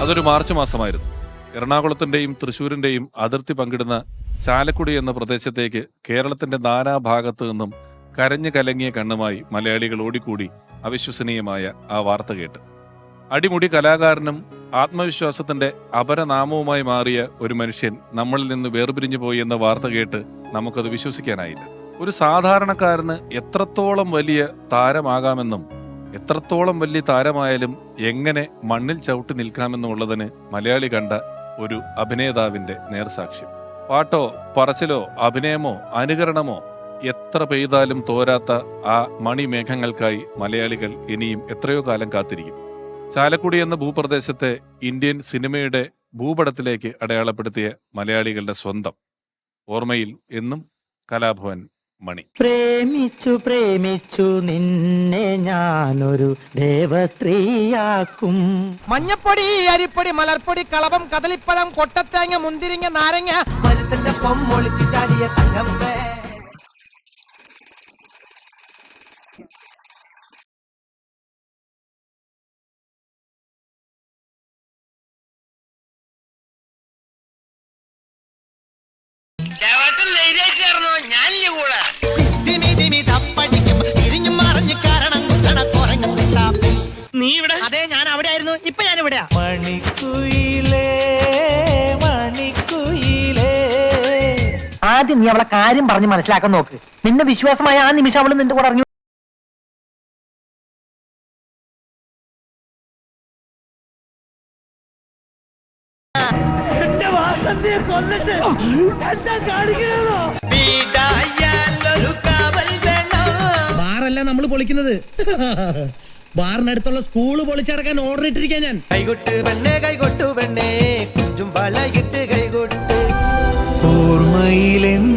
അതൊരു മാർച്ച് മാസമായിരുന്നു. എറണാകുളത്തിന്റെയും തൃശ്ശൂരിന്റെയും അതിർത്തി പങ്കിടുന്ന ചാലക്കുടി എന്ന പ്രദേശത്തേക്ക് കേരളത്തിന്റെ നാനാഭാഗത്തു നിന്നും കരഞ്ഞു കലങ്ങിയ കണ്ണുമായി മലയാളികൾ ഓടിക്കൂടി അവിശ്വസനീയമായ ആ വാർത്ത കേട്ട്. അടിമുടി കലാകാരനും ആത്മവിശ്വാസത്തിന്റെ അപരനാമവുമായി മാറിയ ഒരു മനുഷ്യൻ നമ്മളിൽ നിന്ന് വേർപിരിഞ്ഞു പോയി എന്ന വാർത്ത കേട്ട് നമുക്കത് വിശ്വസിക്കാനായില്ല. ഒരു സാധാരണക്കാരന് എത്രത്തോളം വലിയ താരമാകാമെന്നും എത്രത്തോളം വലിയ താരമായാലും എങ്ങനെ മണ്ണിൽ ചവിട്ടി നിൽക്കാമെന്നുള്ളതിന് മലയാളി കണ്ട ഒരു അഭിനേതാവിന്റെ നേർസാക്ഷ്യം. പാട്ടോ പറച്ചിലോ അഭിനയമോ അനുകരണമോ എത്ര പെയ്താലും തോരാത്ത ആ മണിമേഘങ്ങൾക്കായി മലയാളികൾ ഇനിയും എത്രയോ കാലം കാത്തിരിക്കും. ചാലക്കുടി എന്ന ഭൂപ്രദേശത്തെ ഇന്ത്യൻ സിനിമയുടെ ഭൂപടത്തിലേക്ക് അടയാളപ്പെടുത്തിയ മലയാളികളുടെ സ്വന്തം ഓർമ്മയിൽ എന്നും കലാഭവൻ മണി. പ്രേമിച്ചു പ്രേമിച്ചു നിന്നെ ഞാനൊരു ദേവസ്ത്രീയാക്കും. മഞ്ഞപ്പൊടി, അരിപ്പൊടി, മലർപ്പൊടി, കളഭം, കദളിപ്പഴം, കൊട്ടത്തേങ്ങ, മുന്തിരിങ്ങ, നാരങ്ങ, മരത്തിന്റെ കൊമ്പൊളിച്ച് ചാടിയ തങ്കമ്പേ. അതെ, ഞാൻ അവിടെ ആയിരുന്നു. ഇപ്പൊ ഞാൻ ഇവിടെയാ. മണിക്കുയിലേ മണിക്കുയിലേ. ആദ്യം നീ അവളെ കാര്യം പറഞ്ഞ് മനസ്സിലാക്കാൻ നോക്ക്. നിന്നെ വിശ്വാസമായ ആ നിമിഷം അവള് നിന്റെ കൂടെ ഇറങ്ങി. ബാറല്ല നമ്മൾ പൊളിക്കുന്നത്, ബാറിനടുത്തുള്ള സ്കൂള് പൊളിച്ചടക്കാൻ ഓർഡർ ഇട്ടിരിക്കാൻ ഞാൻ. കൈകൊട്ട് പെണ്ണേ കൈകൊട്ടു പെണ്ണേ കുഞ്ചും വളയിട്ട് കൈകൊട്ട് ഓർമ്മയിലെന്നും.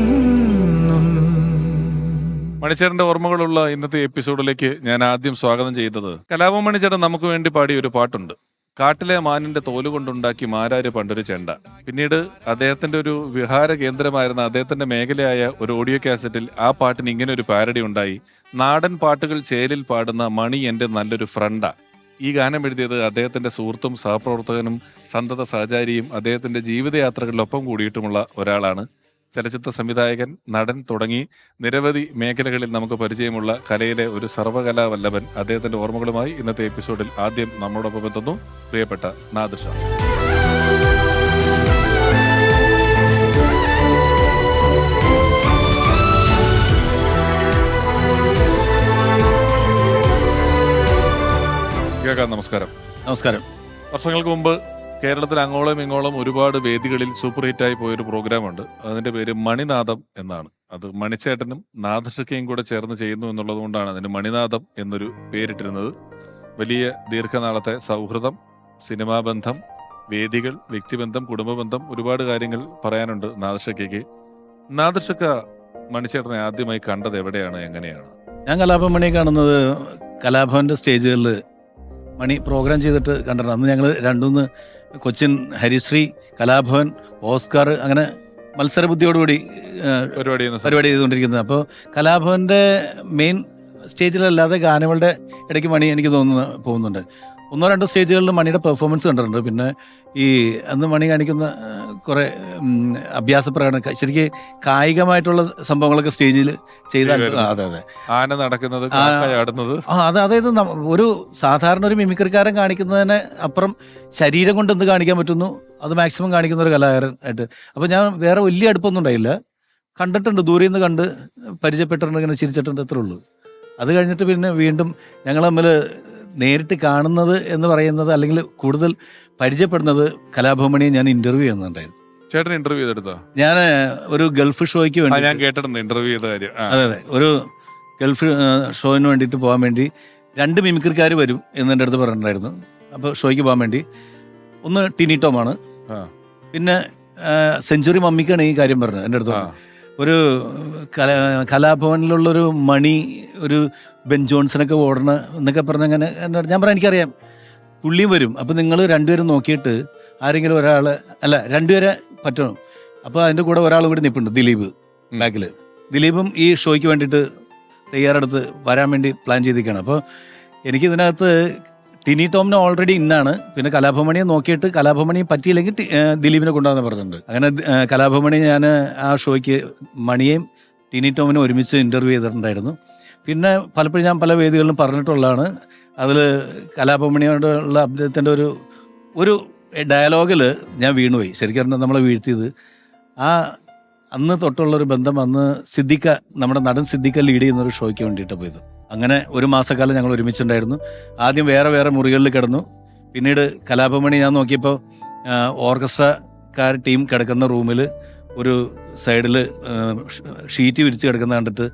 മണിച്ചേട്ടന്റെ ഓർമ്മകളുള്ള ഇന്നത്തെ എപ്പിസോഡിലേക്ക് ഞാൻ ആദ്യം സ്വാഗതം ചെയ്തത് കലാഭവൻ മണിച്ചേട്ടൻ നമുക്ക് വേണ്ടി പാടിയ ഒരു പാട്ടുണ്ട്. കാട്ടിലെ മാനിന്റെ തോലുകൊണ്ടുണ്ടാക്കി മാരാര് പണ്ടൊരു ചെണ്ട. പിന്നീട് അദ്ദേഹത്തിന്റെ ഒരു വിഹാര കേന്ദ്രമായിരുന്ന അദ്ദേഹത്തിന്റെ മേഖലയായ ഒരു ഓഡിയോ കാസറ്റിൽ ആ പാട്ടിന് ഇങ്ങനെ ഒരു പാരഡി ഉണ്ടായി. നാടൻ പാട്ടുകൾ ചേലിൽ പാടുന്ന മണി എന്റെ നല്ലൊരു ഫ്രണ്ടാ. ഈ ഗാനം എഴുതിയത് അദ്ദേഹത്തിന്റെ സുഹൃത്തും സഹപ്രവർത്തകനും സന്തത സഹചാരിയും അദ്ദേഹത്തിന്റെ ജീവിതയാത്രകളിലൊപ്പം കൂടിയിട്ടുമുള്ള ഒരാളാണ്. ചലച്ചിത്ര സംവിധായകൻ, നടൻ തുടങ്ങി നിരവധി മേഖലകളിൽ നമുക്ക് പരിചയമുള്ള കലയിലെ ഒരു സർവകലാവല്ലഭൻ. അദ്ദേഹത്തിന്റെ ഓർമ്മകളുമായി ഇന്നത്തെ എപ്പിസോഡിൽ ആദ്യം നമ്മളോടൊപ്പം എത്തുന്നു പ്രിയപ്പെട്ട നാദിർ ഷാ. നമസ്കാരം. നമസ്കാരം. വർഷങ്ങൾക്ക് മുമ്പ് കേരളത്തിൽ അങ്ങോളം ഇങ്ങോളം ഒരുപാട് വേദികളിൽ സൂപ്പർ ഹിറ്റായി പോയൊരു പ്രോഗ്രാമുണ്ട്. അതിന്റെ പേര് മണിനാദം എന്നാണ്. അത് മണിച്ചേട്ടനും നാദർഷയ്ക്കയും കൂടെ ചേർന്ന് ചെയ്യുന്നു എന്നുള്ളത് കൊണ്ടാണ് അതിന് മണിനാദം എന്നൊരു പേരിട്ടിരുന്നത്. വലിയ ദീർഘനാളത്തെ സൗഹൃദം, സിനിമാ ബന്ധം, വേദികൾ, വ്യക്തിബന്ധം, കുടുംബബന്ധം, ഒരുപാട് കാര്യങ്ങൾ പറയാനുണ്ട് നാദർഷയ്ക്ക്. നാദർഷക്ക മണിച്ചേട്ടനെ ആദ്യമായി കണ്ടത് എവിടെയാണ്, എങ്ങനെയാണ്? ഞാൻ കലാഭവൻ മണിയെ കാണുന്നത് കലാഭവന്റെ സ്റ്റേജുകളിൽ മണി പ്രോഗ്രാം ചെയ്തിട്ട് കണ്ടിട്ടുണ്ട്. അന്ന് ഞങ്ങൾ രണ്ടുമൂന്ന് കൊച്ചിൻ ഹരിശ്രീ, കലാഭവൻ, ഓസ്കാർ അങ്ങനെ മത്സരബുദ്ധിയോടുകൂടി പരിപാടി ചെയ്തുകൊണ്ടിരിക്കുന്നത്. അപ്പോൾ കലാഭവന്റെ മെയിൻ സ്റ്റേജിലല്ലാതെ ഗാനങ്ങളുടെ ഇടയ്ക്ക് മണി എനിക്ക് പോകുന്നുണ്ട്. ഒന്നോ രണ്ടോ സ്റ്റേജുകളിൽ മണിയുടെ പെർഫോമൻസ് കണ്ടിട്ടുണ്ട്. പിന്നെ ഈ അന്ന് മണി കാണിക്കുന്ന കുറേ അഭ്യാസ പ്രകടനം, ശരിക്കും കായികമായിട്ടുള്ള സംഭവങ്ങളൊക്കെ സ്റ്റേജിൽ ചെയ്താൽ അതെ ആന നടക്കുന്നത്, അതായത് ഒരു സാധാരണ ഒരു മിമിക്രിക്കാരൻ കാണിക്കുന്നതിന് അപ്പുറം ശരീരം കൊണ്ട് എന്ത് കാണിക്കാൻ പറ്റുന്നു അത് മാക്സിമം കാണിക്കുന്ന ഒരു കലാകാരൻ ആയിട്ട്. അപ്പോൾ ഞാൻ വേറെ വലിയ അടുപ്പൊന്നും ഉണ്ടായില്ല. കണ്ടിട്ടുണ്ട്, ദൂരെ നിന്ന് കണ്ട് പരിചയപ്പെട്ടിട്ടുണ്ട്, ഇങ്ങനെ ചിരിച്ചിട്ടുണ്ട്, അത്രേ ഉള്ളൂ. അത് കഴിഞ്ഞിട്ട് പിന്നെ വീണ്ടും ഞങ്ങൾ തമ്മിൽ നേരിട്ട് കാണുന്നത് എന്ന് പറയുന്നത്, അല്ലെങ്കിൽ കൂടുതൽ പരിചയപ്പെടുന്നത് കലാഭവൻ മണിയെ ഞാൻ ഇന്റർവ്യൂ ചെയ്യുന്നുണ്ടായിരുന്നു. ചേട്ടൻ ഇന്റർവ്യൂ ചെയ്തെടുത്തോ? ഞാൻ ഒരു ഗൾഫ് ഷോയ്ക്ക് വേണ്ടി, ഞാൻ കേട്ടിട്ടുണ്ട് ഇന്റർവ്യൂ ചെയ്ത കാര്യം. അതെ, ഒരു ഗൾഫ് ഷോയിന് വേണ്ടിയിട്ട് പോകാൻ വേണ്ടി 2 മിമിക്രിക്കാർ വരും എന്ന് എൻ്റെ അടുത്ത് പറഞ്ഞിട്ടുണ്ടായിരുന്നു. അപ്പോൾ ഷോയ്ക്ക് പോകാൻ വേണ്ടി ഒന്ന് ടിനി ടോമാണ്, പിന്നെ സെഞ്ചുറി മമ്മിക്കാണ് ഈ കാര്യം പറഞ്ഞത് എൻ്റെ അടുത്ത്. ഒരു കലാഭവനിലുള്ളൊരു മണി, ഒരു ബെൻ ജോൺസനൊക്കെ ഓടണ എന്നൊക്കെ പറഞ്ഞ അങ്ങനെ ഞാൻ പറയാം എനിക്കറിയാം പുള്ളിയും വരും. അപ്പോൾ നിങ്ങൾ 2 പേരും നോക്കിയിട്ട് ആരെങ്കിലും ഒരാൾ, അല്ല 2 പേരെ പറ്റണം. അപ്പോൾ അതിൻ്റെ കൂടെ ഒരാൾ കൂടി നിൽപ്പുണ്ട്, ദിലീപ് ബാക്കിൽ. ദിലീപും ഈ ഷോയ്ക്ക് വേണ്ടിയിട്ട് തയ്യാറെടുത്ത് വരാൻ വേണ്ടി പ്ലാൻ ചെയ്തിരിക്കുകയാണ്. അപ്പോൾ എനിക്കിതിനകത്ത് ടിനി ടോമിന് ഓൾറെഡി ഇന്നാണ്. പിന്നെ കലാഭവമണിയെ നോക്കിയിട്ട് കലാഭവമണിയെ പറ്റിയില്ലെങ്കിൽ ദിലീപിനെ കൊണ്ടുവന്ന് പറഞ്ഞിട്ടുണ്ട്. അങ്ങനെ കലാഭവമണി ഞാൻ ആ ഷോയ്ക്ക് മണിയെയും ടിനി ടോമിനെ ഒരുമിച്ച് ഇൻ്റർവ്യൂ ചെയ്തിട്ടുണ്ടായിരുന്നു. പിന്നെ പലപ്പോഴും ഞാൻ പല വേദികളിലും പറഞ്ഞിട്ടുള്ളതാണ്. അതിൽ കലാഭവമണിയോടുള്ള അദ്ദേഹത്തിൻ്റെ ഒരു ഡയലോഗിൽ ഞാൻ വീണുപോയി. ശരിക്കും പറഞ്ഞാൽ നമ്മളെ വീഴ്ത്തിയത് ആ അന്ന് തൊട്ടുള്ളൊരു ബന്ധം. അന്ന് സിദ്ദിഖ, നമ്മുടെ നടൻ സിദ്ദിഖ ലീഡ് ചെയ്യുന്നൊരു ഷോയ്ക്ക് വേണ്ടിയിട്ടാണ് പോയത്. അങ്ങനെ ഒരു മാസക്കാലം ഞങ്ങൾ ഒരുമിച്ചുണ്ടായിരുന്നു. ആദ്യം വേറെ വേറെ മുറികളിൽ കിടന്നു. പിന്നീട് കലാഭവമണി ഞാൻ നോക്കിയപ്പോൾ ഓർക്കസ്ട്രക്കാർ ടീം കിടക്കുന്ന റൂമിൽ ഒരു സൈഡിൽ ഷീറ്റ് വിരിച്ച് കിടക്കുന്ന കണ്ടിട്ട്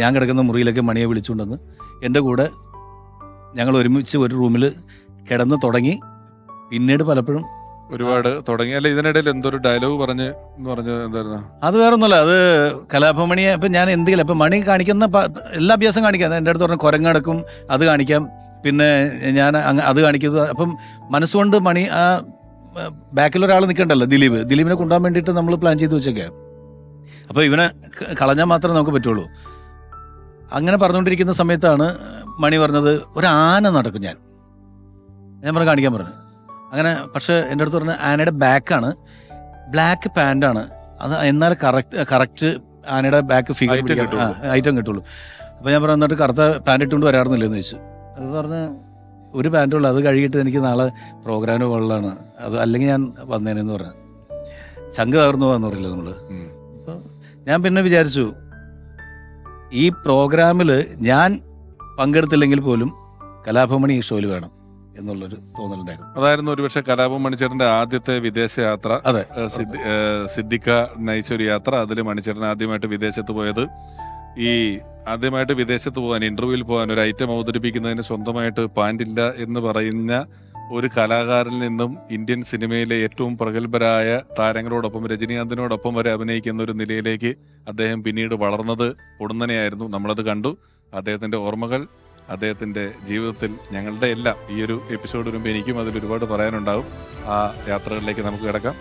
ഞാൻ കിടക്കുന്ന മുറിയിലേക്ക് മണിയെ വിളിച്ചുകൊണ്ടെന്ന് എൻ്റെ കൂടെ ഞങ്ങൾ ഒരുമിച്ച് ഒരു റൂമിൽ കിടന്ന് തുടങ്ങി. പിന്നീട് പലപ്പോഴും ഒരുപാട് തുടങ്ങി. അല്ല, ഇതിനിടയിൽ എന്തൊരു ഡയലോഗ് പറഞ്ഞ് എന്തായിരുന്നു അത്? വേറെ ഒന്നുമല്ല, അത് കലാഭവമണിയെ ഇപ്പം ഞാൻ എന്തെങ്കിലും ഇപ്പം മണി കാണിക്കുന്ന എല്ലാ അഭ്യാസം കാണിക്കാം. എൻ്റെ അടുത്ത് പറഞ്ഞ കുരങ്ങടക്കും അത് കാണിക്കാം, പിന്നെ ഞാൻ അത് കാണിക്കുന്നത്. അപ്പം മനസ്സുകൊണ്ട് മണി ആ ബാക്കിലൊരാൾ നിൽക്കണ്ടല്ലോ, ദിലീപിനെ കൊണ്ടുപോകാൻ വേണ്ടിയിട്ട് നമ്മൾ പ്ലാൻ ചെയ്ത് വെച്ചേക്കാം. അപ്പോൾ ഇവനെ കളഞ്ഞാൽ മാത്രമേ നമുക്ക് പറ്റുള്ളൂ. അങ്ങനെ പറഞ്ഞുകൊണ്ടിരിക്കുന്ന സമയത്താണ് മണി പറഞ്ഞത് ഒരു ആന നടക്കും. ഞാൻ പറഞ്ഞു കാണിക്കാൻ പറഞ്ഞു. അങ്ങനെ പക്ഷേ എൻ്റെ അടുത്ത് പറഞ്ഞ ആനയുടെ ബാക്കാണ്, ബ്ലാക്ക് പാൻറ്റാണ് അത്, എന്നാൽ കറക്റ്റ് ആനയുടെ ബാക്ക് ഫിഗർ ഐറ്റം കിട്ടുള്ളൂ. അപ്പോൾ ഞാൻ പറഞ്ഞു എന്നിട്ട് കറുത്ത പാൻറ് ഇട്ടുകൊണ്ട് വരാറുന്നില്ലെന്ന് ചോദിച്ചു. അത് പറഞ്ഞ് ഒരു പാൻറ്റുള്ളൂ, അത് കഴുകിയിട്ട് എനിക്ക് നാളെ പ്രോഗ്രാമിന് കൊള്ളാണ്, അത് അല്ലെങ്കിൽ ഞാൻ വന്നേനെന്ന് പറഞ്ഞു. ചങ്ക് തകർന്നു പോകാന്ന് പറയില്ല നമ്മൾ. അപ്പോൾ ഞാൻ പിന്നെ വിചാരിച്ചു ഈ പ്രോഗ്രാമിൽ ഞാൻ പങ്കെടുത്തില്ലെങ്കിൽ പോലും കലാഭവമണി ഈ ഷോയിൽ വേണം എന്നുള്ളൊരു തോന്നലുണ്ടായിരുന്നു. അതായിരുന്നു ഒരുപക്ഷെ കലാഭവൻ മണിച്ചേട്ടന്റെ ആദ്യത്തെ വിദേശ യാത്ര. അതെ, സിദ്ദിഖ നയിച്ച ഒരു യാത്ര. അതിൽ മണിച്ചേട്ടൻ ആദ്യമായിട്ട് വിദേശത്ത് പോയത്. ഈ ആദ്യമായിട്ട് വിദേശത്ത് പോകാൻ, ഇന്റർവ്യൂവിൽ പോകാൻ, ഒരു ഐറ്റം അവതരിപ്പിക്കുന്നതിന് സ്വന്തമായിട്ട് പാൻറില്ല എന്ന് പറയുന്ന ഒരു കലാകാരനിൽ നിന്നും ഇന്ത്യൻ സിനിമയിലെ ഏറ്റവും പ്രഗത്ഭരായ താരങ്ങളോടൊപ്പം രജനീകാന്തിനോടൊപ്പം വരെ അഭിനയിക്കുന്ന ഒരു നിലയിലേക്ക് അദ്ദേഹം പിന്നീട് വളർന്നത് പൊടുന്നനെയായിരുന്നു. നമ്മളത് കണ്ടു. അദ്ദേഹത്തിന്റെ ഓർമ്മകൾ, അദ്ദേഹത്തിന്റെ ജീവിതത്തിൽ ഞങ്ങളുടെ എല്ലാം ഈ ഒരു എപ്പിസോഡ് വരുമ്പോൾ എനിക്കും അതിൽ ഒരുപാട് പറയാനുണ്ടാവും. ആ യാത്രകളിലേക്ക് നമുക്ക് കേൾക്കാം.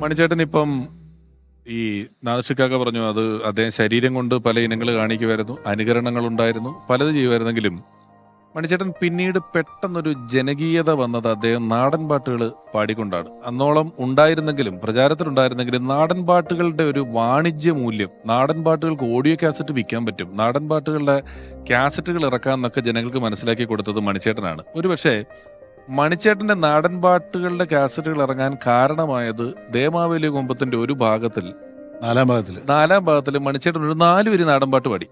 മണിച്ചേട്ടൻ ഇപ്പം ഈ നാദൃഷിക്കാക്ക പറഞ്ഞു, അത് അദ്ദേഹം ശരീരം കൊണ്ട് പല ഇനങ്ങൾ കാണിക്കുമായിരുന്നു, അനുകരണങ്ങൾ ഉണ്ടായിരുന്നു, പലത് ചെയ്യുമായിരുന്നെങ്കിലും മണിച്ചേട്ടൻ പിന്നീട് പെട്ടെന്നൊരു ജനകീയത വന്നത് അദ്ദേഹം നാടൻ പാട്ടുകൾ പാടിക്കൊണ്ടാണ്. അന്നോളം ഉണ്ടായിരുന്നെങ്കിലും, പ്രചാരത്തിലുണ്ടായിരുന്നെങ്കിലും, നാടൻ പാട്ടുകളുടെ ഒരു വാണിജ്യ മൂല്യം, നാടൻ പാട്ടുകൾക്ക് ഓഡിയോ കാസറ്റ് വിൽക്കാൻ പറ്റും, നാടൻ പാട്ടുകളുടെ കാസറ്റുകൾ ഇറക്കാമെന്നൊക്കെ ജനങ്ങൾക്ക് മനസ്സിലാക്കി കൊടുത്തത് മണിച്ചേട്ടനാണ്. ഒരുപക്ഷെ മണിച്ചേട്ടന്റെ നാടൻ പാട്ടുകളുടെ കാസറ്റുകൾ ഇറങ്ങാൻ കാരണമായത് ദേമാവേലി കൊമ്പത്തിന്റെ ഒരു ഭാഗത്തിൽ, നാലാം ഭാഗത്തിൽ മണിച്ചേട്ടൻ ഒരു 4 വരി നാടൻ പാട്ട് പാടി.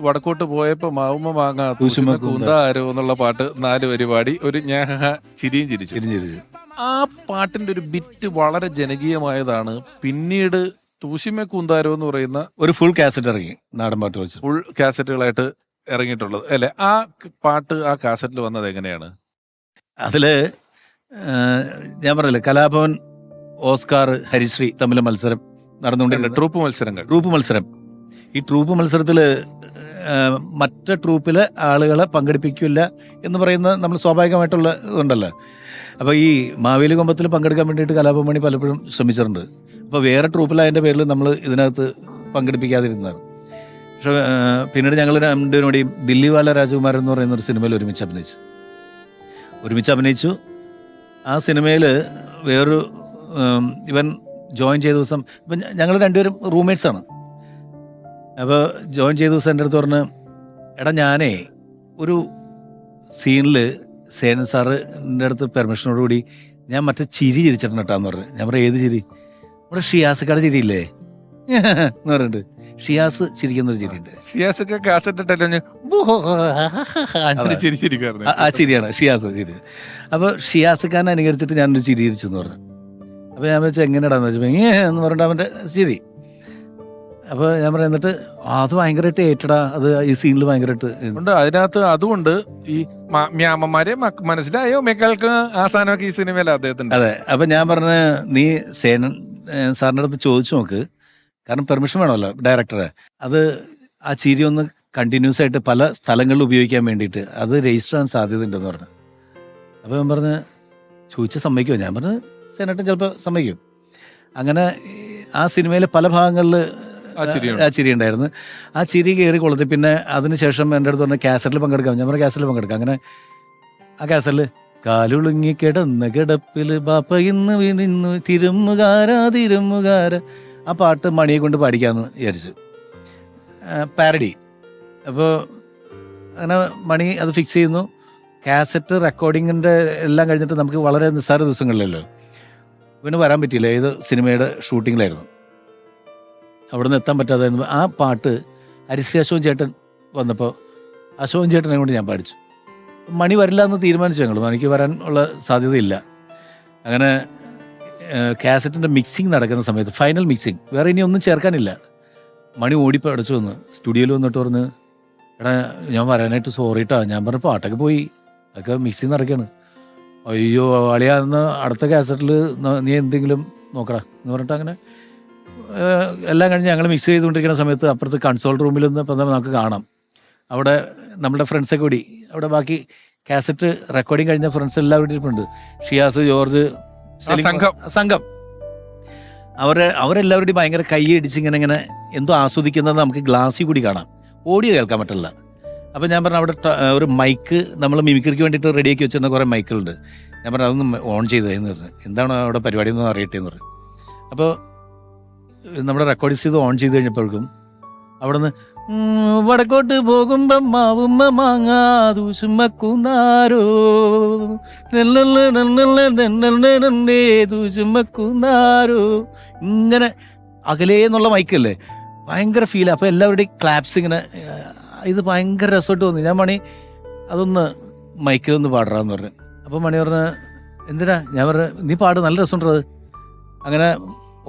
വടക്കോട്ട് പോയപ്പോ മാവുമ്മ മാങ്ങ കൂന്താരോ എന്നുള്ള പാട്ട് 4 വരി പാടി, ഒരു ഞാൻ ചിരിയും ചിരിച്ചു. ആ പാട്ടിന്റെ ഒരു ബിറ്റ് വളരെ ജനകീയമായതാണ്. പിന്നീട് തൂശിമ കൂന്താരോ എന്ന് പറയുന്ന ഒരു ഫുൾ കാസറ്റ് ഇറങ്ങി, നാടൻ പാട്ട് വെച്ച് ഫുൾ കാസറ്റുകളായിട്ട് ഇറങ്ങിയിട്ടുള്ളത് അല്ലെ? ആ പാട്ട് ആ കാസറ്റിൽ വന്നത് എങ്ങനെയാണ്? അതില് ഞാൻ പറഞ്ഞില്ലേ, കലാഭവൻ, ഓസ്കാർ, ഹരിശ്രീ തമ്മിലെ മത്സരം നടന്നുകൊണ്ടിരുന്ന ട്രൂപ്പ് മത്സരം. ഈ ട്രൂപ്പ് മത്സരത്തിൽ മറ്റേ ട്രൂപ്പിലെ ആളുകളെ പങ്കെടുപ്പിക്കില്ല എന്ന് പറയുന്ന നമ്മൾ സ്വാഭാവികമായിട്ടുള്ള ഇതുണ്ടല്ലോ. അപ്പോൾ ഈ മാവേലി കൊമ്പത്തിൽ പങ്കെടുക്കാൻ വേണ്ടിയിട്ട് കലാഭവമണി പലപ്പോഴും ശ്രമിച്ചിട്ടുണ്ട്. അപ്പോൾ വേറെ ട്രൂപ്പിലായതിൻ്റെ പേരിൽ നമ്മൾ ഇതിനകത്ത് പങ്കെടുപ്പിക്കാതിരുന്നതാണ്. പക്ഷേ പിന്നീട് ഞങ്ങൾ രണ്ടുപേരും ദില്ലിവാല രാജകുമാരൻ എന്ന് പറയുന്ന ഒരു സിനിമയിൽ ഒരുമിച്ച് അഭിനയിച്ചു. ആ സിനിമയിൽ വേറൊരു ഇവൻ ജോയിൻ ചെയ്ത ദിവസം, ഇപ്പം ഞങ്ങൾ രണ്ടുപേരും റൂംമേറ്റ്സാണ്. അപ്പോൾ ജോയിൻ ചെയ്ത ദിവസം എൻ്റെ അടുത്ത് പറഞ്ഞ്, എടാ ഞാനേ ഒരു സീനിൽ സേനൻ സാറിൻ്റെ അടുത്ത് പെർമിഷനോടുകൂടി ഞാൻ മറ്റേ ചിരി ചിരിച്ചിട്ടുണ്ട് കേട്ടാന്ന് പറഞ്ഞു. ഞാൻ പറയാം ഏത് ചിരി? ഇവിടെ ഷിയാസിക്കാട് ചിരിയില്ലേ എന്ന് പറഞ്ഞിട്ട് ഷിയാസ് ചിരിക്കുന്നൊരു ചിരിയുണ്ട്. ഷിയാസൊക്കെ കാസറ്റ് ആ ചിരിയാണ് ഷിയാസ് ചിരി. അപ്പോൾ ഷിയാസ് ഖാൻ അനുകരിച്ചിട്ട് ഞാനൊരു ചിരി ചിരിച്ചെന്ന് പറഞ്ഞു. അപ്പോൾ ഞാൻ വെച്ചാൽ എങ്ങനെയാടാന്ന് വെച്ചപ്പോൾ എന്ന് പറഞ്ഞിട്ട് അവൻ്റെ ചിരി. അപ്പോൾ ഞാൻ പറയാം, എന്നിട്ട് അത് ഭയങ്കരമായിട്ട് ഏറ്റടാ, അത് ഈ സീനിൽ ഭയങ്കരമായിട്ട് ഉണ്ട്. അതിനകത്ത് അതുകൊണ്ട് ഈ മ്യാമന്മാരെ മനസ്സിലായോ മക്കൾക്ക് ആ സാധനമൊക്കെ ഈ സിനിമയിൽ അദ്ദേഹത്തിന്റെ. അതെ. അപ്പം ഞാൻ പറഞ്ഞ നീ സേനൻ സാറിൻ്റെ അടുത്ത് ചോദിച്ചു നോക്ക്, കാരണം പെർമിഷൻ വേണമല്ലോ ഡയറക്ടറെ. അത് ആ ചിരി ഒന്ന് കണ്ടിന്യൂസ് ആയിട്ട് പല സ്ഥലങ്ങളിൽ ഉപയോഗിക്കാൻ വേണ്ടിയിട്ട് അത് രജിസ്റ്റർ ചെയ്യാൻ സാധ്യതയുണ്ടെന്ന് പറഞ്ഞു. അപ്പോൾ ഞാൻ പറഞ്ഞ് ചോദിച്ചാൽ സമ്മതിക്കുമോ? ഞാൻ പറഞ്ഞ് സേനേട്ടൻ ചിലപ്പോൾ സമ്മതിക്കും. അങ്ങനെ ആ സിനിമയിലെ പല ഭാഗങ്ങളിൽ ആ ചിരി ഉണ്ടായിരുന്നു. ആ ചിരി കയറി കൊളുത്തി. പിന്നെ അതിനുശേഷം എൻ്റെ അടുത്ത് പറഞ്ഞ കാസറ്റിൽ പങ്കെടുക്കാം. ഞാൻ പറഞ്ഞ കാസറ്റിൽ പങ്കെടുക്കാം. അങ്ങനെ ആ കാസറ്റിൽ കാലുളുങ്ങി കിടന്ന കിടപ്പിൽ ബാപ്പ ഇന്ന് വിനിന്നു തിരുമുകാര ആ പാട്ട് മണിയെ കൊണ്ട് പാടിക്കാമെന്ന് വിചാരിച്ചു. പാരഡി. അപ്പോൾ അങ്ങനെ മണി അത് ഫിക്സ് ചെയ്യുന്നു. കാസറ്റ് റെക്കോർഡിങ്ങിൻ്റെ എല്ലാം കഴിഞ്ഞിട്ട് നമുക്ക് വളരെ നിസ്സാര ദിവസങ്ങളിലല്ലോ, പിന്നെ വരാൻ പറ്റിയില്ല. ഏത് സിനിമയുടെ ഷൂട്ടിങ്ങിലായിരുന്നു. അവിടെ നിന്ന് എത്താൻ പറ്റാതെ ആ പാട്ട് ഹരിശ്രീ അശോകൻ ചേട്ടൻ വന്നപ്പോൾ അശോകൻ ചേട്ടനെ കൊണ്ട് ഞാൻ പാടിച്ചു. മണി വരില്ല എന്ന് തീരുമാനിച്ചു ഞങ്ങൾ. മണിക്ക് വരാൻ ഉള്ള സാധ്യതയില്ല. അങ്ങനെ കാസറ്റിൻ്റെ മിക്സിങ് നടക്കുന്ന സമയത്ത്, ഫൈനൽ മിക്സിങ്, വേറെ ഇനി ഒന്നും ചേർക്കാനില്ല. മണി ഓടിപ്പോൾ അടച്ചു വന്ന് സ്റ്റുഡിയോയിൽ വന്നിട്ട് പറഞ്ഞ്, എടാ ഞാൻ വരാനായിട്ട് സോറിട്ടാ. ഞാൻ പറഞ്ഞ പാട്ടൊക്കെ പോയി, അതൊക്കെ മിക്സിങ് നടക്കുകയാണ്. അയ്യോ അളിയാ, എന്ന് അടുത്ത കാസറ്റിൽ നീ എന്തെങ്കിലും നോക്കടാ എന്ന് പറഞ്ഞിട്ട് അങ്ങനെ എല്ലാം കഴിഞ്ഞ് ഞങ്ങൾ മിക്സ് ചെയ്തുകൊണ്ടിരിക്കുന്ന സമയത്ത് അപ്പുറത്ത് കൺസോൾ റൂമിൽ നിന്ന് ഇപ്പം നമുക്ക് കാണാം. അവിടെ നമ്മുടെ ഫ്രണ്ട്സൊക്കെ കൂടി, അവിടെ ബാക്കി കാസറ്റ് റെക്കോർഡിങ് കഴിഞ്ഞ ഫ്രണ്ട്സ് എല്ലാവരും ഇരിപ്പുണ്ട്. ഷിയാസ്, ജോർജ്, സംഘം. അവരെല്ലാവരുടെയും ഭയങ്കര കൈയടിച്ച് ഇങ്ങനെ എന്തോ ആസ്വദിക്കുന്നത് നമുക്ക് ഗ്ലാസ്സിൽ കൂടി കാണാം. ഓഡിയോ കേൾക്കാൻ പറ്റില്ല. അപ്പോൾ ഞാൻ പറഞ്ഞു, അവിടെ ഒരു മൈക്ക് നമ്മൾ മിമിക്രിക്ക് വേണ്ടിയിട്ട് റെഡിയാക്കി വെച്ചിരുന്ന കുറേ മൈക്കുകളുണ്ട്. ഞാൻ പറഞ്ഞു അതൊന്ന് ഓൺ ചെയ്തതെന്ന് പറഞ്ഞു. എന്താണ് അവിടെ പരിപാടി എന്ന് അറിയട്ടെ എന്ന് പറഞ്ഞു. അപ്പോൾ നമ്മുടെ റെക്കോർഡ് ചെയ്ത് ഓൺ ചെയ്ത് കഴിഞ്ഞപ്പോഴേക്കും അവിടെ നിന്ന് വടക്കോട്ട് പോകുമ്പം മാവുമ്മ മാങ്ങാതൂശുമ്മക്കുന്നാരോ ദൂശുമ്മക്കുന്നാരോ ഇങ്ങനെ അകലേ എന്നുള്ള മൈക്കല്ലേ, ഭയങ്കര ഫീൽ. അപ്പോൾ എല്ലാവരുടെയും ക്ലാപ്സ് ഇങ്ങനെ, ഇത് ഭയങ്കര രസമായിട്ട് തോന്നി. ഞാൻ മണി അതൊന്ന് മൈക്കിലൊന്ന് പാടാന്ന് പറഞ്ഞു. അപ്പോൾ മണി പറഞ്ഞ് എന്തിനാ? ഞാൻ പറഞ്ഞു നീ പാട്, നല്ല രസമുണ്ടത്. അങ്ങനെ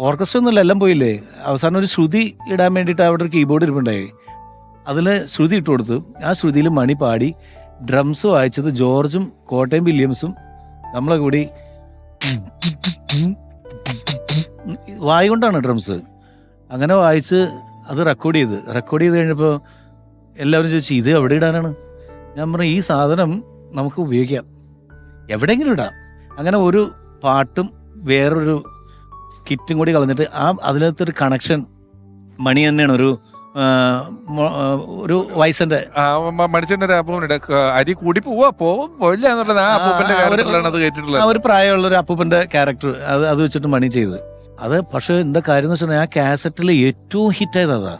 ഓർക്കസ്ട്ര ഒന്നുമില്ല, എല്ലാം പോയില്ലേ. അവസാനം ഒരു ശ്രുതി ഇടാൻ വേണ്ടിയിട്ട് അവിടെ ഒരു കീബോർഡ് ഇരിപ്പുണ്ടായി. അതിൽ ശ്രുതി ഇട്ട് കൊടുത്തു. ആ ശ്രുതിയിൽ മണി പാടി. ഡ്രംസ് വായിച്ചത് ജോർജും കോട്ടയം വില്യംസും നമ്മളെ കൂടി വായി കൊണ്ടാണ് ഡ്രംസ്. അങ്ങനെ വായിച്ച് അത് റെക്കോർഡ് ചെയ്ത് കഴിഞ്ഞപ്പോൾ എല്ലാവരും ചോദിച്ചു ഇത് എവിടെ ഇടാനാണ്? ഞാൻ പറഞ്ഞു ഈ സാധനം നമുക്ക് ഉപയോഗിക്കാം, എവിടെയെങ്കിലും ഇടാം. അങ്ങനെ ഒരു പാട്ടും വേറൊരു സ്കിറ്റും കൂടി കളഞ്ഞിട്ട് അതിനകത്തൊരു കണക്ഷൻ മണി തന്നെയാണ് ഒരു വയസ്സിന്റെ മണിച്ചേട്ടൻ്റെ ഒരു അപ്പൂപ്പനുണ്ട്, അരി കൂടി പോയില്ല എന്നുള്ളത് ആ അപ്പൂപ്പന്റെ ക്യാരക്ടറിലാണ് അത് കേട്ടിട്ടുള്ളത്. ഒരു പ്രായമുള്ള ഒരു അപ്പൂപ്പന്റെ ക്യാരക്ടർ അത് വെച്ചിട്ട് മണി ചെയ്ത് അത്. പക്ഷെ എന്താ കാര്യം എന്ന് വെച്ചാൽ ആ കാസറ്റിൽ ഏറ്റവും ഹിറ്റായത് അതാ.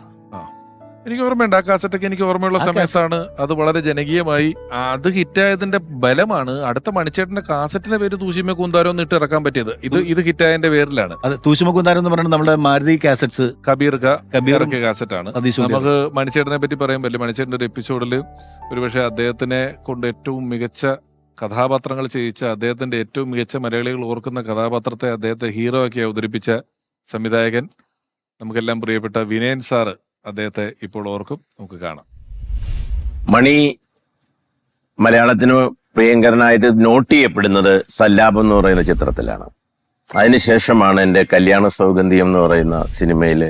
എനിക്ക് ഓർമ്മയുണ്ട്, ആ കാസറ്റൊക്കെ എനിക്ക് ഓർമ്മയുള്ള സമയത്താണ് അത് വളരെ ജനകീയമായി. അത് ഹിറ്റായതിന്റെ ബലമാണ് അടുത്ത മണിച്ചേട്ടന്റെ കാസറ്റിന്റെ പേര് തൂശിമ കൂന്താരം എന്ന് ഇട്ട് ഇറക്കാൻ പറ്റിയത്. ഇത് ഹിറ്റായതിന്റെ പേരിലാണ്. അത് തൂശിമ കൂന്താരം എന്ന് പറയുന്നത് നമ്മുടെ മാരുതി കാസറ്റ്സ് കബീർ കാസറ്റ് ആണ്. നമുക്ക് മണിച്ചേട്ടനെ പറ്റി പറയുമ്പോൾ മണിച്ചേട്ടന്റെ ഒരു എപ്പിസോഡിൽ ഒരുപക്ഷെ അദ്ദേഹത്തിനെ കൊണ്ട് ഏറ്റവും മികച്ച കഥാപാത്രങ്ങൾ ചെയ്യിച്ച, അദ്ദേഹത്തിന്റെ ഏറ്റവും മികച്ച മലയാളികൾ ഓർക്കുന്ന കഥാപാത്രത്തെ അദ്ദേഹത്തെ ഹീറോ ആക്കി അവതരിപ്പിച്ച സംവിധായകൻ നമുക്കെല്ലാം പ്രിയപ്പെട്ട വിനയൻ സാറ് അദ്ദേഹത്തെ ഇപ്പോൾ ഓർക്കും. നമുക്ക് കാണാം. മണി മലയാളത്തിന് പ്രിയങ്കരനായിട്ട് നോട്ട് ചെയ്യപ്പെടുന്നത് സല്ലാപം എന്ന് പറയുന്ന ചിത്രത്തിലാണ്. അതിനുശേഷമാണ് എൻ്റെ കല്യാണ സൗഗന്ധിയം എന്ന് പറയുന്ന സിനിമയിൽ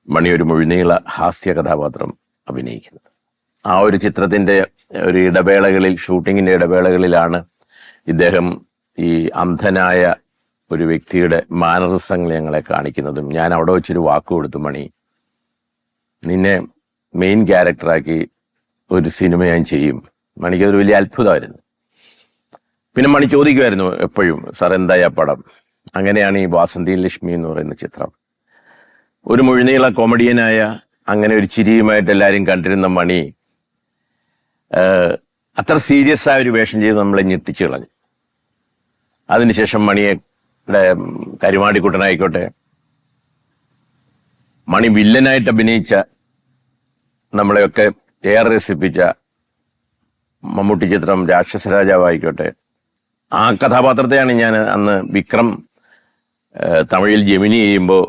മണി ഒരു മുഴുനീള ഹാസ്യ കഥാപാത്രം അഭിനയിക്കുന്നത്. ആ ഒരു ചിത്രത്തിന്റെ ഒരു ഇടവേളകളിൽ, ഷൂട്ടിങ്ങിന്റെ ഇടവേളകളിലാണ് ഇദ്ദേഹം ഈ അന്ധനായ ഒരു വ്യക്തിയുടെ മാനറിസങ്ങൾ ഞങ്ങളെ കാണിക്കുന്നതും. ഞാൻ അവിടെ വെച്ചൊരു വാക്ക് കൊടുത്തു, മണി നിന്നെ മെയിൻ ക്യാരക്ടറാക്കി ഒരു സിനിമ ഞാൻ ചെയ്യും. മണിക്കതൊരു വലിയ അത്ഭുതമായിരുന്നു. പിന്നെ മണി ചോദിക്കുമായിരുന്നു എപ്പോഴും, സാർ എന്തായി ആ പടം? അങ്ങനെയാണ് ഈ വാസന്തി ലക്ഷ്മി എന്ന് പറയുന്ന ചിത്രം. ഒരു മുഴുനീള കോമഡിയനായ, അങ്ങനെ ഒരു ചിരിയുമായിട്ട് എല്ലാവരും കണ്ടിരുന്ന മണി അത്ര സീരിയസ് ആയ ഒരു വേഷം ചെയ്ത് നമ്മളെ ഞെട്ടിച്ചു കളഞ്ഞു. അതിനുശേഷം മണിയെ കരുമാടിക്കുട്ടനായിക്കോട്ടെ, മണി വില്ലനായിട്ട് അഭിനയിച്ച, നമ്മളെയൊക്കെ ഏറെ രസിപ്പിച്ച മമ്മൂട്ടി ചിത്രം രാക്ഷസരാജാവായിക്കോട്ടെ, ആ കഥാപാത്രത്തെയാണ് ഞാൻ അന്ന് വിക്രം തമിഴിൽ ജെമിനി ചെയ്യുമ്പോൾ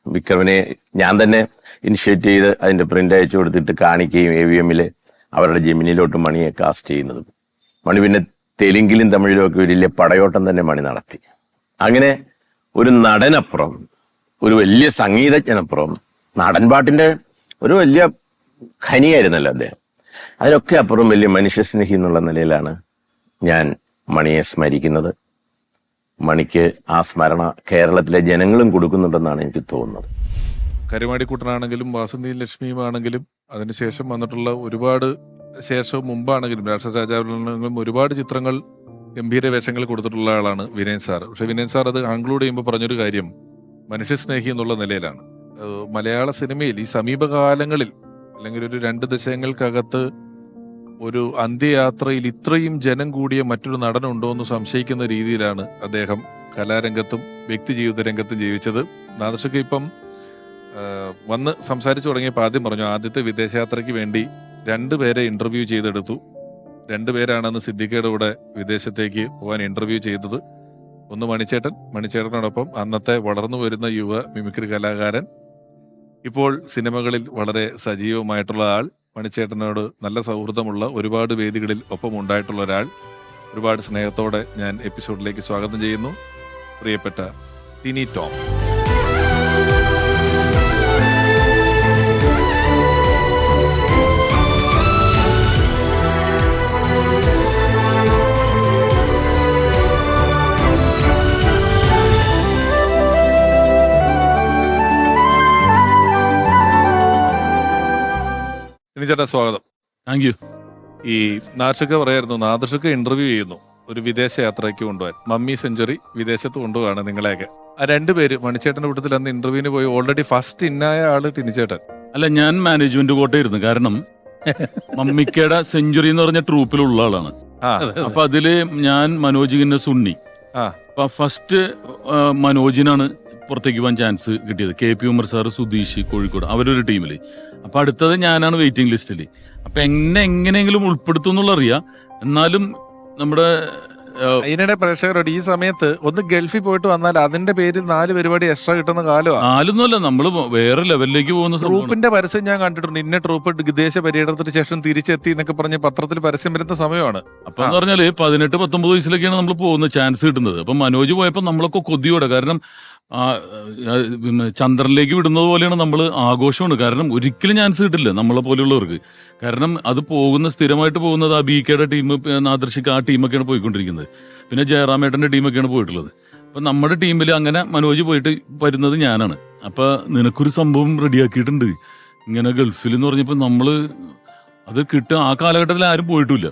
വിക്രമിനെ ഞാൻ തന്നെ ഇനിഷ്യേറ്റ് ചെയ്ത് അതിൻ്റെ പ്രിന്റ് അയച്ചു കൊടുത്തിട്ട് കാണിക്കുകയും AVM അവരുടെ ജെമിനിയിലോട്ട് മണിയെ കാസ്റ്റ് ചെയ്യുന്നതും. മണി പിന്നെ തെലുങ്കിലും തമിഴിലും ഒക്കെ വലിയ പടയോട്ടം തന്നെ മണി നടത്തി. അങ്ങനെ ഒരു നടനപ്പുറം, ഒരു വലിയ സംഗീതജ്ഞനപ്പുറം, നാടൻപാട്ടിന്റെ ഒരു വലിയ ഖനിയായിരുന്നല്ലോ അദ്ദേഹം. അതിനൊക്കെ അപ്പുറം വലിയ മനുഷ്യസ്നേഹി എന്നുള്ള നിലയിലാണ് ഞാൻ മണിയെ സ്മരിക്കുന്നത്. മണിക്ക് ആ സ്മരണ കേരളത്തിലെ ജനങ്ങളും കൊടുക്കുന്നുണ്ടെന്നാണ് എനിക്ക് തോന്നുന്നത്. കരുമാടിക്കുട്ടനാണെങ്കിലും വാസന്തി ലക്ഷ്മിയുമാണെങ്കിലും അതിനുശേഷം വന്നിട്ടുള്ള ഒരുപാട് ശേഷവും മുമ്പാണെങ്കിലും രാഷ്ട്രരാജാവിലും ഒരുപാട് ചിത്രങ്ങൾ ഗംഭീര വേഷങ്ങൾ കൊടുത്തിട്ടുള്ള ആളാണ് വിനയൻ സാർ. പക്ഷെ വിനയൻ സാർ അത് കൺക്ലൂഡ് ചെയ്യുമ്പോൾ പറഞ്ഞൊരു കാര്യം മനുഷ്യസ്നേഹി എന്നുള്ള നിലയിലാണ്. മലയാള സിനിമയിൽ ഈ സമീപകാലങ്ങളിൽ അല്ലെങ്കിൽ ഒരു 2 ദശകങ്ങൾക്കകത്ത് ഒരു അന്ത്യയാത്രയിൽ ഇത്രയും ജനം കൂടിയ മറ്റൊരു നടനുണ്ടോ എന്ന് സംശയിക്കുന്ന രീതിയിലാണ് അദ്ദേഹം കലാരംഗത്തും വ്യക്തി ജീവിത രംഗത്തും ജീവിച്ചത്. നാദർഷക്ക് ഇപ്പം വന്ന് സംസാരിച്ചു തുടങ്ങിയപ്പോൾ ആദ്യം പറഞ്ഞു ആദ്യത്തെ വിദേശയാത്രയ്ക്ക് വേണ്ടി 2 പേരെ ഇന്റർവ്യൂ ചെയ്തെടുത്തു. 2 പേരാണെന്ന് സിദ്ദിഖയുടെ കൂടെ വിദേശത്തേക്ക് പോകാൻ ഇന്റർവ്യൂ ചെയ്തത്. ഒന്ന് മണിച്ചേട്ടനോടൊപ്പം അന്നത്തെ വളർന്നു വരുന്ന യുവ മിമിക്രി കലാകാരൻ, ഇപ്പോൾ സിനിമകളിൽ വളരെ സജീവമായിട്ടുള്ള ആൾ, മണിച്ചേട്ടനോട് നല്ല സൗഹൃദമുള്ള ഒരുപാട് വേദികളിൽ ഒപ്പം ഉണ്ടായിട്ടുള്ള ഒരാൾ. ഒരുപാട് സ്നേഹത്തോടെ ഞാൻ എപ്പിസോഡിലേക്ക് സ്വാഗതം ചെയ്യുന്നു പ്രിയപ്പെട്ട ടിനി ടോം. ചേട്ടാ സ്വാഗതം. Thank you. ഈ നാദർഷക്ക് പറയായിരുന്നു, നാദർഷക്ക് ഇന്റർവ്യൂ ചെയ്യുന്നു ഒരു വിദേശ യാത്രയ്ക്ക് കൊണ്ടുപോകാൻ. മമ്മി സെഞ്ചുറി വിദേശത്ത് കൊണ്ടുപോകാണ് നിങ്ങളെയൊക്കെ. ആ 2 പേര് മണിച്ചേട്ടന്റെ കൂട്ടത്തിൽ അന്ന് ഇന്റർവ്യൂവിന് പോയി ഓൾറെഡി ഫസ്റ്റ് ഇന്നായ ആള് ടിനിച്ചേട്ടൻ. അല്ല, ഞാൻ മാനേജ്മെന്റ് കോട്ടയായിരുന്നു. കാരണം മമ്മിക്കയുടെ സെഞ്ചുറി എന്ന് പറഞ്ഞ ട്രൂപ്പിലുള്ള ആളാണ്. അപ്പൊ അതില് ഞാൻ മനോജ് ഗിന്നസ് ഉണ്ണി. അപ്പൊ ഫസ്റ്റ് മനോജിനാണ് പുറത്തേക്ക് പോകാൻ ചാൻസ് കിട്ടിയത്. KP ഉമർ സാറ്, സുധീഷ് കോഴിക്കോട്, അവരൊരു ടീമില്. അപ്പൊ അടുത്തത് ഞാനാണ് വെയിറ്റിംഗ് ലിസ്റ്റില്. അപ്പൊ എങ്ങനെയെങ്കിലും ഉൾപ്പെടുത്തും എന്നുള്ള അറിയാം. എന്നാലും നമ്മുടെ അതിനിടെ പ്രേക്ഷകരോട് ഈ സമയത്ത് ഒന്ന് ഗൾഫിൽ പോയിട്ട് വന്നാൽ അതിന്റെ പേരിൽ 4 പരിപാടി എക്സ്ട്രാ കിട്ടുന്ന കാലമാണ്. 4 ഒന്നുമല്ല, നമ്മള് വേറെ ലെവലിലേക്ക് പോകുന്ന ട്രൂപ്പിന്റെ പരസ്യം ഞാൻ കണ്ടിട്ടുണ്ട്. ഇന്ന ട്രൂപ്പ് വിദേശ പര്യടനത്തിന് ശേഷം തിരിച്ചെത്തി എന്നൊക്കെ പറഞ്ഞ് പത്രത്തിൽ പരസ്യം വരുന്ന സമയമാണ്. അപ്പൊ എന്ന് പറഞ്ഞാല് 18-19 വയസ്സിലൊക്കെയാണ് നമ്മൾ പോകുന്നത്, ചാൻസ് കിട്ടുന്നത്. അപ്പൊ മനോജ് പോയപ്പോ നമ്മളൊക്കെ കൊതിയോടെ, കാരണം ചന്ദ്രനിലേക്ക് വിടുന്നത് പോലെയാണ് നമ്മൾ ആഘോഷമാണ്. കാരണം ഒരിക്കലും ചാൻസ് കിട്ടില്ല നമ്മളെ പോലെയുള്ളവർക്ക്. കാരണം അത് സ്ഥിരമായിട്ട് പോകുന്നത് ആ BKയുടെ ടീം, നാദർഷിക്ക് ആ ടീമൊക്കെയാണ് പോയിക്കൊണ്ടിരിക്കുന്നത്. പിന്നെ ജയറാമേട്ടന്റെ ടീമൊക്കെയാണ് പോയിട്ടുള്ളത്. അപ്പൊ നമ്മുടെ ടീമിൽ അങ്ങനെ മനോജ് പോയിട്ട് വരുന്നത് ഞാനാണ്. അപ്പൊ നിനക്കൊരു സംഭവം റെഡിയാക്കിയിട്ടുണ്ട് ഇങ്ങനെ ഗൾഫിൽ എന്ന് പറഞ്ഞപ്പോൾ നമ്മള് അത് കിട്ടുക. ആ കാലഘട്ടത്തിൽ ആരും പോയിട്ടില്ല.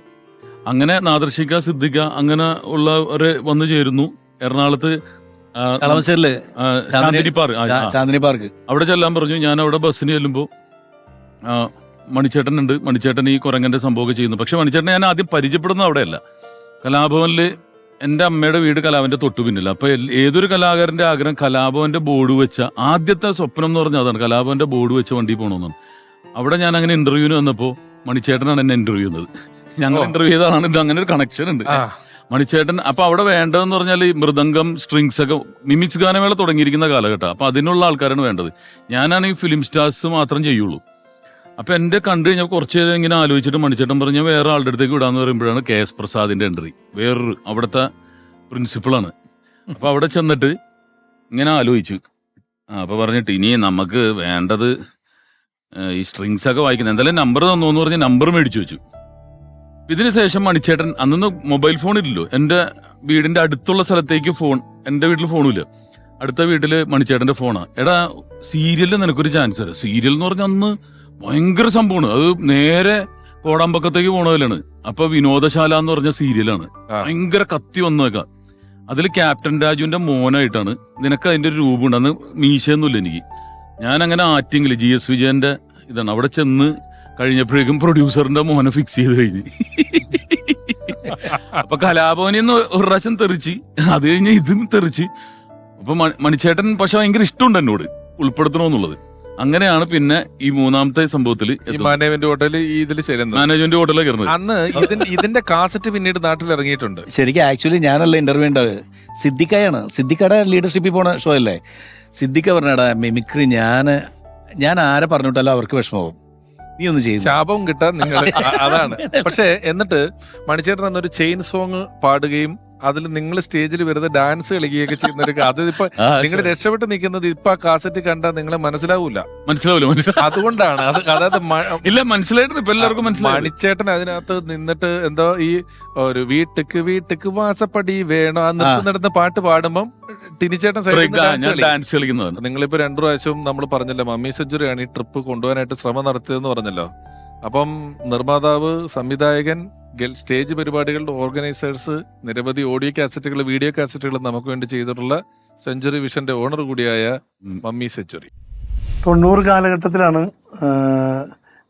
അങ്ങനെ നാദർഷിക്ക, സിദ്ദിഖ അങ്ങനെ ഉള്ളവരെ വന്നു ചേരുന്നു. എറണാകുളത്ത് ചാന്ദിനി പാർക്ക് അവിടെ ചെല്ലാൻ പറഞ്ഞു. ഞാൻ അവിടെ ബസ്സിന് ചെല്ലുമ്പോൾ മണിച്ചേട്ടൻ ഉണ്ട്. മണിച്ചേട്ടൻ ഈ കുരങ്ങന്റെ സംഭവമൊക്കെ ചെയ്യുന്നു. പക്ഷെ മണിച്ചേട്ടനെ ഞാൻ ആദ്യം പരിചയപ്പെടുന്നത് അവിടെയല്ല, കലാഭവനില്. എൻ്റെ അമ്മയുടെ വീട് കലാഭവന്റെ തൊട്ടു പിന്നില്ല. അപ്പൊ ഏതൊരു കലാകാരന്റെ ആഗ്രഹം കലാഭവന്റെ ബോർഡ് വെച്ച ആദ്യത്തെ സ്വപ്നം എന്ന് പറഞ്ഞാൽ അതാണ്, കലാഭവന്റെ ബോർഡ് വെച്ച വണ്ടി പോകണമെന്നാണ്. അവിടെ ഞാൻ അങ്ങനെ ഇന്റർവ്യൂവിന് വന്നപ്പോൾ മണിച്ചേട്ടനാണ് എന്നെ ഇന്റർവ്യൂ ചെയ്യുന്നത്. ഞങ്ങൾ ഇന്റർവ്യൂ ചെയ്തതാണ്. ഇത് അങ്ങനെ ഒരു കണക്ഷൻ ഉണ്ട് മണിച്ചേട്ടൻ. അപ്പൊ അവിടെ വേണ്ടതെന്ന് പറഞ്ഞാൽ ഈ മൃദംഗം, സ്ട്രിങ്സ് ഒക്കെ, മിമിക്സ് ഗാനമേള തുടങ്ങിയിരിക്കുന്ന കാലഘട്ടം. അപ്പൊ അതിനുള്ള ആൾക്കാരാണ് വേണ്ടത്. ഞാനാണ് ഈ ഫിലിം സ്റ്റാർസ് മാത്രം ചെയ്യുള്ളൂ. അപ്പൊ എന്റെ കണ്ടു കഴിഞ്ഞാൽ കുറച്ച് നേരം ഇങ്ങനെ ആലോചിച്ചിട്ട് മണിച്ചേട്ടൻ പറഞ്ഞ വേറെ ആളുടെ അടുത്തേക്ക് വിടാന്ന് പറയുമ്പോഴാണ് KS പ്രസാദിന്റെ എൻട്രി. വേറൊരു അവിടുത്തെ പ്രിൻസിപ്പളാണ്. അപ്പൊ അവിടെ ചെന്നിട്ട് ഇങ്ങനെ ആലോചിച്ചു. അപ്പൊ പറഞ്ഞിട്ട് ഇനി നമുക്ക് വേണ്ടത് ഈ സ്ട്രിങ്സ് ഒക്കെ വായിക്കുന്നത്, എന്തായാലും നമ്പർ തന്നു എന്ന് പറഞ്ഞ് നമ്പർ മേടിച്ചു വെച്ചു. ഇതിനുശേഷം മണിച്ചേട്ടൻ, അന്നൊന്നും മൊബൈൽ ഫോൺ ഇല്ലല്ലോ. എൻ്റെ വീടിന്റെ അടുത്തുള്ള സ്ഥലത്തേക്ക് ഫോൺ, എൻ്റെ വീട്ടിൽ ഫോണുമില്ല, അടുത്ത വീട്ടില് മണിച്ചേട്ടന്റെ ഫോണാണ്. എടാ സീരിയലിൽ നിനക്കൊരു ചാൻസ് തരാം. സീരിയൽ എന്ന് പറഞ്ഞാൽ അന്ന് ഭയങ്കര സംഭവമാണ്. അത് നേരെ കോടാമ്പക്കത്തേക്ക് പോണതിലാണ്. അപ്പൊ വിനോദശാല എന്ന് പറഞ്ഞ സീരിയലാണ്. ഭയങ്കര കത്തി വന്നേക്കാം. അതിൽ ക്യാപ്റ്റൻ രാജുവിന്റെ മോനായിട്ടാണ്. നിനക്ക് അതിന്റെ ഒരു രൂപമുണ്ട്. അന്ന് മീശയൊന്നുമില്ല എനിക്ക്. ഞാൻ അങ്ങനെ ആറ്റിങ്ങില് GS വിജയന്റെ ഇതാണ്. അവിടെ ചെന്ന് കഴിഞ്ഞപ്പോഴേക്കും പ്രൊഡ്യൂസറിന്റെ മോനെ ഫിക്സ് ചെയ്ത് കഴിഞ്ഞ്. അപ്പൊ കലാഭവനിന്ന് ഒരു പ്രാവശ്യം തെറിച്ച്, അത് കഴിഞ്ഞ് ഇതും തെറിച്ച്. അപ്പൊ മണിച്ചേട്ടൻ പക്ഷെ ഭയങ്കര ഇഷ്ടമുണ്ട് എന്നോട് ഉൾപ്പെടുത്തണമെന്നുള്ളത്. അങ്ങനെയാണ് പിന്നെ ഈ മൂന്നാമത്തെ സംഭവത്തിൽ മാനേജ്മെന്റ് ഹോട്ടലിൽ ഇതിൽ മാനേജ്മെന്റ് ഹോട്ടലിൽ കയറുന്നത്. അന്ന് ഇതിന്റെ കാസറ്റ് പിന്നീട് നാട്ടിൽ ഇറങ്ങിയിട്ടുണ്ട്. ശരിക്കും ആക്ച്വലി ഞാനല്ല ഇന്റർവ്യൂ ഉണ്ടാവുക, സിദ്ദിഖയാണ്. സിദ്ദിഖയുടെ ലീഡർഷിപ്പിൽ പോണ ഷോ അല്ലേ. സിദ്ദിഖ പറഞ്ഞടാ മിമിക്രി ഞാൻ ആരെ പറഞ്ഞിട്ടല്ലോ അവർക്ക് വിഷമവും, നീ ഒന്ന് ചെയ്യും, ശാപം കിട്ടാൻ നിങ്ങൾ അതാണ്. പക്ഷെ എന്നിട്ട് മണിച്ചേട്ടൻ എന്നൊരു ചെയിൻ സോങ് പാടുകയും അതിൽ നിങ്ങൾ സ്റ്റേജിൽ വെറുതെ ഡാൻസ് കളിക്കുകയൊക്കെ ചെയ്യുന്നവർക്ക് അത് ഇപ്പൊ ആ, നിങ്ങൾ ശരി. രക്ഷപ്പെട്ട് നിൽക്കുന്നത് ഇപ്പൊ ആ കാസറ്റ് കണ്ടാൽ നിങ്ങളെ മനസ്സിലാവൂല. മനസ്സിലാവില്ല. അതുകൊണ്ടാണ് അതായത് ഇല്ല, മനസ്സിലായിരുന്നു. ഇപ്പൊ എല്ലാവർക്കും മനസ്സിലായി. മണിച്ചേട്ടൻ അതിനകത്ത് നിന്നിട്ട് എന്തോ ഈ ഒരു വീട്ടുക്ക് വാസപ്പടി വേണോ ആ നടന്ന പാട്ട് പാടുമ്പം ടിനിച്ചേട്ടൻ സൈഡിൽ ഡാൻസ് കളിക്കുന്നതാണ്. നിങ്ങളിപ്പോ 2 പ്രാവശ്യം നമ്മൾ പറഞ്ഞല്ലോ മമ്മി സെഞ്ചുറിയാണ് ഈ ട്രിപ്പ് കൊണ്ടുപോകാനായിട്ട് ശ്രമം നടത്തിയതെന്ന് പറഞ്ഞല്ലോ. അപ്പം നിർമ്മാതാവ്, സംവിധായകൻ, സ്റ്റേജ് പരിപാടികളുടെ ഓർഗനൈസേഴ്സ്, നിരവധി ഓഡിയോ കാസറ്റുകൾ, വീഡിയോ കാസറ്റുകൾ നമുക്ക് വേണ്ടി ചെയ്തിട്ടുള്ള സെഞ്ചുറി വിഷന്റെ ഓണർ കൂടിയായ മമ്മി സെഞ്ചുറി. 90 കാലഘട്ടത്തിലാണ്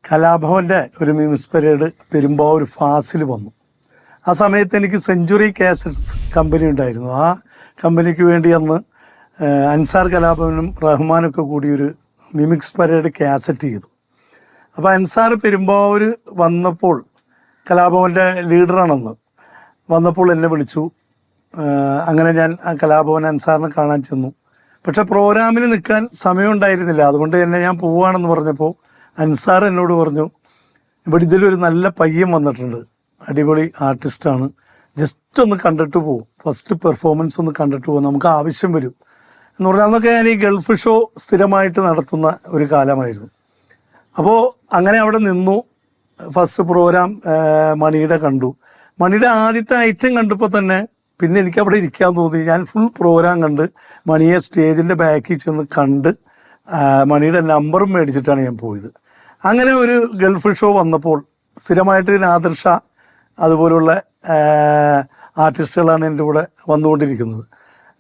കലാഭവന്റെ ഒരു മ്യൂസിക് പരേഡ് പെരുമ്പാവൂർ ഫാസിൽ വന്നു. ആ സമയത്ത് എനിക്ക് സെഞ്ചുറി കാസറ്റ്സ് കമ്പനി ഉണ്ടായിരുന്നു. ആ കമ്പനിക്ക് വേണ്ടി അന്ന് അൻസാർ കലാഭവനും റഹ്മാനൊക്കെ കൂടി ഒരു മിമിക്സ് പരേഡ് കാസറ്റ് ചെയ്തു. അപ്പോൾ അൻസാർ പെരുമ്പാവൂർ വന്നപ്പോൾ, കലാഭവൻ്റെ ലീഡറാണെന്ന് വന്നപ്പോൾ എന്നെ വിളിച്ചു. അങ്ങനെ ഞാൻ ആ കലാഭവൻ അൻസാറിനെ കാണാൻ ചെന്നു. പക്ഷെ പ്രോഗ്രാമിന് നിൽക്കാൻ സമയമുണ്ടായിരുന്നില്ല. അതുകൊണ്ട് തന്നെ ഞാൻ പോവുകയാണെന്ന് പറഞ്ഞപ്പോൾ അൻസാർ എന്നോട് പറഞ്ഞു, ഇവിടെ ഇതിലൊരു നല്ല പയ്യൻ വന്നിട്ടുണ്ട്, അടിപൊളി ആർട്ടിസ്റ്റാണ്, ജസ്റ്റ് ഒന്ന് കണ്ടിട്ട് പോകും, ഫസ്റ്റ് പെർഫോമൻസ് ഒന്ന് കണ്ടിട്ട് പോകും, നമുക്ക് ആവശ്യം വരും എന്ന് പറഞ്ഞാൽ. അന്നൊക്കെ ഞാൻ ഈ ഗൾഫ് ഷോ സ്ഥിരമായിട്ട് നടത്തുന്ന ഒരു കാലമായിരുന്നു. അപ്പോൾ അങ്ങനെ അവിടെ നിന്നു. ഫസ്റ്റ് പ്രോഗ്രാം മണിയുടെ കണ്ടു. മണിയുടെ ആദ്യത്തെ ഐറ്റം കണ്ടപ്പോൾ തന്നെ പിന്നെ എനിക്ക് അവിടെ ഇരിക്കാൻ തോന്നി. ഞാൻ ഫുൾ പ്രോഗ്രാം കണ്ട് മണിയെ സ്റ്റേജിൻ്റെ ബാക്കിൽ ചെന്ന് കണ്ട് മണിയുടെ നമ്പറും മേടിച്ചിട്ടാണ് ഞാൻ പോയത്. അങ്ങനെ ഒരു ഗൾഫ് ഷോ വന്നപ്പോൾ സ്ഥിരമായിട്ട് നാദിർ ഷാ അതുപോലുള്ള ആർട്ടിസ്റ്റുകളാണ് എൻ്റെ കൂടെ വന്നുകൊണ്ടിരിക്കുന്നത്.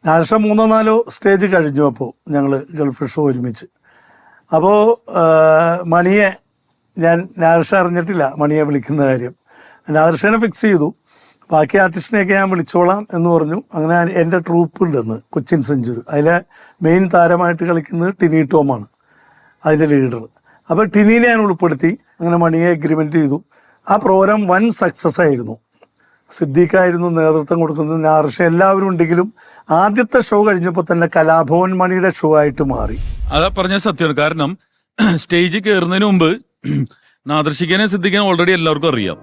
നാദിർ ഷാ 3-4 സ്റ്റേജ് കഴിഞ്ഞു. അപ്പോൾ ഞങ്ങൾ ഗൾഫ് ഷോ ഒരുമിച്ച്. അപ്പോൾ മണിയെ ഞാൻ നാദിർ ഷാ അറിഞ്ഞിട്ടില്ല മണിയെ വിളിക്കുന്ന കാര്യം. നാദിർ ഷാനെ ഫിക്സ് ചെയ്തു. ബാക്കി ആർട്ടിസ്റ്റിനെയൊക്കെ ഞാൻ വിളിച്ചോളാം എന്ന് പറഞ്ഞു. അങ്ങനെ എൻ്റെ ട്രൂപ്പ് ഉണ്ടെന്ന് കൊച്ചിൻ സെഞ്ചുറി. അതിലെ മെയിൻ താരമായിട്ട് കളിക്കുന്നത് ടിനി ടോമാണ്, അതിൻ്റെ ലീഡർ. അപ്പോൾ ടിനീനെ ഞാൻ ഉൾപ്പെടുത്തി. അങ്ങനെ മണിയെ എഗ്രിമെൻ്റ് ചെയ്തു. ആ പ്രോഗ്രാം വൻ സക്സസ് ആയിരുന്നു. സിദ്ദീഖായിരുന്നു നേതൃത്വം കൊടുക്കുന്നത്, നാദിർ ഷാ, എല്ലാവരും ഉണ്ടെങ്കിലും ആദ്യത്തെ ഷോ കഴിഞ്ഞപ്പോൾ തന്നെ കലാഭവൻ മണിയുടെ ഷോ ആയിട്ട് മാറി. അതാ പറഞ്ഞ സത്യമാണ്. കാരണം സ്റ്റേജിൽ കയറുന്നതിന് മുമ്പ് നാദർശിക്കാനും സിദ്ദിഖാനും ഓൾറെഡി എല്ലാവർക്കും അറിയാം.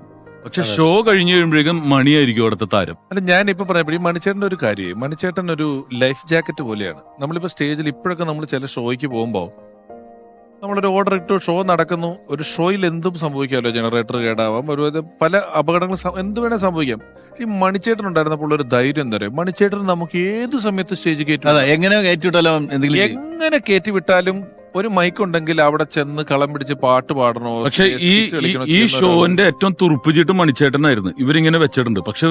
പക്ഷെ ഷോ കഴിഞ്ഞ് കഴിയുമ്പോഴേക്കും മണിയായിരിക്കും അവിടുത്തെ താരം. അല്ല, ഞാനിപ്പോ പറയുമ്പോൾ ഈ മണിച്ചേട്ടൻ്റെ ഒരു കാര്യം, മണിച്ചേട്ടൻ ഒരു ലൈഫ് ജാക്കറ്റ് പോലെയാണ്. നമ്മളിപ്പോ സ്റ്റേജിൽ ഇപ്പോഴൊക്കെ നമ്മൾ ചില ഷോയ്ക്ക് പോകുമ്പോൾ നമ്മളൊരു ഓർഡർ ഇട്ടു, ഷോ നടക്കുന്നു. ഒരു ഷോയിൽ എന്തും സംഭവിക്കാമല്ലോ, ജനറേറ്റർ കേടാവാം, ഒരു പല അപകടങ്ങൾ എന്ത് വേണേൽ സംഭവിക്കാം. ഈ മണിച്ചേട്ടൻ ഉണ്ടായിരുന്നപ്പോൾ ഒരു ധൈര്യം എന്താ പറയുക, മണിച്ചേട്ടൻ നമുക്ക് ഏത് സമയത്ത് സ്റ്റേജ് എങ്ങനെ കയറ്റിവിട്ടാലോ എങ്ങനെ കയറ്റി വിട്ടാലും ഒരു മൈക്ക് ഉണ്ടെങ്കിൽ അവിടെ ചെന്ന് കളം പിടിച്ച് പാട്ട് പാടണോ. പക്ഷെ ഈ ഷോന്റെ ഏറ്റവും തുറുപ്പിച്ചിട്ട് മണിച്ചേട്ടനായിരുന്നു. ഇവരിങ്ങനെ വെച്ചിട്ടുണ്ട്. പക്ഷെ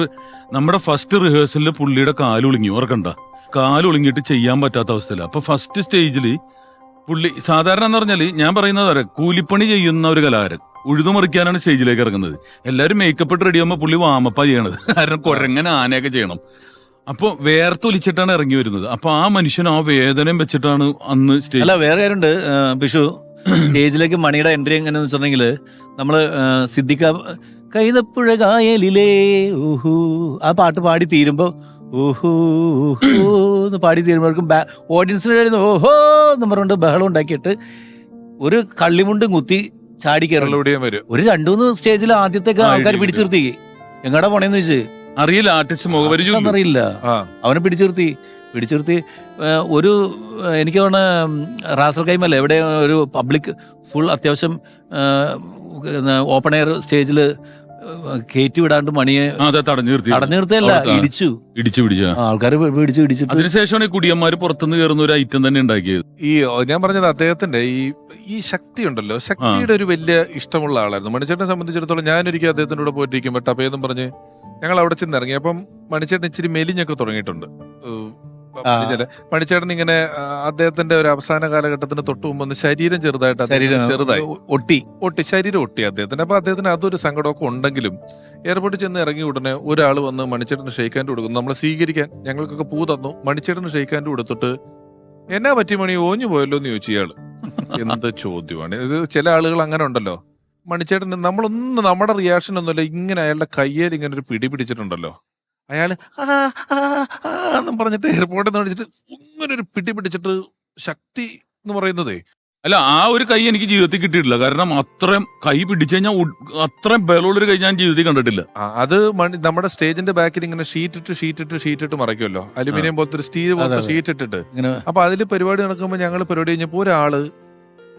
നമ്മുടെ ഫസ്റ്റ് റിഹേഴ്സലിൽ പുള്ളിയുടെ കാലൊളിങ്ങി, ഓർക്കണ്ട, കാലൊളിങ്ങിട്ട് ചെയ്യാൻ പറ്റാത്ത അവസ്ഥയില്ല. അപ്പൊ ഫസ്റ്റ് സ്റ്റേജിൽ പുള്ളി സാധാരണ എന്ന് പറഞ്ഞാല് ഞാൻ പറയുന്നത് വരെ കൂലിപ്പണി ചെയ്യുന്ന ഒരു കലാകാരൻ ഉഴുതുമറിക്കാനാണ് സ്റ്റേജിലേക്ക് ഇറങ്ങുന്നത്. എല്ലാവരും മേക്കപ്പ് ഇട്ട് റെഡി ആകുമ്പോൾ പുള്ളി വാമപ്പാ ചെയ്യണത്. കാരണം കുരങ്ങനെ ആനയൊക്കെ ചെയ്യണം. അപ്പൊ വേർത്തൊലിച്ചിട്ടാണ് ഇറങ്ങി വരുന്നത്. അപ്പൊ ആ മനുഷ്യൻ ആ വേദനയും വെച്ചിട്ടാണ് അന്ന് സ്റ്റേജ്. അല്ല, വേറെ കാര്യമുണ്ട് പിഷു. സ്റ്റേജിലേക്ക് മണിയുടെ എൻട്രി എങ്ങനെയാന്ന് വെച്ചിട്ടുണ്ടെങ്കിൽ നമ്മള് സിദ്ദിഖ കൈതപ്പുഴ കായലിലേ ഊഹു ആ പാട്ട് പാടി തീരുമ്പോ ഊഹു ഊഹു എന്ന് പാടി തീരുമ്പോഴേക്കും ഓഡിയൻസിന് ഓഹോ എന്ന് പറഞ്ഞുകൊണ്ട് ബഹളം ഉണ്ടാക്കിയിട്ട് ഒരു കള്ളിമുണ്ടും കുത്തി ചാടി കയറും. ഒരു 2-3 സ്റ്റേജിൽ ആദ്യത്തേക്ക് ആൾക്കാർ പിടിച്ചു നിർത്തി. എങ്ങടാ പോണേന്ന് ചോദിച്ചു. അറിയില്ല, ആർട്ടിസ്റ്റ് മുഖപരിചയം അറിയില്ല. അവനെ പിടിച്ചു നിർത്തി ഒരു എനിക്ക് തോന്നുന്ന റാസൽ കൈമല്ല എവിടെ ഒരു പബ്ലിക് ഫുൾ അത്യാവശ്യം ഓപ്പൺ എയർ സ്റ്റേജിൽ കയറ്റി വിടാണ്ട് മണിയെ തടഞ്ഞു നിർത്തിയല്ല, ഇടിച്ചു ആൾക്കാർ ഇടിച്ചിട്ട്. അതിനുശേഷമാണ് ഈ കുടിയന്മാര് പുറത്തുനിന്ന് കയറുന്ന ഒരു ഐറ്റം തന്നെ ഉണ്ടാക്കിയത്. ഈ ഞാൻ പറഞ്ഞത് അദ്ദേഹത്തിന്റെ ഈ ശക്തി ഉണ്ടല്ലോ, ശക്തിയുടെ ഒരു വലിയ ഇഷ്ടമുള്ള ആളായിരുന്നു മണിച്ചേട്ടനെ സംബന്ധിച്ചിടത്തോളം. ഞാനൊരിക്കലും അദ്ദേഹത്തിന്റെ കൂടെ പോയിട്ടിരിക്കുമ്പോൾ ടപ്പേന്നും പറഞ്ഞ് ഞങ്ങൾ അവിടെ ചെന്ന് ഇറങ്ങി. അപ്പം മണിച്ചേട്ടൻ ഇച്ചിരി മെലിഞ്ഞൊക്കെ തുടങ്ങിയിട്ടുണ്ട്. മണിച്ചേട്ടൻ ഇങ്ങനെ അദ്ദേഹത്തിന്റെ ഒരു അവസാന കാലഘട്ടത്തിന് തൊട്ട് മുമ്പ് ഒന്ന് ശരീരം ചെറുതായി ഒട്ടി ശരീരം ഒട്ടി അദ്ദേഹത്തിന്. അപ്പൊ അദ്ദേഹത്തിന് അതൊരു സങ്കടമൊക്കെ ഉണ്ടെങ്കിലും എയർപോർട്ടിൽ ചെന്ന് ഇറങ്ങി ഉടനെ ഒരാൾ വന്ന് മണിച്ചേട്ടന് ഷെയ്ക്കാൻഡ് കൊടുക്കുന്നു. നമ്മളെ സ്വീകരിക്കാൻ ഞങ്ങൾക്കൊക്കെ പൂ തന്നു. മണിച്ചേട്ടന് ഷെയ്ക്കാൻഡ് കൊടുത്തിട്ട് എന്നാ പറ്റി മണി, ഓഞ്ഞു പോയല്ലോ എന്ന് ചോദിച്ചു ഇയാള്. എന്ത് ചോദ്യമാണ് ഇത്. ചില ആളുകൾ അങ്ങനെ ഉണ്ടല്ലോ. മണിച്ചേട്ടന് നമ്മളൊന്നും നമ്മുടെ റിയാക്ഷൻ ഒന്നുമില്ല, ഇങ്ങനെ അയാളുടെ കയ്യേൽ ഇങ്ങനെ ഒരു പിടി പിടിച്ചിട്ടുണ്ടല്ലോ. അയാള് എന്നും പറഞ്ഞിട്ട് എയർപോർട്ടിൽ നിന്ന് വിളിച്ചിട്ട് ഇങ്ങനെ ഒരു പിടി പിടിച്ചിട്ട് ശക്തി എന്ന് പറയുന്നതേ അല്ല, ആ ഒരു കൈ എനിക്ക് ജീവിതത്തിൽ കിട്ടിയിട്ടില്ല. കാരണം അത്രയും കൈ പിടിച്ചു കഴിഞ്ഞാൽ അത്രയും ബലമുള്ളൊരു കൈ ഞാൻ ജീവിതത്തിൽ കണ്ടിട്ടില്ല. അത് നമ്മുടെ സ്റ്റേജിന്റെ ബാക്കിൽ ഇങ്ങനെ ഷീറ്റ് ഇട്ട് മറയ്ക്കുമല്ലോ, അലുമിനിയം പോലത്തെ ഒരു സ്റ്റീൽ പോലത്തെ ഷീറ്റ് ഇട്ടിട്ട്. ഇങ്ങനെ അപ്പൊ അതിൽ പരിപാടി നടക്കുമ്പോൾ ഞങ്ങൾ പരിപാടി കഴിഞ്ഞപ്പോ ഒരാള്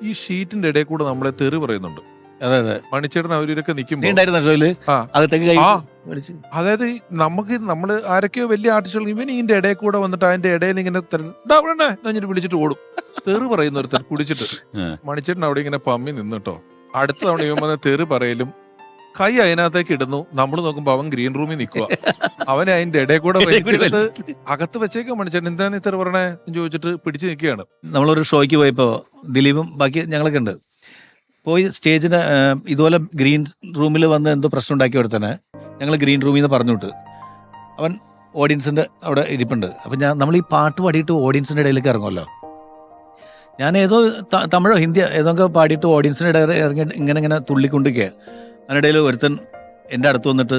ഈ ഷീറ്റിന്റെ ഇടയിൽ കൂടെ നമ്മളെ തെറി പറയുന്നുണ്ട്. അതെ അതെ, മണിച്ചേട്ടൻ അവരൊക്കെ നീ നിൽക്കുമ്പോൾ ഉണ്ടായിരുന്ന ഷോയില് ആ. അകത്തേക്ക് കൈ ആ. വലിച്ച്. അതായത് നമ്മള് ആരൊക്കെയോ വലിയ ആർട്ടിസ്റ്റുകൾ ഇവൻ ഇതിന്റെ ഇടയിൽ കൂടെ വന്നിട്ട് അതിന്റെ ഇടയിൽ ഇങ്ങനെ എന്നിട്ട് വിളിച്ചിട്ട് ഓടും. തെറി പറയുന്ന ഒരുത്തൻ കുടിച്ചിട്ട്. മണിച്ചേട്ടൻ അവിടെ ഇങ്ങനെ പമ്മി നിന്നിട്ടോ. അടുത്ത തവണ ഇവൻ വന്ന തെറി പറയലും കൈ അതിനകത്തേക്ക് ഇടുന്നു. നമ്മൾ നോക്കുമ്പോ അവൻ ഗ്രീൻ റൂമിൽ നിൽക്കുക. അവനെ അതിന്റെ ഇടയിൽ കൂടെ വലിച്ചെടുത്ത് അകത്ത് വെച്ചേക്കും. മണിച്ചേട്ടൻ എന്താണ് ഇത്ര പറയണേ എന്ന് ചോദിച്ചിട്ട് പിടിച്ചു നിൽക്കുകയാണ്. നമ്മളൊരു ഷോയ്ക്ക് പോയപ്പോ ദിലീപും ബാക്കി ഞങ്ങളൊക്കെ ഉണ്ട്. പോയി സ്റ്റേജിന് ഇതുപോലെ ഗ്രീൻ റൂമിൽ വന്ന് എന്തോ പ്രശ്നം ഉണ്ടാക്കി കൊടുത്തന്നെ ഞങ്ങൾ ഗ്രീൻ റൂമിൽ നിന്ന് പറഞ്ഞു വിട്ട്. അവൻ ഓഡിയൻസിൻ്റെ അവിടെ ഇരിപ്പുണ്ട്. അപ്പം നമ്മൾ ഈ പാട്ട് പാടിയിട്ട് ഓഡിയൻസിൻ്റെ ഇടയിലേക്ക് ഇറങ്ങുമല്ലോ. ഞാൻ ഏതോ തമിഴോ ഹിന്ദിയോ ഏതൊക്കെ പാടിയിട്ട് ഓഡിയൻസിൻ്റെ ഇടയിൽ ഇറങ്ങി ഇങ്ങനെ തുള്ളിക്കൊണ്ടിരിക്കുക. അതിനിടയിൽ ഒരുത്തൻ എൻ്റെ അടുത്ത് വന്നിട്ട്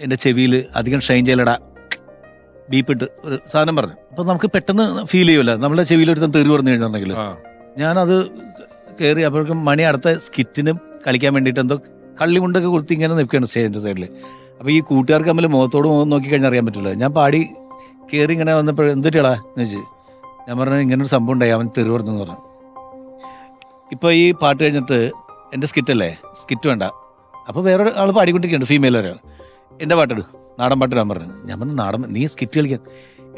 എൻ്റെ ചെവിയിൽ അധികം ഷൈൻ ചെയ്യലടാ ബീപ്പിട്ട് ഒരു സാധനം പറഞ്ഞു. അപ്പം നമുക്ക് പെട്ടെന്ന് ഫീൽ ചെയ്യുമല്ലോ നമ്മുടെ ചെവിയിൽ ഒരുത്തൻ തെറി പറഞ്ഞു കഴിഞ്ഞിട്ടുണ്ടെങ്കിൽ. ഞാനത് കയറി അപ്പോഴേക്കും മണി അടുത്ത സ്കിറ്റിന് കളിക്കാൻ വേണ്ടിയിട്ട് എന്തോ കള്ളി കൊണ്ടൊക്കെ കൊടുത്ത് ഇങ്ങനെ നിൽക്കുകയാണ് സ്റ്റേജിൻ്റെ സൈഡിൽ. അപ്പോൾ ഈ കൂട്ടുകാർക്ക് തമ്മിൽ മുഖത്തോട് മുഖം നോക്കി കഴിഞ്ഞാൽ അറിയാൻ പറ്റില്ല. ഞാൻ പാടി കയറി ഇങ്ങനെ വന്നപ്പോൾ എന്തൊക്കെയാടാ എന്ന് വെച്ച് ഞാൻ പറഞ്ഞു ഇങ്ങനൊരു സംഭവം ഉണ്ടായി, അവൻ തെറി പറഞ്ഞു പറഞ്ഞു. ഇപ്പോൾ ഈ പാട്ട് കഴിഞ്ഞിട്ട് എൻ്റെ സ്കിറ്റല്ലേ, സ്കിറ്റ് വേണ്ട. അപ്പോൾ വേറെ ആൾ പാടിക്കൊണ്ടിരിക്കുകയുണ്ട്, ഫീമെയിൽ വരെ. എൻ്റെ പാട്ടിട്, നാടൻ പാട്ടിടാൻ പറഞ്ഞു. ഞാൻ പറഞ്ഞു നാടൻ, നീ സ്കിറ്റ് കളിക്കാൻ.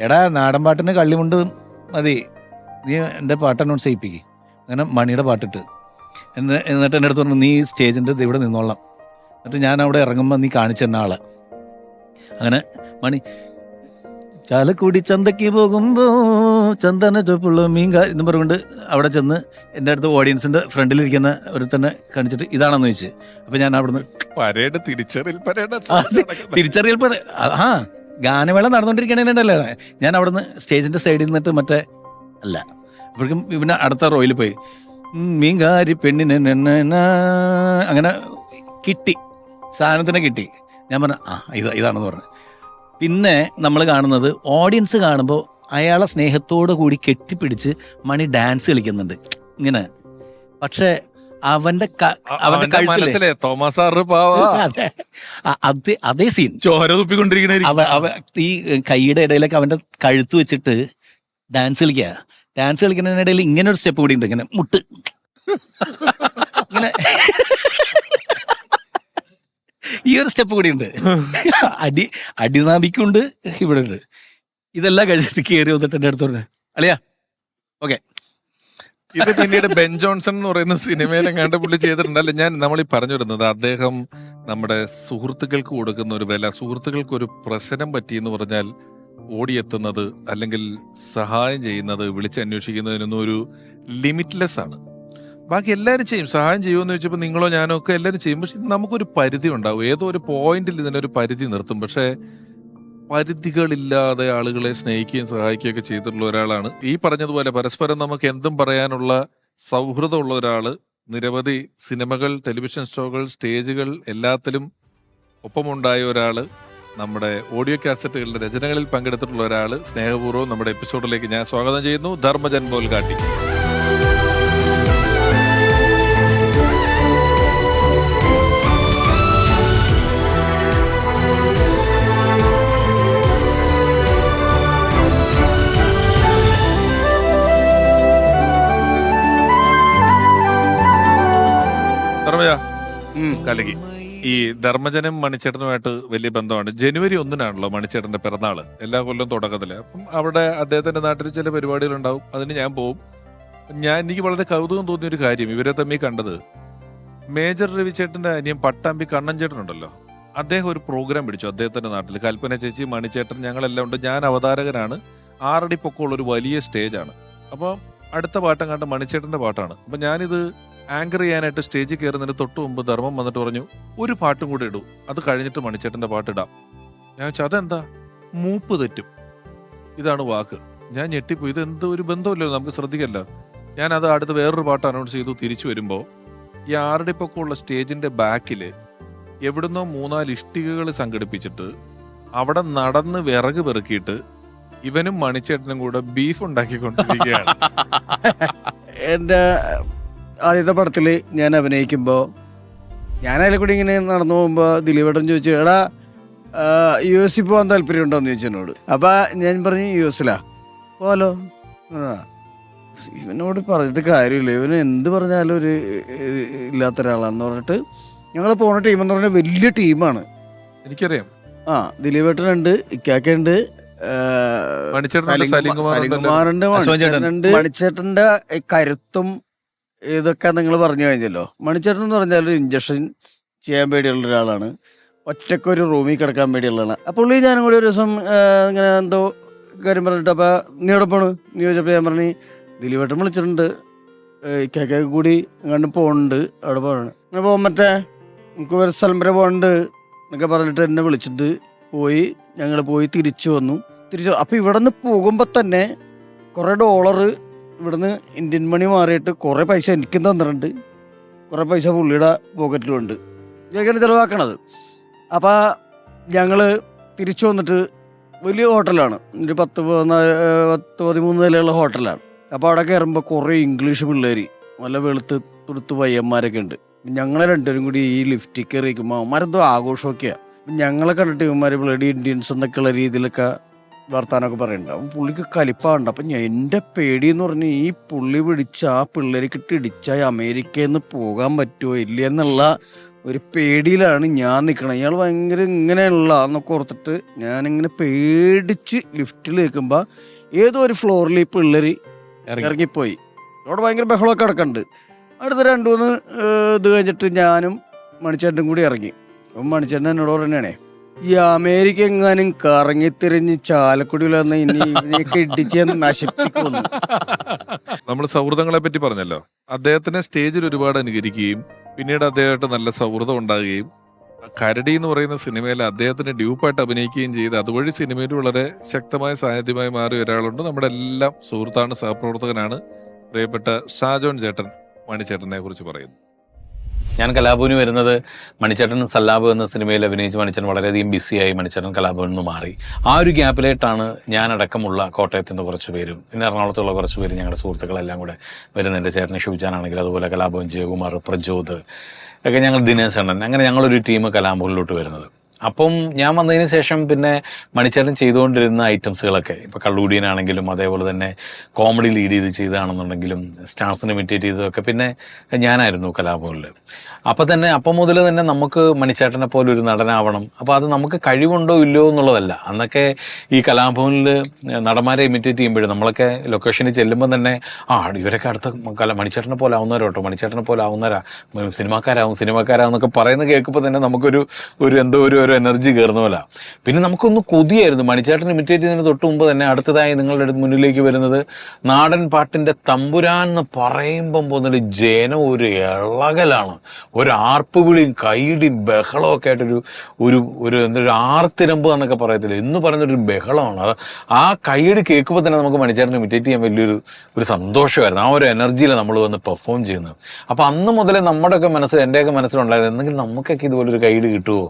എടാ നാടൻ പാട്ടിന് കള്ളിമുണ്ട് മതി, നീ എൻ്റെ പാട്ട് അനൗൺസ് ചെയ്യിപ്പിക്കും. അങ്ങനെ മണിയുടെ പാട്ടിട്ട് എന്നിട്ട് എൻ്റെ അടുത്ത് പറഞ്ഞു നീ സ്റ്റേജിൻ്റെ ഇവിടെ നിന്നോളാം, എന്നിട്ട് ഞാൻ അവിടെ ഇറങ്ങുമ്പോൾ നീ കാണിച്ചു തന്ന ആളെ. അങ്ങനെ മണി ചാലക്കുടി ചന്തയ്ക്ക് പോകുമ്പോൾ ചന്ദന ചൊപ്പുള്ള മീൻകാ എന്ന് പറഞ്ഞുകൊണ്ട് അവിടെ ചെന്ന് എൻ്റെ അടുത്ത് ഓഡിയൻസിൻ്റെ ഫ്രണ്ടിലിരിക്കുന്ന ഒരുത്തന്നെ കാണിച്ചിട്ട് ഇതാണെന്ന് ചോദിച്ചു. അപ്പം ഞാൻ അവിടുന്ന് തിരിച്ചറിയൽ ആ ഗാനമേള നടന്നുകൊണ്ടിരിക്കണേണ്ടല്ലേ. ഞാൻ അവിടുന്ന് സ്റ്റേജിൻ്റെ സൈഡിൽ നിന്നിട്ട് മറ്റേ അല്ല അപ്പോഴേക്കും ഇവനെ അടുത്ത റോയിൽ പോയി മീൻകാരി പെണ്ണിനെ അങ്ങനെ കിട്ടി, സാധനത്തിനെ കിട്ടി. ഞാൻ പറഞ്ഞു ആ ഇതാണെന്ന് പറഞ്ഞു. പിന്നെ നമ്മൾ കാണുന്നത് ഓഡിയൻസ് കാണുമ്പോൾ അയാളെ സ്നേഹത്തോടു കൂടി കെട്ടിപ്പിടിച്ച് മണി ഡാൻസ് കളിക്കുന്നുണ്ട് ഇങ്ങനെ. പക്ഷെ അവന്റെ കഴുത്തിലെ അതേ സീൻ ചോര തുപ്പിക്കൊണ്ടിരിക്കുന്ന ഈ കൈയുടെ ഇടയിലൊക്കെ അവന്റെ കഴുത്ത് വെച്ചിട്ട് ഡാൻസ് കളിക്കുക. ഡാൻസ് കളിക്കുന്നതിനിടയിൽ ഇങ്ങനെ ഒരു സ്റ്റെപ്പ് കൂടി ഉണ്ട്, ഇങ്ങനെ മുട്ട് ഇങ്ങനെ ഈ ഒരു സ്റ്റെപ്പ് കൂടി ഉണ്ട്. അടിനാഭിക്കുണ്ട് ഇവിടെ ഉണ്ട്. ഇതെല്ലാം കഴിച്ചിട്ട് കയറി വന്നിട്ട് എൻ്റെ അടുത്ത് പറഞ്ഞു അളിയാ ഓക്കെ. ഇത് പിന്നീട് ബെൻ ജോൺസൺ എന്ന് പറയുന്ന സിനിമയിലെങ്ങാണ്ട് പുള്ളി ചെയ്തിട്ടുണ്ടല്ലേ. നമ്മൾ ഈ പറഞ്ഞു വരുന്നത് അദ്ദേഹം നമ്മുടെ സുഹൃത്തുക്കൾക്ക് കൊടുക്കുന്ന ഒരു വില, സുഹൃത്തുക്കൾക്ക് ഒരു പ്രശ്നം പറ്റിയെന്ന് പറഞ്ഞാൽ ഓടിയെത്തുന്നത് അല്ലെങ്കിൽ സഹായം ചെയ്യുന്നത്, വിളിച്ചന്വേഷിക്കുന്നതിനൊന്നും ഒരു ലിമിറ്റ്ലെസ് ആണ്. ബാക്കി എല്ലാവരും ചെയ്യും, സഹായം ചെയ്യുമെന്ന് വെച്ചപ്പോൾ നിങ്ങളോ ഞാനോ ഒക്കെ എല്ലാവരും ചെയ്യും. പക്ഷെ നമുക്കൊരു പരിധി ഉണ്ടാവും, ഏതോ ഒരു പോയിന്റിൽ ഇതിനൊരു പരിധി നിർത്തും. പക്ഷേ പരിധികളില്ലാതെ ആളുകളെ സ്നേഹിക്കുകയും സഹായിക്കുകയും ഒക്കെ ചെയ്തിട്ടുള്ള ഒരാളാണ്. ഈ പറഞ്ഞതുപോലെ പരസ്പരം നമുക്ക് എന്തും പറയാനുള്ള സൗഹൃദമുള്ള ഒരാള്. നിരവധി സിനിമകൾ, ടെലിവിഷൻ ഷോകൾ, സ്റ്റേജുകൾ എല്ലാത്തിലും ഒപ്പമുണ്ടായ ഒരാള്. നമ്മുടെ ഓഡിയോ കാസറ്റുകളുടെ രചനകളിൽ പങ്കെടുത്തിട്ടുള്ള ഒരാള്. സ്നേഹപൂർവ്വം നമ്മുടെ എപ്പിസോഡിലേക്ക് ഞാൻ സ്വാഗതം ചെയ്യുന്നു ധർമ്മജൻ ബോൽഗാട്ടി. ധർമ്മജ കലകി. ഈ ധർമ്മജനും മണിച്ചേട്ടനുമായിട്ട് വലിയ ബന്ധമാണ്. ജനുവരി 1 മണിച്ചേട്ടന്റെ പിറന്നാള്, എല്ലാ കൊല്ലം തുടക്കത്തില്. അപ്പം അവിടെ അദ്ദേഹത്തിന്റെ നാട്ടിൽ ചില പരിപാടികളുണ്ടാവും, അതിന് ഞാൻ പോവും. എനിക്ക് വളരെ കൗതുകം തോന്നിയൊരു കാര്യം, ഇവരെ തമ്മിൽ കണ്ടത് മേജർ രവിചേട്ടന്റെ അനിയൻ പട്ടാമ്പി കണ്ണൻ ചേട്ടനുണ്ടല്ലോ, അദ്ദേഹം ഒരു പ്രോഗ്രാം പിടിച്ചു അദ്ദേഹത്തിന്റെ നാട്ടിൽ. കൽപ്പന ചേച്ചി, മണിച്ചേട്ടൻ, ഞങ്ങളെല്ലാം ഉണ്ട്. ഞാൻ അവതാരകനാണ്. 6 അടി പൊക്കമുള്ള ഒരു വലിയ സ്റ്റേജാണ്. അപ്പോൾ അടുത്ത പാട്ടം കണ്ട മണിച്ചേട്ടന്റെ പാട്ടാണ്. അപ്പം ഞാനിത് ആങ്കർ ചെയ്യാനായിട്ട് സ്റ്റേജിൽ കയറുന്നതിന് തൊട്ട് മുമ്പ് ധർമ്മം വന്നിട്ട് പറഞ്ഞു ഒരു പാട്ടും കൂടെ ഇടൂ, അത് കഴിഞ്ഞിട്ട് മണിച്ചേട്ടന്റെ പാട്ടിടാം. ഞാൻ വെച്ചാൽ അതെന്താ, മൂപ്പ് തെറ്റും, ഇതാണ് വാക്ക്. ഞാൻ ഞെട്ടിപ്പോയി, ഇത് എന്ത് ഒരു ബന്ധമില്ലല്ലോ, നമുക്ക് ശ്രദ്ധിക്കല്ലോ. ഞാൻ അത് അടുത്ത് വേറൊരു പാട്ട് അനൗൺസ് ചെയ്തു. തിരിച്ചു വരുമ്പോൾ ഈ 6 അടി പൊക്കമുള്ള സ്റ്റേജിന്റെ ബാക്കില് എവിടുന്നോ 3-4 ഇഷ്ടികകൾ സംഘടിപ്പിച്ചിട്ട് അവിടെ നടന്ന് വിറക് പെറുക്കിയിട്ട് ഇവനും മണിച്ചേട്ടനും കൂടെ ബീഫ് ഉണ്ടാക്കിക്കൊണ്ടിരിക്കുകയാണ്. എൻ്റെ ആദ്യത്തെ പടത്തിൽ ഞാൻ അഭിനയിക്കുമ്പോൾ ഞാൻ അതിലെ കൂടി ഇങ്ങനെ നടന്നു പോകുമ്പോൾ ദിലീപേട്ടൻ ചോദിച്ചു, എടാ US പോകാൻ താല്പര്യമുണ്ടോയെന്ന് ചോദിച്ചു എന്നോട്. അപ്പം ഞാൻ പറഞ്ഞു US പോലോ. ഇവനോട് പറഞ്ഞിട്ട് കാര്യമില്ല, ഇവന് എന്ത് പറഞ്ഞാലും ഒരു ഇല്ലാത്ത ഒരാളാണെന്ന് പറഞ്ഞിട്ട് ഞങ്ങൾ പോണ ടീമെന്ന് പറഞ്ഞാൽ വലിയ ടീമാണ്. എനിക്കറിയാം. ദിലീപേട്ടനുണ്ട്, ഇക്കാക്കുണ്ട്, സലിംകുമാറുണ്ട്, മണിച്ചേട്ടന്റെ കരുത്തും ഇതൊക്കെ നിങ്ങൾ പറഞ്ഞു കഴിഞ്ഞല്ലോ. മണിച്ചേട്ടൻ എന്ന് പറഞ്ഞാൽ ഒരു ഇഞ്ചക്ഷൻ ചെയ്യാൻ പേടിയുള്ള ഒരാളാണ്, ഒറ്റക്കൊരു റൂമിൽ കിടക്കാൻ വേണ്ടിയുള്ളതാണ്. അപ്പോൾ പുള്ളി ഞാനും കൂടി ഒരു ദിവസം ഇങ്ങനെ എന്തോ കാര്യം പറഞ്ഞിട്ട്, അപ്പോൾ നീ എവിടെ പോണ് നീ ചോദിച്ചപ്പോൾ ഞാൻ പറഞ്ഞു ദിലീപേട്ടൻ വിളിച്ചിട്ടുണ്ട്, ഇക്കാക്ക കൂടി എങ്ങാണ്ട് പോകുന്നുണ്ട്, അവിടെ പോകണം, അങ്ങനെ പോകാൻ പറ്റേ നമുക്ക് ഒരു സ്ഥലം വരെ പോകുന്നുണ്ട് എന്നൊക്കെ പറഞ്ഞിട്ട് എന്നെ വിളിച്ചിട്ട് പോയി. ഞങ്ങൾ പോയി തിരിച്ചു വന്നു. അപ്പോൾ ഇവിടെ നിന്ന് പോകുമ്പോൾ തന്നെ കുറേ ഡോളർ ഇവിടുന്ന് ഇന്ത്യൻ മണി മാറിയിട്ട് കുറേ പൈസ എനിക്കും തന്നിട്ടുണ്ട്, കുറേ പൈസ പുള്ളിയുടെ പോക്കറ്റിലുണ്ട്, ഇതൊക്കെയാണ് ചിലവാക്കണത്. അപ്പോൾ ഞങ്ങൾ തിരിച്ചു വന്നിട്ട് വലിയ ഹോട്ടലാണ്, ഒരു 10-13 നിലയുള്ള ഹോട്ടലാണ്. അപ്പോൾ അവിടെ കയറുമ്പോൾ കുറേ ഇംഗ്ലീഷ് പിള്ളേർ നല്ല വെളുത്ത് തുടുത്ത് പയ്യന്മാരൊക്കെ ഉണ്ട്. ഞങ്ങളെ രണ്ടുപേരും കൂടി ഈ ലിഫ്റ്റിൽ കയറിയിരിക്കുമ്പോൾ അവന്മാരെന്തോ ആഘോഷമൊക്കെയാണ്. ഞങ്ങളെ കണ്ടിട്ട് ഇവന്മാർ ബ്ലഡി ഇന്ത്യൻസ് എന്നൊക്കെയുള്ള രീതിയിലൊക്കെ വർത്താനമൊക്കെ പറയുന്നുണ്ട്. അപ്പം പുള്ളിക്ക് കലിപ്പാണ്ട്. അപ്പം എൻ്റെ പേടി എന്ന് പറഞ്ഞാൽ ഈ പുള്ളി പിടിച്ച ആ പിള്ളേർക്കിട്ട് ഇടിച്ചാൽ അമേരിക്കയിൽ നിന്ന് പോകാൻ പറ്റുമോ ഇല്ല എന്നുള്ള ഒരു പേടിയിലാണ് ഞാൻ നിൽക്കണത്. ഇയാൾ ഭയങ്കര ഇങ്ങനെയുള്ള എന്നൊക്കെ ഓർത്തിട്ട് ഞാനിങ്ങനെ പേടിച്ച് ലിഫ്റ്റിൽ നിൽക്കുമ്പോൾ ഏതോ ഒരു ഫ്ലോറിൽ ഈ പിള്ളേർ ഇറങ്ങിപ്പോയി. അവിടെ ഭയങ്കര ബഹളമൊക്കെ കിടക്കുന്നുണ്ട്. അടുത്ത 2-3 ഇത് കഴിഞ്ഞിട്ട് ഞാനും മണിച്ചേട്ടനും കൂടി ഇറങ്ങി. അപ്പം മണിച്ചേട്ടൻ എന്നോട് തന്നെയാണേ, ഈ അമേരിക്ക എങ്ങാനും കറങ്ങിത്തിരിഞ്ഞ് ചാലക്കുടിയിൽ വന്ന് ഇനി ഇതിനെയൊക്കെ ഇടിച്ച് നശിപ്പിക്കുന്നു. നമ്മൾ സൗഹൃദങ്ങളെ പറ്റി പറഞ്ഞല്ലോ. അദ്ദേഹത്തിനെ സ്റ്റേജിൽ ഒരുപാട് അനുകരിക്കുകയും പിന്നീട് അദ്ദേഹമായിട്ട് നല്ല സൗഹൃദം ഉണ്ടാകുകയും കരടി എന്ന് പറയുന്ന സിനിമയിൽ അദ്ദേഹത്തിന് ഡ്യൂപ്പായിട്ട് അഭിനയിക്കുകയും ചെയ്ത് അതുവഴി സിനിമയിൽ വളരെ ശക്തമായ സാന്നിധ്യമായി മാറിയ ഒരാളുണ്ട്. നമ്മുടെ എല്ലാം സുഹൃത്താണ്, സഹപ്രവർത്തകനാണ്, പ്രിയപ്പെട്ട ഷാജോൺ ചേട്ടൻ മണിച്ചേട്ടനെ കുറിച്ച് പറയുന്നു. ഞാൻ കലാഭവന് വരുന്നത് മണിച്ചേട്ടൻ സല്ലാബ് എന്ന സിനിമയിൽ അഭിനയിച്ച് മണിച്ചേട്ടൻ വളരെയധികം ബിസിയായി മണിച്ചേട്ടൻ കലാഭവനിൽ നിന്ന് മാറി. ആ ഒരു ഗ്യാപ്പിലായിട്ടാണ് ഞാനടക്കമുള്ള കോട്ടയത്ത് നിന്ന് കുറച്ച് പേരും പിന്നെ എറണാകുളത്തുള്ള കുറച്ച് പേരും ഞങ്ങളുടെ സുഹൃത്തുക്കളെല്ലാം കൂടെ വരുന്നത്. എൻ്റെ ചേട്ടൻ ഷിവ്ജാനാണെങ്കിൽ, അതുപോലെ കലാഭവൻ ജയകുമാർ, പ്രജോദ് ഒക്കെ, ഞങ്ങൾ ദിനേശ് അണ്ണൻ, അങ്ങനെ ഞങ്ങളൊരു ടീം കലാഭവനിലോട്ട് വരുന്നത്. അപ്പം ഞാൻ വന്നതിന് ശേഷം പിന്നെ മണിച്ചേട്ടൻ ചെയ്തുകൊണ്ടിരുന്ന ഐറ്റംസുകളൊക്കെ, ഇപ്പോൾ കള്ളുകൂടിയനാണെങ്കിലും അതേപോലെ തന്നെ കോമഡി ലീഡ് ചെയ്ത് ചെയ്താണെന്നുണ്ടെങ്കിലും സ്റ്റാർസിനെ ഇമിറ്റേറ്റ് ചെയ്തതൊക്കെ പിന്നെ ഞാനായിരുന്നു കലാഭവനിൽ. അപ്പം മുതൽ തന്നെ നമുക്ക് മണിച്ചേട്ടനെ പോലെ ഒരു നടനാവണം. അപ്പോൾ അത് നമുക്ക് കഴിവുണ്ടോ ഇല്ലയോ എന്നുള്ളതല്ല. അന്നൊക്കെ ഈ കലാഭവനിൽ നടന്മാരെ ഇമിറ്റേറ്റ് ചെയ്യുമ്പോഴും നമ്മളൊക്കെ ലൊക്കേഷനിൽ ചെല്ലുമ്പോൾ തന്നെ ഇവരൊക്കെ അടുത്ത മണിച്ചേട്ടനെ പോലെ ആവുന്നവരോ കേട്ടോ, മണിച്ചേട്ടനെ പോലെ ആവുന്നവരാ, സിനിമാക്കാരാവുന്നൊക്കെ പറയുന്നത് കേൾക്കുമ്പോൾ തന്നെ നമുക്കൊരു എന്തോ ഒരു എനർജി കയറുന്ന പോലെ. പിന്നെ നമുക്കൊന്ന് കൊതിയായിരുന്നു മണിച്ചേട്ടൻ ഇമിറ്റേറ്റ് ചെയ്യുന്നതിന് തൊട്ട് മുമ്പ് തന്നെ. അടുത്തതായി നിങ്ങളുടെ മുന്നിലേക്ക് വരുന്നത് നാടൻ പാട്ടിൻ്റെ തമ്പുരാൻ എന്ന് പറയുമ്പം പോകുന്നൊരു ജനം ഒരു ഇളകലാണ്, ഒരു ആർപ്പുവിളിയും കൈയിടിയും ബഹളമൊക്കെ ആയിട്ടൊരു എന്തൊരു ആർത്തിരമ്പ് എന്നൊക്കെ പറയത്തില്ല, എന്ന് പറയുന്നൊരു ബഹളമാണ്. അത് ആ കൈയടി കേൾക്കുമ്പോൾ തന്നെ നമുക്ക് മണിച്ചേട്ടനെ ഇമിറ്റേറ്റ് ചെയ്യാൻ വലിയൊരു സന്തോഷമായിരുന്നു. ആ ഒരു എനർജിയിൽ നമ്മൾ വന്ന് പെർഫോം ചെയ്യുന്നത്. അപ്പോൾ അന്ന് മുതലേ നമ്മുടെയൊക്കെ എൻ്റെയൊക്കെ മനസ്സിലുണ്ടായത് എന്തെങ്കിലും നമുക്കൊക്കെ ഇതുപോലൊരു കൈയടി കിട്ടുമോ,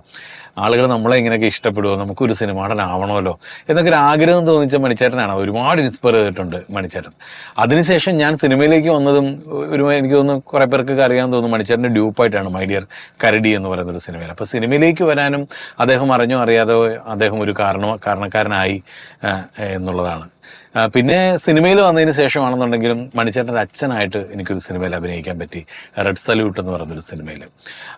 ആളുകൾ നമ്മളെ ഇങ്ങനെയൊക്കെ ഇഷ്ടപ്പെടുമോ, നമുക്കൊരു സിനിമാടനാവണമല്ലോ എന്നൊക്കെ ഒരു ആഗ്രഹം തോന്നിച്ച മണിച്ചേട്ടനാണ്. ഒരുപാട് ഇൻസ്പയർ ചെയ്തിട്ടുണ്ട് മണിച്ചേട്ടൻ. അതിനുശേഷം ഞാൻ സിനിമയിലേക്ക് വന്നതും എനിക്ക് തോന്നുന്നു കുറേ പേർക്കൊക്കെ അറിയാൻ തോന്നുന്നു മണിച്ചേട്ടൻ്റെ ഡ്യൂപ്പായിട്ടാണ് മൈ ഡിയർ കരടി എന്ന് പറയുന്നൊരു സിനിമയിൽ. അപ്പോൾ സിനിമയിലേക്ക് വരാനും അദ്ദേഹം അറിഞ്ഞോ അറിയാതോ അദ്ദേഹം ഒരു കാരണക്കാരനായി എന്നുള്ളതാണ്. പിന്നെ സിനിമയിൽ വന്നതിന് ശേഷമാണെന്നുണ്ടെങ്കിലും മണിച്ചേട്ടൻ്റെ അച്ഛനായിട്ട് എനിക്കൊരു സിനിമയിൽ അഭിനയിക്കാൻ പറ്റി, റെഡ് സല്യൂട്ട് എന്ന് പറയുന്നൊരു സിനിമയിൽ.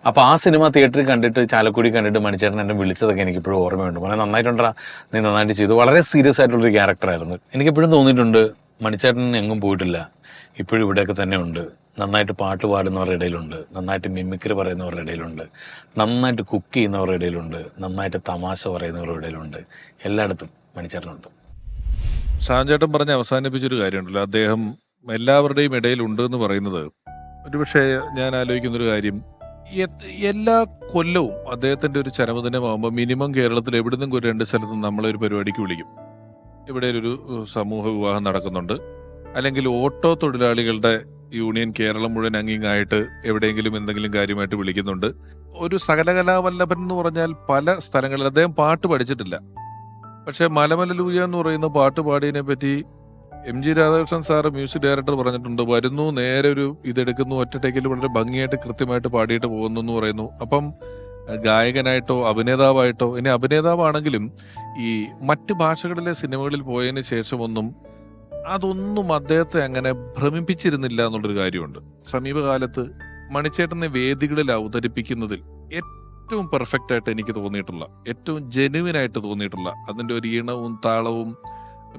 അപ്പോൾ ആ സിനിമ തിയേറ്ററിൽ കണ്ടിട്ട് ചാലക്കുടി കണ്ടിട്ട് മണിച്ചേട്ടൻ എന്നെ വിളിച്ചതൊക്കെ എനിക്കിപ്പോഴും ഓർമ്മയുണ്ട്. മോനെ നന്നായിട്ടുണ്ടാ, നീ നന്നായിട്ട് ചെയ്തു. വളരെ സീരിയസ് ആയിട്ടുള്ളൊരു ക്യാരക്ടറായിരുന്നു. എനിക്കെപ്പോഴും തോന്നിയിട്ടുണ്ട് മണിച്ചേട്ടൻ എങ്ങും പോയിട്ടില്ല, ഇപ്പോഴും ഇവിടെയൊക്കെ തന്നെ ഉണ്ട്. നന്നായിട്ട് പാട്ട് പാടുന്നവരുടെ ഇടയിലുണ്ട്, നന്നായിട്ട് മിമിക്രി പറയുന്നവരുടെ ഇടയിലുണ്ട്, നന്നായിട്ട് കുക്ക് ചെയ്യുന്നവരുടെ ഇടയിലുണ്ട്, നന്നായിട്ട് തമാശ പറയുന്നവരുടെ ഇടയിലുണ്ട്. എല്ലായിടത്തും മണിച്ചേട്ടനുണ്ട്. ഷാൻചേട്ടൻ പറഞ്ഞ് അവസാനിപ്പിച്ചൊരു കാര്യമുണ്ടല്ലോ, അദ്ദേഹം എല്ലാവരുടെയും ഇടയിലുണ്ട് എന്ന് പറയുന്നത്. ഒരുപക്ഷെ ഞാൻ ആലോചിക്കുന്നൊരു കാര്യം, എല്ലാ കൊല്ലവും അദ്ദേഹത്തിൻ്റെ ഒരു ചരമദിനമാകുമ്പോൾ മിനിമം കേരളത്തിൽ എവിടുന്നും ഒരു 2 സ്ഥലത്തും നമ്മളൊരു പരിപാടിക്ക് വിളിക്കും. ഇവിടെ ഒരു സമൂഹ വിവാഹം നടക്കുന്നുണ്ട്, അല്ലെങ്കിൽ ഓട്ടോ തൊഴിലാളികളുടെ യൂണിയൻ കേരളം മുഴുവൻ അംഗീകായിട്ട് എവിടെയെങ്കിലും എന്തെങ്കിലും കാര്യമായിട്ട് വിളിക്കുന്നുണ്ട്. ഒരു സകലകലാവല്ലഭൻ എന്ന് പറഞ്ഞാൽ പല സ്ഥലങ്ങളിൽ അദ്ദേഹം പാട്ട് പഠിച്ചിട്ടില്ല, പക്ഷെ മലമലലൂയ എന്ന് പറയുന്ന പാട്ട് പാടിയതിനെ പറ്റി MG Radhakrishnan sir music director പറഞ്ഞിട്ടുണ്ട്, വരുന്നു നേരെ ഒരു ഇതെടുക്കുന്നു, ഒറ്റ ടേക്കിൽ വളരെ ഭംഗിയായിട്ട് കൃത്യമായിട്ട് പാടിയിട്ട് പോകുന്നു എന്ന് പറയുന്നു. അപ്പം ഗായകനായിട്ടോ അഭിനേതാവായിട്ടോ, ഇനി അഭിനേതാവാണെങ്കിലും ഈ മറ്റ് ഭാഷകളിലെ സിനിമകളിൽ പോയതിന് ശേഷമൊന്നും അതൊന്നും അദ്ദേഹത്തെ അങ്ങനെ ഭ്രമിപ്പിച്ചിരുന്നില്ല എന്നുള്ളൊരു കാര്യമുണ്ട്. സമീപകാലത്ത് മണിച്ചേട്ടനെ വേദികളിൽ അവതരിപ്പിക്കുന്നതിൽ ഏറ്റവും പെർഫെക്റ്റ് ആയിട്ട് എനിക്ക് തോന്നിയിട്ടുള്ള, ഏറ്റവും ജെനുവിനായിട്ട് തോന്നിയിട്ടുള്ള, അതിൻ്റെ ഒരു ഈണവും താളവും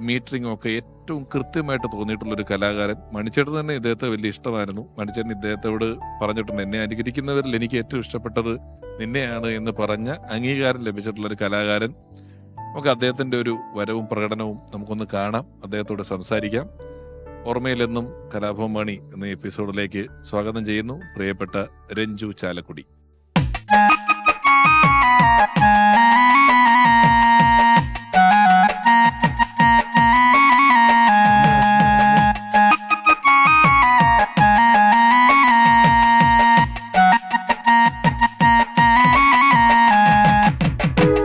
മീറ്ററിങ്ങും ഒക്കെ ഏറ്റവും കൃത്യമായിട്ട് തോന്നിയിട്ടുള്ള ഒരു കലാകാരൻ മണിച്ചേട്ടൻ തന്നെ. ഇദ്ദേഹത്തെ വലിയ ഇഷ്ടമായിരുന്നു. മണിച്ചേട്ടൻ ഇദ്ദേഹത്തോട് പറഞ്ഞിട്ടുണ്ട്, എന്നെ അനുകരിക്കുന്നവരിൽ എനിക്ക് ഏറ്റവും ഇഷ്ടപ്പെട്ടത് നിന്നെയാണ് എന്ന് പറഞ്ഞ അംഗീകാരം ലഭിച്ചിട്ടുള്ള ഒരു കലാകാരൻ. നമുക്ക് അദ്ദേഹത്തിന്റെ ഒരു വരവും പ്രകടനവും നമുക്കൊന്ന് കാണാം, അദ്ദേഹത്തോട് സംസാരിക്കാം. ഓർമ്മയിലെന്നും കലാഭവൻ മണി എന്ന എപ്പിസോഡിലേക്ക് സ്വാഗതം ചെയ്യുന്നു പ്രിയപ്പെട്ട രഞ്ജു ചാലക്കുടി.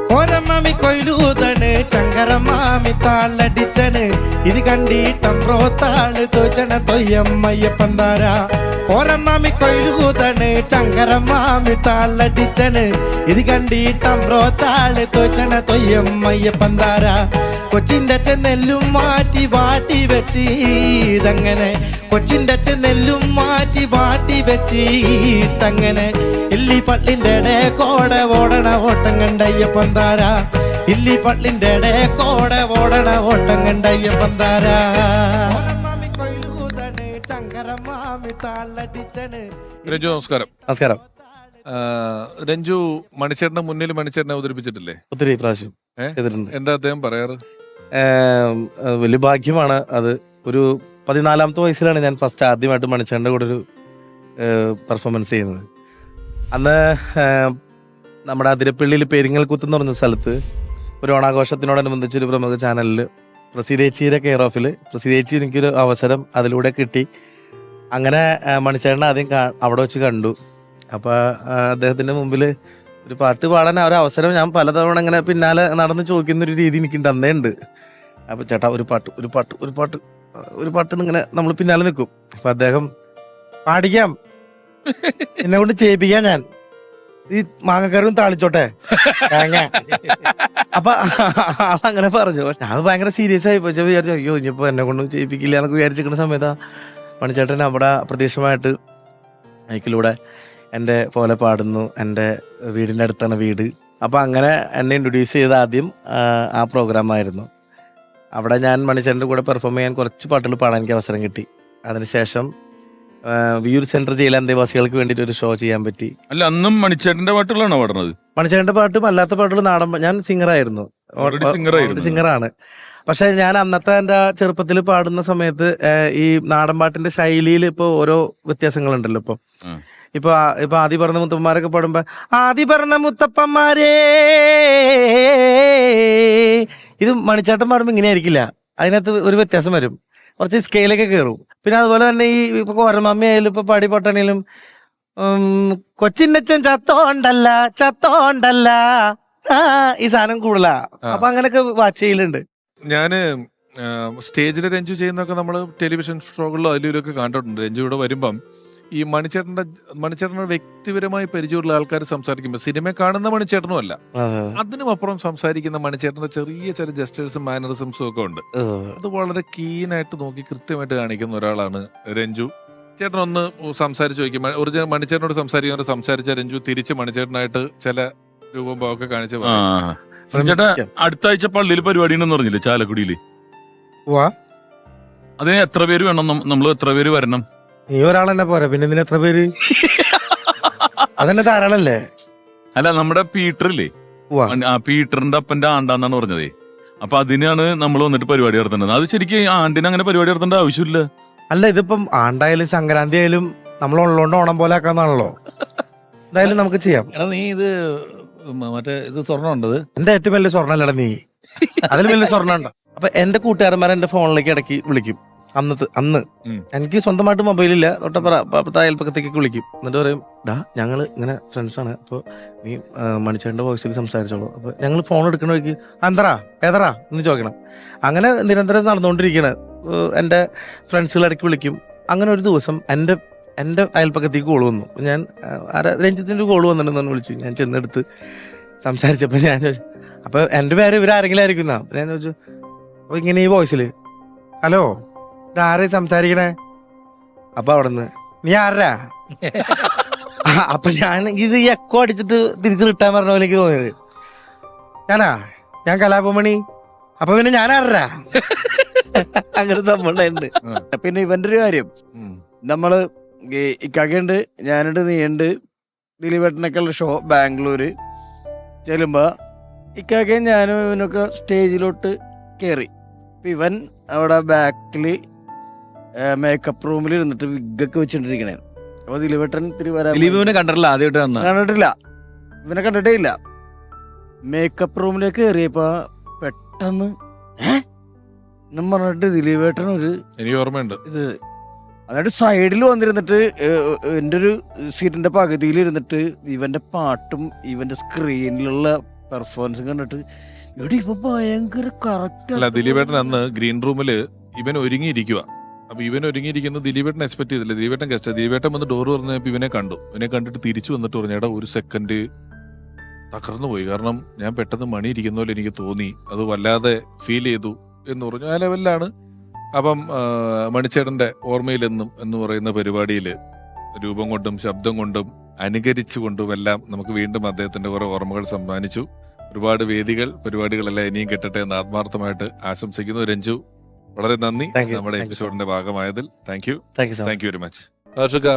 കോരമാമി കൊയിലൂതണ് ചങ്കരമാമി താളടിച്ചണ് ഇത് കണ്ടിട്ടമ്പ്രോ താള് തോച്ചണ തൊയ്യമ്മയ്യപ്പന്താര. കോരമാമി കൊയിലൂതണ് ചങ്കരമാമി താളടിച്ചണ് ഇത് കണ്ടിട്ടമ്പ്രോ താള് തോച്ചണ തൊയ്യമ്മയ്യപ്പന്താര. കൊച്ചിൻ്റെ ചെന്നെല്ലും മാറ്റി വാട്ടി വെച്ച് ഇതങ്ങനെ, കൊച്ചിൻ്റെ ചെന്നെല്ലും മാറ്റി വാട്ടി വെച്ച് ഇട്ടങ്ങനെ, ഇല്ലി പള്ളിൻ്റെ കോടെ ഓടണ ഓട്ടം കണ്ടയ്യപ്പന്താര. ഇല്ലി പള്ളിൻ്റെ കോടെ ഓടണ ഓട്ടം കണ്ടയ്യപ്പന്താര. രഞ്ജു നമസ്കാരം. നമസ്കാരം. രഞ്ജു മണിച്ചേട്ടന്റെ മുന്നിൽ മണിച്ചേട്ടനെ അവതരിപ്പിച്ചിട്ടില്ലേ? ഒത്തിരി പ്രാവശ്യം ചെയ്തിട്ടുണ്ട്. എന്താ അദ്ദേഹം പറയാറ്? വലിയ ഭാഗ്യമാണ് അത്. ഒരു 14ാമത്തെ വയസ്സിലാണ് ഞാൻ ഫസ്റ്റ് ആദ്യമായിട്ട് മണിച്ചേട്ടൻ്റെ കൂടെ ഒരു പെർഫോമൻസ് ചെയ്യുന്നത്. അന്ന് നമ്മുടെ അതിരപ്പള്ളിയിൽ പെരിങ്ങൽക്കുത്ത് എന്ന് പറഞ്ഞ സ്ഥലത്ത് ഒരു ഓണാഘോഷത്തിനോടനുബന്ധിച്ചൊരു പ്രമുഖ ചാനലിൽ പ്രസിഡേച്ചിയുടെ കെയർ ഓഫിൽ പ്രസിഡേച്ചി എനിക്കൊരു അവസരം അതിലൂടെ കിട്ടി. അങ്ങനെ മണിച്ചേട്ടനെ ആദ്യം അവിടെ വെച്ച് കണ്ടു. അപ്പോൾ അദ്ദേഹത്തിൻ്റെ മുമ്പിൽ ഒരു പാട്ട് പാടാൻ ആ ഒരു അവസരം ഞാൻ പലതവണ ഇങ്ങനെ പിന്നാലെ നടന്ന് ചോദിക്കുന്നൊരു രീതി എനിക്കുണ്ട്, അന്നേ ഉണ്ട്. അപ്പോൾ ചേട്ടാ ഒരു പാട്ട് ഇങ്ങനെ നമ്മൾ പിന്നാലെ നിൽക്കും. അപ്പം അദ്ദേഹം പാടിക്കാം, എന്നെ കൊണ്ട് ചെയ്യിപ്പിക്കാൻ, ഞാൻ ഈ മാങ്ങക്കറിയും താളിച്ചോട്ടെ തേങ്ങ. അപ്പൊ ആളങ്ങനെ പറഞ്ഞു. പക്ഷെ അത് ഭയങ്കര സീരിയസ് ആയി പോയി. വിചാരിച്ചു അയ്യോ ഇനിയിപ്പോൾ എന്നെ കൊണ്ട് ചെയ്യിപ്പിക്കില്ല എന്നൊക്കെ വിചാരിച്ചിരിക്കുന്ന സമയത്താ മണിച്ചേട്ടൻ അവിടെ അപ്രതീക്ഷിതമായിട്ട് മൈക്കിലൂടെ എൻ്റെ പോലെ പാടുന്നു. എൻ്റെ വീടിൻ്റെ അടുത്താണ് വീട്. അപ്പോൾ അങ്ങനെ എന്നെ ഇൻട്രൊഡ്യൂസ് ചെയ്ത ആദ്യം ആ പ്രോഗ്രാമായിരുന്നു. അവിടെ ഞാൻ മണിച്ചേട്ടൻ്റെ കൂടെ പെർഫോം ചെയ്യാൻ കുറച്ച് പാട്ടുകൾ പാടാൻ എനിക്ക് അവസരം കിട്ടി. അതിനുശേഷം വിയൂർ സെൻട്രൽ ജയിൽ അന്തേവാസികൾക്ക് വേണ്ടിയിട്ട് ഒരു ഷോ ചെയ്യാൻ പറ്റി. അല്ല, അന്നും മണിച്ചേട്ടന്റെ പാട്ടുകളാണോ പാടുന്നത്? മണിച്ചേട്ടൻ്റെ പാട്ടും അല്ലാത്ത പാട്ടുകൾ നാടൻ. ഞാൻ സിംഗറായിരുന്നു, സിംഗറാണ്. പക്ഷെ ഞാൻ അന്നത്തെ എൻ്റെ ചെറുപ്പത്തിൽ പാടുന്ന സമയത്ത് ഈ നാടൻ പാട്ടിന്റെ ശൈലിയിൽ ഇപ്പോൾ ഓരോ വ്യത്യാസങ്ങളുണ്ടല്ലോ. ഇപ്പൊ ആദി പറഞ്ഞ മുത്തപ്പന്മാരൊക്കെ പാടുമ്പോ ആദി പറഞ്ഞ മുത്തപ്പന്മാരേ, ഇത് മണിച്ചേട്ടൻ പാടുമ്പോ ഇങ്ങനെ ആയിരിക്കില്ല, അതിനകത്ത് ഒരു വ്യത്യാസം വരും, കുറച്ച് സ്കെയിലൊക്കെ കയറും. പിന്നെ അതുപോലെ തന്നെ ഈ ഇപ്പൊ കോരമമ്മി ആയാലും ഇപ്പൊ പാടി പൊട്ടാണെങ്കിലും കൊച്ചിൻ്റെച്ചൻ ചത്തോണ്ടല്ല ഈ സാധനം കൂടുതലാ. അപ്പൊ അങ്ങനെയൊക്കെ വാച്ച് ചെയ്യലുണ്ട്. ഞാന് സ്റ്റേജിൽ രഞ്ജു ചെയ്യുന്നൊക്കെ നമ്മൾ ടെലിവിഷൻ ഷോകളിലോ അതിലൊക്കെ കണ്ടിട്ടുണ്ട്. രഞ്ജു ഇവിടെ വരുമ്പം ഈ മണിച്ചേട്ടൻ്റെ വ്യക്തിപരമായി പരിചയമുള്ള ആൾക്കാർ സംസാരിക്കുമ്പോൾ സിനിമ കാണുന്ന മണിച്ചേട്ടനും അല്ല, അതിനും അപ്പുറം സംസാരിക്കുന്ന മണിച്ചേട്ടന്റെ ചെറിയ ചില ജസ്റ്റേഴ്സും മാനറിസംസും ഒക്കെ ഉണ്ട്. അത് വളരെ കീനായിട്ട് നോക്കി കൃത്യമായിട്ട് കാണിക്കുന്ന ഒരാളാണ് രഞ്ജു. ചേട്ടൻ ഒന്ന് സംസാരിച്ച് ചോദിക്കും, ഒറിജിനൽ മണിച്ചേട്ടനോട് സംസാരിച്ച രഞ്ജു തിരിച്ച് മണിച്ചേട്ടനായിട്ട് ചില രൂപമൊക്കെ കാണിച്ച് ചേട്ടാ അടുത്ത ആഴ്ച പള്ളിയിൽ പരിപാടി ഉണ്ടെന്ന് പറഞ്ഞില്ലേ ചാലക്കുടിയില്? അതിന് എത്ര പേര് വേണം? നമ്മൾ എത്ര പേര് വരണം? നീ ഒരാളെന്നെ പോരാ, പിന്നെ ഇതിന് എത്ര പേര്? അതെന്നെ ധാരാളല്ലേ? അല്ല, നമ്മുടെ പീറ്ററില്ലേ, പീറ്ററിന്റെ അപ്പന്റെ ആണ്ടാന്നാണ് പറഞ്ഞതേ. അപ്പൊ അതിനാണ് നമ്മൾ വന്നിട്ട് പരിപാടി നടത്തേണ്ടത്. അത് ശരിക്കും ആണ്ടിന് അങ്ങനെ പരിപാടി നടത്തേണ്ട ആവശ്യമില്ല. അല്ല, ഇതിപ്പം ആണ്ടായാലും സംക്രാന്തി ആയാലും നമ്മൾ ഉള്ളോണ്ട് ഓണം പോലെ ആക്കാന്നാണല്ലോ. എന്തായാലും നമുക്ക് ചെയ്യാം. എടാ നീ ഇത് മറ്റേ ഇത് സ്വർണ്ണം ഉണ്ടത് എന്റെ ഏറ്റവും വലിയ സ്വർണ്ണം അല്ലടാ നീ, അതിൽ വലിയ സ്വർണ്ണം ഉണ്ടോ? അപ്പൊ എന്റെ കൂട്ടുകാരന്മാരെ എന്റെ ഫോണിലേക്ക് ഇടയ്ക്ക് വിളിക്കും. അന്ന് എനിക്ക് സ്വന്തമായിട്ട് മൊബൈലില്ല, തൊട്ടപ്പുറത്തെ അയൽപ്പക്കത്തേക്ക് വിളിക്കും. എന്നിട്ട് പറയും, ഞങ്ങൾ ഇങ്ങനെ ഫ്രണ്ട്സാണ്, അപ്പോൾ നീ മണിച്ചേട്ടൻ്റെ വോയിസിൽ സംസാരിച്ചോളൂ. അപ്പോൾ ഞങ്ങൾ ഫോൺ എടുക്കണ വഴിക്ക് ഏതറാ എന്ന് ചോദിക്കണം. അങ്ങനെ നിരന്തരം നടന്നുകൊണ്ടിരിക്കുകയാണ്. എൻ്റെ ഫ്രണ്ട്സുകൾ ഇടയ്ക്ക് വിളിക്കും. അങ്ങനെ ഒരു ദിവസം എൻ്റെ അയൽപ്പക്കത്തേക്ക് കോൾ വന്നു. ഞാൻ രഞ്ജിത്തിൻ്റെ കോൾ വന്നിട്ടുണ്ടെന്ന് വിളിച്ചു. ഞാൻ ചെന്നെടുത്ത് സംസാരിച്ചപ്പോൾ ഞാൻ ചോദിച്ചു, അപ്പോൾ എൻ്റെ പേര് ഇവരാരെങ്കിലും ആയിരിക്കും എന്നാ. ഞാൻ ചോദിച്ചു, അപ്പോൾ ഇങ്ങനെ ഈ വോയിസിൽ, ഹലോ ഇതാരെ സംസാരിക്കണേ? അപ്പോൾ അവിടെ നിന്ന്, നീ ആരാ? അപ്പം ഞാൻ ഇത് എക്കോ അടിച്ചിട്ട് തിരിച്ച് റിട്ടാൻ പറഞ്ഞ പോലെ എനിക്ക് തോന്നിയത്. ഞാൻ കലാപമണി. അപ്പൊ പിന്നെ ഞാൻ ആരാ? അങ്ങനെ സംഭവം ഉണ്ടായിട്ടുണ്ട്. പിന്നെ ഇവന്റെ ഒരു കാര്യം, നമ്മള് ഇക്കാക്കുണ്ട്, ഞാനുണ്ട്, നീയുണ്ട്, ദിലീപേട്ടനൊക്കെ ഉള്ള ഷോ ബാംഗ്ലൂര് ചെല്ലുമ്പോ ഇക്കാക്കയും ഞാനും ഇവനൊക്കെ സ്റ്റേജിലോട്ട് കയറി. ഇവൻ അവിടെ ബാക്കില് മേക്കപ്പ് റൂമിൽ ഇരുന്നിട്ട് വിഗൊക്കെ വെച്ചിട്ടിരിക്കണേ. അപ്പൊ ദിലീപേട്ടൻ ഇത്തിരി ദിലീപിനെ കണ്ടിട്ടില്ല, ആദ്യമായിട്ടാണ് കണ്ടിട്ടില്ല, ഇവനെ കണ്ടിട്ടേ ഇല്ല. മേക്കപ്പ് റൂമിലേക്ക് കയറിയപ്പോ പെട്ടെന്ന് എന്നും പറഞ്ഞിട്ട് ദിലീപേട്ടൻ ഒരു എനിക്ക് ഓർമ്മയുണ്ട് ഇത്, എന്നിട്ട് സൈഡിൽ വന്നിരുന്നിട്ട് എൻ്റെ ഒരു സീറ്റിന്റെ പകുതിയിൽ ഇരുന്നിട്ട് ഇവന്റെ പാട്ടും ഇവന്റെ സ്ക്രീനിലുള്ള പെർഫോമൻസും കണ്ടിട്ട് എടി ഇപ്പൊ ഭയങ്കര കറക്റ്റ്. അല്ല, ദിലീപേട്ടൻ അന്ന് ഗ്രീൻ റൂമില് ഇവൻ ഒരുങ്ങിയിരിക്കുക. അപ്പൊ ഇവൻ ഒരുങ്ങിയിരിക്കുന്നത് ദിലീപേട്ടൻ എക്സ്പെക്ട് ചെയ്തില്ല. ദിലീപേട്ടൻ ഗസ്റ്റ്, ദിലീപേട്ടൻ വന്ന് ഡോർ പറഞ്ഞപ്പോ ഇവനെ കണ്ടു. ഇവനെ കണ്ടിട്ട് തിരിച്ചു വന്നിട്ട് പറഞ്ഞു, എടാ ഒരു സെക്കൻഡ് തകർന്നു പോയി, കാരണം ഞാൻ പെട്ടെന്ന് മണി ഇരിക്കുന്ന പോലെ എനിക്ക് തോന്നി, അത് വല്ലാതെ ഫീൽ ചെയ്തു എന്ന് പറഞ്ഞു. ആ ലെവലിലാണ്. അപ്പം മണിച്ചേട്ടന്റെ ഓർമ്മയിലെന്നും എന്ന് പറയുന്ന പരിപാടിയിൽ രൂപം കൊണ്ടും ശബ്ദം കൊണ്ടും അനുകരിച്ചു കൊണ്ടും എല്ലാം നമുക്ക് വീണ്ടും അദ്ദേഹത്തിന്റെ കുറെ ഓർമ്മകൾ സമ്മാനിച്ചു. ഒരുപാട് വേദികൾ, പരിപാടികളെല്ലാം ഇനിയും കിട്ടട്ടെ എന്ന് ആത്മാർത്ഥമായിട്ട് ആശംസിക്കുന്നു. രഞ്ജു, വളരെ നന്ദി നമ്മുടെ എപ്പിസോഡിന്റെ ഭാഗമായതിൽ. Thank you very much. Harshika,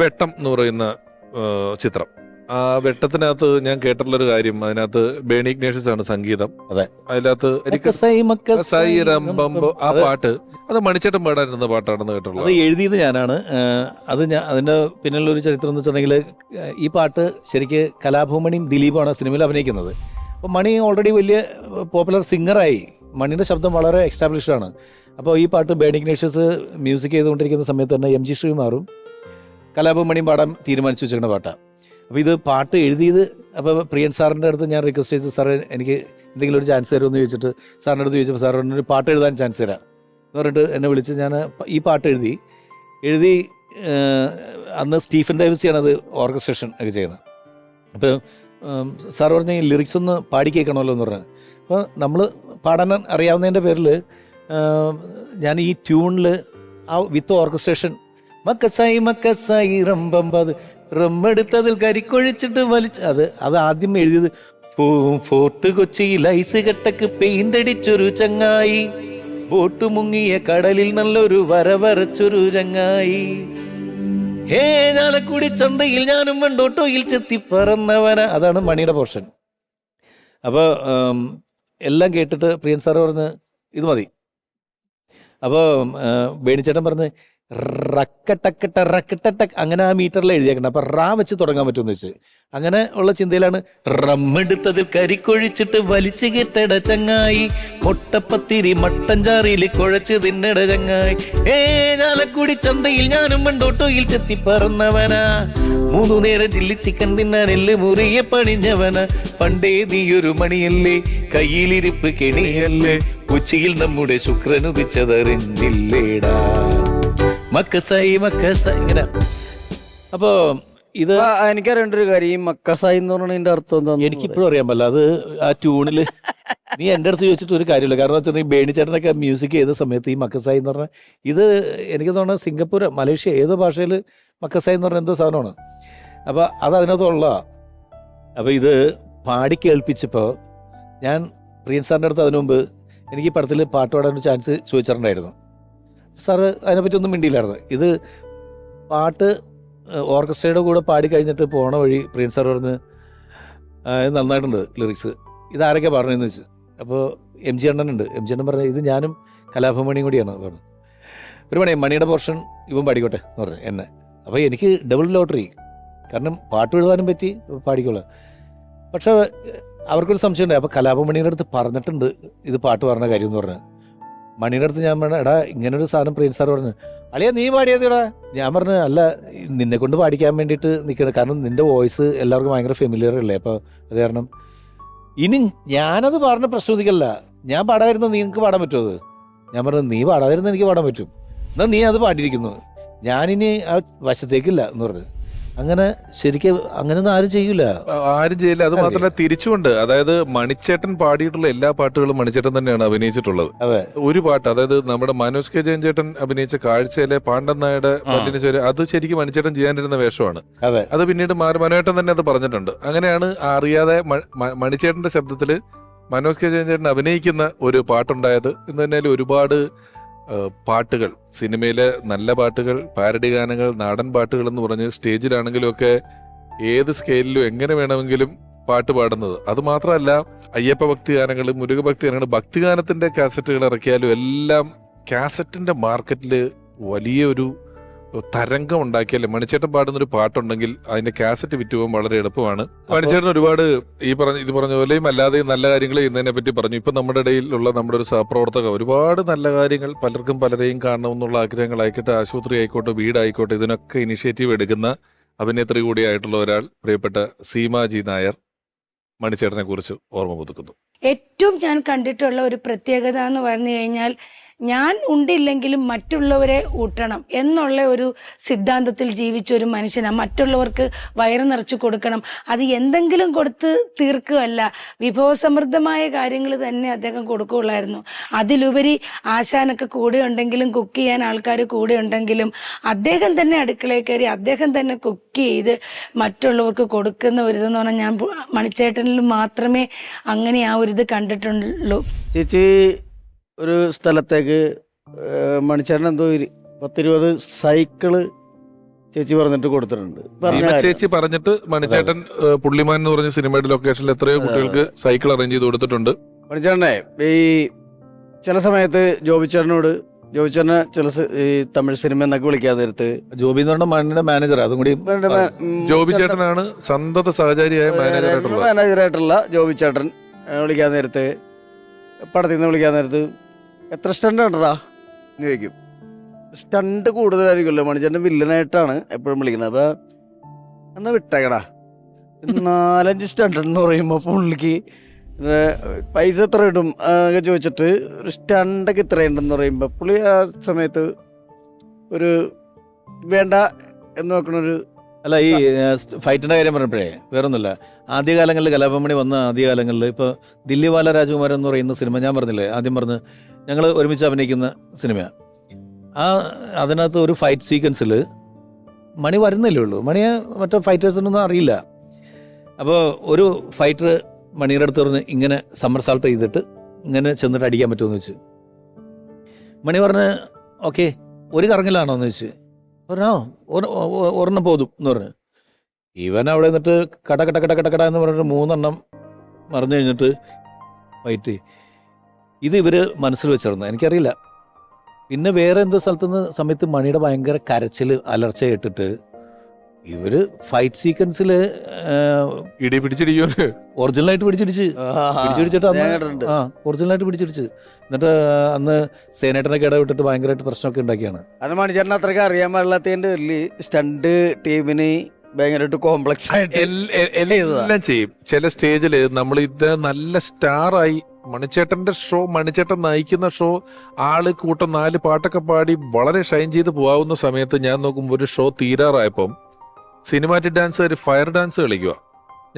വെട്ടം എന്ന് പറയുന്ന ചിത്രം, ആ വെട്ടത്തിനകത്ത് ഞാൻ കേട്ടിട്ടുള്ളൊരു കാര്യം, അതിനകത്ത് ബേണി ഇഗ്നേഷ്യസ് ആണ് സംഗീതം. അതെ. അതിനകത്ത് ആ പാട്ട് അത് മണിച്ചേട്ടൻ പാടാനിരുന്ന പാട്ടാണെന്ന് കേട്ടുള്ളത്. അത് എഴുതിയത് ഞാനാണ്. അതിന്റെ പിന്നിലുള്ള ഒരു ചരിത്രം എന്ന് വെച്ചിട്ടുണ്ടെങ്കിൽ, ഈ പാട്ട് ശരിക്ക് കലാഭവമണിയും ദിലീപാണ് സിനിമയിൽ അഭിനയിക്കുന്നത്. അപ്പോൾ മണി ഓൾറെഡി വലിയ പോപ്പുലർ സിംഗറായി, മണിയുടെ ശബ്ദം വളരെ എക്സ്റ്റാബ്ലിഷ്ഡ് ആണ്. അപ്പോൾ ഈ പാട്ട് ബേണി ഇഗ്നേഷ്യസ് മ്യൂസിക് ചെയ്തുകൊണ്ടിരിക്കുന്ന സമയത്ത് തന്നെ എം ജി ശ്രീകുമാറും കലാഭവമണിയും പാടാൻ തീരുമാനിച്ചു വെച്ചിരിക്കുന്ന പാട്ടാണ്. അപ്പോൾ ഇത് പാട്ട് എഴുതിയത്, അപ്പോൾ പ്രിയൻ സാറിൻ്റെ അടുത്ത് ഞാൻ റിക്വസ്റ്റ് ചെയ്തു, സാറേ എനിക്ക് എന്തെങ്കിലും ഒരു ചാൻസ് തരുമെന്ന് ചോദിച്ചിട്ട് സാറിൻ്റെ അടുത്ത് ചോദിച്ചപ്പോൾ സാർ ഒരു പാട്ട് എഴുതാൻ ചാൻസ് തരാം എന്ന് പറഞ്ഞിട്ട് എന്നെ വിളിച്ച് ഞാൻ ഈ പാട്ട് എഴുതി അന്ന് സ്റ്റീഫൻ ഡേവിസിയാണ് അത് ഓർക്കസ്ട്രേഷൻ ഒക്കെ ചെയ്യുന്നത്. അപ്പോൾ സാർ പറഞ്ഞ ലിറിക്സ് ഒന്ന് പാടി കേൾക്കണമല്ലോ എന്ന് പറഞ്ഞത്. അപ്പോൾ നമ്മൾ പാടാൻ അറിയാവുന്നതിൻ്റെ പേരിൽ ഞാൻ ഈ ട്യൂണിൽ ആ വിത്ത് ഓർക്കസ്ട്രേഷൻ മക്കസായി റമ്പമ്പത് റമ്മെടുത്തതിൽ കരിക്കൊഴിച്ചിട്ട് അത് ആദ്യം എഴുതിയത് ഫോർട്ട് കൊച്ചിയിൽ ഐസ് കെട്ടക്ക് പെയിന്റ് അടിച്ചൊരു ചങ്ങായി, ബോട്ട് മുങ്ങിയ കടലിൽ നല്ലൊരു വരവരച്ചൊരു ചങ്ങായി, ഹേ ചാലക്കുടി ചന്തയിൽ ഞാനും വണ്ടോട്ടോയിൽ ചെത്തി പറന്നവന. അതാണ് മണിയുടെ പോർഷൻ. അപ്പോൾ എല്ലാം കേട്ടിട്ട് പ്രിയൻ സാറ് പറഞ്ഞ് ഇത് മതി. അപ്പോൾ ബേണിച്ചേട്ടൻ പറഞ്ഞ് റക്കട്ടക്കട്ട റക്കട്ടട്ടക് അങ്ങനെ ആ മീറ്ററിൽ എഴുതിയേക്കണം. അപ്പം റാ വെച്ച് തുടങ്ങാൻ പറ്റുമെന്ന് വെച്ച് അങ്ങനെ ഉള്ള ചിന്തയിലാണ് റമ്മെടുത്തതിൽ കരിക്കൊഴിച്ചിട്ട് വലിച്ചു കെട്ടട ചങ്ങായി, മുട്ടപ്പത്തിരി മട്ടഞ്ചാറിയിൽ കുഴച്ച് തിന്നട ചങ്ങായി, ചാലക്കുടി ചന്തയിൽ ഞാനും മണ്ടോട്ടോയിൽ ചെത്തി പറന്നവനാ, 3 നേരം ചില്ലി ചിക്കൻ തിന്നാൻ എല്ല് മുറിയെ പണിഞ്ഞവന, പണ്ടേ നീയൊരു മണിയല്ലേ കയ്യിലിരിപ്പ് കെണിയല്ലേ, ഉച്ചയിൽ നമ്മുടെ ശുക്രനുദിച്ചതറിഞ്ഞില്ലേടാ മക്കസായി ഇങ്ങനെ. അപ്പോ ഇത് എനിക്കറിയേണ്ട ഒരു കാര്യം, ഈ മക്കസായി എന്ന് പറഞ്ഞതിന്റെ അർത്ഥം എന്താ? എനിക്കിപ്പോഴും അറിയാൻ പറ്റില്ല. അത് ആ ട്യൂണില് നീ എൻ്റെ അടുത്ത് ചോദിച്ചിട്ട് ഒരു കാര്യമില്ല. കാരണം വെച്ചാൽ ഈ ബേണിച്ചേട്ടനൊക്കെ മ്യൂസിക് ചെയ്ത സമയത്ത് ഈ മക്കസായി എന്ന് പറഞ്ഞാൽ ഇത് എനിക്ക് തോന്നുന്നത് സിംഗപ്പൂർ, മലേഷ്യ ഏതോ ഭാഷയിൽ മക്കസായി എന്ന് പറഞ്ഞാൽ എന്തോ സാധനമാണ്. അപ്പോൾ അത് അതിനകത്തുള്ള. അപ്പോൾ ഇത് പാടി കേൾപ്പിച്ചപ്പോൾ ഞാൻ പ്രിയൻ സാറിൻ്റെ അടുത്ത് അതിനു മുമ്പ് എനിക്ക് ഈ പടത്തിൽ പാട്ട് പാടാൻ ഒരു ചാൻസ് ചോദിച്ചിട്ടുണ്ടായിരുന്നു. സാറ് അതിനെപ്പറ്റി ഒന്നും മിണ്ടിയില്ലായിരുന്നു. ഇത് പാട്ട് ഓർക്കസ്ട്രയുടെ കൂടെ പാടി കഴിഞ്ഞിട്ട് പോണ വഴി പ്രിയൻ സാർ പറഞ്ഞ് ഇത് നന്നായിട്ടുണ്ട് ലിറിക്സ്, ഇതാരൊക്കെ പറഞ്ഞതെന്ന് വെച്ച്. അപ്പോൾ എം ജി അണ്ണനുണ്ട്. എം ജി അണ്ണൻ പറഞ്ഞു ഇത് ഞാനും കലാഭവമണിയും കൂടിയാണ് പറഞ്ഞു. ഒരു മണിയുടെ പോർഷൻ ഇവൻ പാടിക്കോട്ടെ എന്ന് പറഞ്ഞു എന്നെ. അപ്പോൾ എനിക്ക് ഡബിൾ ലോട്ടറി, കാരണം പാട്ട് എഴുതാനും പറ്റി പാടിക്കോളാം. പക്ഷേ അവർക്കൊരു സംശയം ഉണ്ടായി. അപ്പോൾ കലാഭവമണിയുടെ അടുത്ത് പറഞ്ഞിട്ടുണ്ട് ഇത് പാട്ട് പറഞ്ഞ കാര്യം എന്ന് പറഞ്ഞ്. മണിയുടെ അടുത്ത് ഞാൻ പറഞ്ഞു, എടാ ഇങ്ങനൊരു സാധനം പ്രിയൻ സാർ പറഞ്ഞു, അളിയാ നീ പാടിയതേടാ. ഞാൻ പറഞ്ഞു അല്ല, നിന്നെ കൊണ്ട് പാടിക്കാൻ വേണ്ടിയിട്ട് നിൽക്കണം, കാരണം നിന്റെ വോയിസ് എല്ലാവർക്കും ഭയങ്കര ഫെമിലിയർ അല്ലേ. അപ്പോൾ അത് കാരണം ഇനി ഞാനത് പാടുന്ന പ്രശ്നമില്ല, ഞാൻ പാടായിരുന്നു, നിങ്ങൾക്ക് പാടാൻ പറ്റുമോ? അത് ഞാൻ പറഞ്ഞു നീ പാടാതിരുന്ന എനിക്ക് പാടാൻ പറ്റും, എന്നാൽ നീ അത് പാടിയിരിക്കുന്നു, ഞാനിനി ആ വശത്തേക്കില്ല എന്ന് പറഞ്ഞു. അങ്ങനെ ശരിക്കും അങ്ങനെയൊന്നും ആരും ചെയ്യൂല. ആരും ചെയ്യില്ല. അത് മാത്രമല്ല തിരിച്ചുകൊണ്ട്, അതായത് മണിച്ചേട്ടൻ പാടിയിട്ടുള്ള എല്ലാ പാട്ടുകളും മണിച്ചേട്ടൻ തന്നെയാണ് അഭിനയിച്ചിട്ടുള്ളത്. അതെ. ഒരു പാട്ട്, അതായത് നമ്മുടെ മനോജ് കെ ജയൻ ചേട്ടൻ അഭിനയിച്ച കാഴ്ചയിലെ പാണ്ഡൻ നായരുടെ പല്ലിന് ചോര, അത് ശരിക്കും മണിച്ചേട്ടൻ ചെയ്യാനിരുന്ന വേഷമാണ്. അതെ. അത് പിന്നീട് മനോജേട്ടൻ തന്നെ അത് പറഞ്ഞിട്ടുണ്ട്. അങ്ങനെയാണ് അറിയാതെ മണിച്ചേട്ടന്റെ ശബ്ദത്തില് മനോജ് കെ ജയൻ ചേട്ടൻ അഭിനയിക്കുന്ന ഒരു പാട്ടുണ്ടായത്. ഇന്ന് തന്നെ ഒരുപാട് പാട്ടുകൾ, സിനിമയിലെ നല്ല പാട്ടുകൾ, പാരഡി ഗാനങ്ങൾ, നാടൻ പാട്ടുകൾ എന്ന് പറഞ്ഞ് സ്റ്റേജിലാണെങ്കിലും ഒക്കെ ഏത് സ്കെയിലിലും എങ്ങനെ വേണമെങ്കിലും പാട്ട് പാടുന്നത്. അത് മാത്രമല്ല, അയ്യപ്പ ഭക്തി ഗാനങ്ങൾ, മുരുക ഭക്തി ഗാനങ്ങൾ, ഭക്തിഗാനത്തിന്റെ കാസറ്റുകൾ ഇറക്കിയാലും എല്ലാം കാസറ്റിന്റെ മാർക്കറ്റിൽ വലിയൊരു തരംഗം ഉണ്ടാക്കിയാലേ മണിച്ചേട്ടൻ പാടുന്നൊരു പാട്ടുണ്ടെങ്കിൽ അതിന്റെ കാസറ്റ് വിറ്റ് പോകാൻ വളരെ എളുപ്പമാണ്. മണിച്ചേട്ടൻ ഒരുപാട് ഇത് പറഞ്ഞ പോലെയും അല്ലാതെയും നല്ല കാര്യങ്ങൾ ചെയ്യുന്നതിനെ പറ്റി പറഞ്ഞു. ഇപ്പൊ നമ്മുടെ ഇടയിലുള്ള നമ്മുടെ ഒരു സഹപ്രവർത്തക ഒരുപാട് നല്ല കാര്യങ്ങൾ, പലർക്കും പലരെയും കാണണമെന്നുള്ള ആഗ്രഹങ്ങളായിക്കോട്ടെ, ആശുപത്രി ആയിക്കോട്ടെ, വീടായിക്കോട്ടെ, ഇതിനൊക്കെ ഇനിഷ്യേറ്റീവ് എടുക്കുന്ന അഭിനേത്രി കൂടിയായിട്ടുള്ള ഒരാൾ പ്രിയപ്പെട്ട സീമാജി നായർ മണിച്ചേട്ടനെ കുറിച്ച് ഓർമ്മ പുതുക്കുന്നു. ഏറ്റവും ഞാൻ കണ്ടിട്ടുള്ള ഒരു പ്രത്യേകത എന്ന് പറഞ്ഞു കഴിഞ്ഞാൽ, ഞാൻ ഉണ്ടില്ലെങ്കിലും മറ്റുള്ളവരെ ഊട്ടണം എന്നുള്ള ഒരു സിദ്ധാന്തത്തിൽ ജീവിച്ച ഒരു മനുഷ്യനാണ്. മറ്റുള്ളവർക്ക് വയറ് നിറച്ച് കൊടുക്കണം, അത് എന്തെങ്കിലും കൊടുത്ത് തീർക്കുകയല്ല, വിഭവസമൃദ്ധമായ കാര്യങ്ങൾ തന്നെ അദ്ദേഹം കൊടുക്കുകയുള്ളായിരുന്നു. അതിലുപരി ആശാനൊക്കെ കൂടെ ഉണ്ടെങ്കിലും, കുക്ക് ചെയ്യാൻ ആൾക്കാർ കൂടെ ഉണ്ടെങ്കിലും, അദ്ദേഹം തന്നെ അടുക്കളയിൽ കയറി അദ്ദേഹം തന്നെ കുക്ക് ചെയ്ത് മറ്റുള്ളവർക്ക് കൊടുക്കുന്ന ഒരിതെന്ന് പറഞ്ഞാൽ ഞാൻ മണിച്ചേട്ടനിൽ മാത്രമേ അങ്ങനെ ആ ഒരിത് കണ്ടിട്ടുള്ളൂ. ചേച്ചി ഒരു സ്ഥലത്തേക്ക് മണിച്ചേട്ടൻ എന്തോ 10-20 സൈക്കിള് ചേച്ചി പറഞ്ഞിട്ട് കൊടുത്തിട്ടുണ്ട്. ചേച്ചി പറഞ്ഞിട്ട് മണിച്ചേട്ടൻ പുള്ളിമാൻ എന്ന് പറഞ്ഞ സിനിമയുടെ ലൊക്കേഷനിൽ എത്രയോ കുട്ടികൾക്ക് സൈക്കിൾ അറേഞ്ച് ചെയ്ത് കൊടുത്തിട്ടുണ്ട്. മണിച്ചേട്ടനെ ഈ ചില സമയത്ത് ജോബിച്ചേട്ടനെ ചില ഈ തമിഴ് സിനിമ എന്നൊക്കെ വിളിക്കാൻ നേരത്ത്, ജോബി എന്ന് പറഞ്ഞ മണ്ണിന്റെ മാനേജർ, അതും കൂടി ജോബി ചേട്ടനാണ് സന്തത സഹചാരിയായ മാനേജറായിട്ടുള്ള ജോബിച്ചേട്ടൻ വിളിക്കാൻ നേരത്ത്, പടത്തിൽ നിന്ന് വിളിക്കാൻ നേരത്ത് എത്ര സ്റ്റണ്ട് ഉണ്ടടാ എന്ന് ചോദിക്കും. സ്റ്റണ്ട് കൂടുതലായിരിക്കുമല്ലോ, മണിച്ചേട്ടൻ വില്ലനായിട്ടാണ് എപ്പോഴും വിളിക്കുന്നത്. അപ്പൊ എന്നാ വിട്ടേക്കടാ 4-5 സ്റ്റണ്ട് എന്ന് പറയുമ്പോൾ പുള്ളിക്ക് പൈസ എത്ര ഇടും ഒക്കെ ചോദിച്ചിട്ട് ഒരു സ്റ്റണ്ടൊക്കെ ഇത്രയുണ്ടെന്ന് പറയുമ്പോൾ പുള്ളി ആ സമയത്ത് ഒരു വേണ്ട എന്ന് നോക്കണൊരു. അല്ല, ഈ ഫൈറ്റിന്റെ കാര്യം പറഞ്ഞപ്പോഴേ വേറൊന്നുമില്ല, ആദ്യകാലങ്ങളിൽ കലാഭമണി വന്ന ആദ്യകാലങ്ങളിൽ ഇപ്പോൾ ദില്ലിവാല രാജകുമാരൻ എന്ന് പറയുന്ന സിനിമ ഞാൻ പറഞ്ഞില്ലേ, ആദ്യം പറഞ്ഞ് ഞങ്ങൾ ഒരുമിച്ച് അഭിനയിക്കുന്ന സിനിമയാണ്. അതിനകത്ത് ഒരു ഫൈറ്റ് സീക്വൻസിൽ മണി വരുന്നില്ലേ ഉള്ളൂ, മണിയെ മറ്റേ ഫൈറ്റേഴ്സിനൊന്നും അറിയില്ല. അപ്പോൾ ഒരു ഫൈറ്റർ മണിയുടെ അടുത്ത് പറഞ്ഞ് ഇങ്ങനെ സമ്മർസാൾട്ട് ചെയ്തിട്ട് ഇങ്ങനെ ചെന്നിട്ട് അടിക്കാൻ പറ്റുമെന്ന് വെച്ച്. മണി പറഞ്ഞ് ഓക്കെ ഒരു കറങ്ങലാണോ എന്ന് വെച്ച്. പറഞ്ഞോ ഒരെണ്ണം പോതും എന്ന് പറഞ്ഞു. ഇവൻ അവിടെ നിന്നിട്ട് കട എന്ന് പറഞ്ഞിട്ട് 3 എണ്ണം മറിഞ്ഞു കഴിഞ്ഞിട്ട് ഫൈറ്റ്. ഇത് ഇവർ മനസ്സിൽ വെച്ചിരുന്നു, എനിക്കറിയില്ല. പിന്നെ വേറെ എന്തോ സ്ഥലത്തുനിന്ന് സമയത്ത് മണിയുടെ ഭയങ്കര കരച്ചിൽ അലർച്ച കേട്ടിട്ട് ഇവര് ഫൈറ്റ് സീക്വൻസിൽ ഒറിജിനലായിട്ട് പിടിച്ചിടിച്ച് ഒറിജിനലായിട്ട് പിടിച്ചിടിച്ച്. എന്നിട്ട് അന്ന് സേനേട്ടനൊക്കെ ഇടവിട്ടിട്ട് ഭയങ്കരമായിട്ട് പ്രശ്നമൊക്കെ ഉണ്ടാക്കിയാണ്. അത് മണിച്ചേട്ടൻ അത്രയ്ക്ക് അറിയാൻ പാടില്ലാത്തതിന്റെ പേരിൽ സ്റ്റണ്ട് ടീമിന് ഭയങ്കരമായിട്ട് കോംപ്ലക്സ് ആയിട്ട് എല്ലാം ചെയ്യും. ചില സ്റ്റേജില് നമ്മൾ ഇത് നല്ല സ്റ്റാറായി മണിച്ചേട്ടന്റെ ഷോ, മണിച്ചേട്ടൻ നയിക്കുന്ന ഷോ, ആള് കൂട്ടം 4 പാട്ടൊക്കെ പാടി വളരെ ഷൈൻ ചെയ്ത് പോകാവുന്ന സമയത്ത് ഞാൻ നോക്കുമ്പോൾ ഒരു ഷോ തീരാറായപ്പം സിനിമാറ്റിക് ഡാൻസ് ഫയർ ഡാൻസ് കളിക്കുക.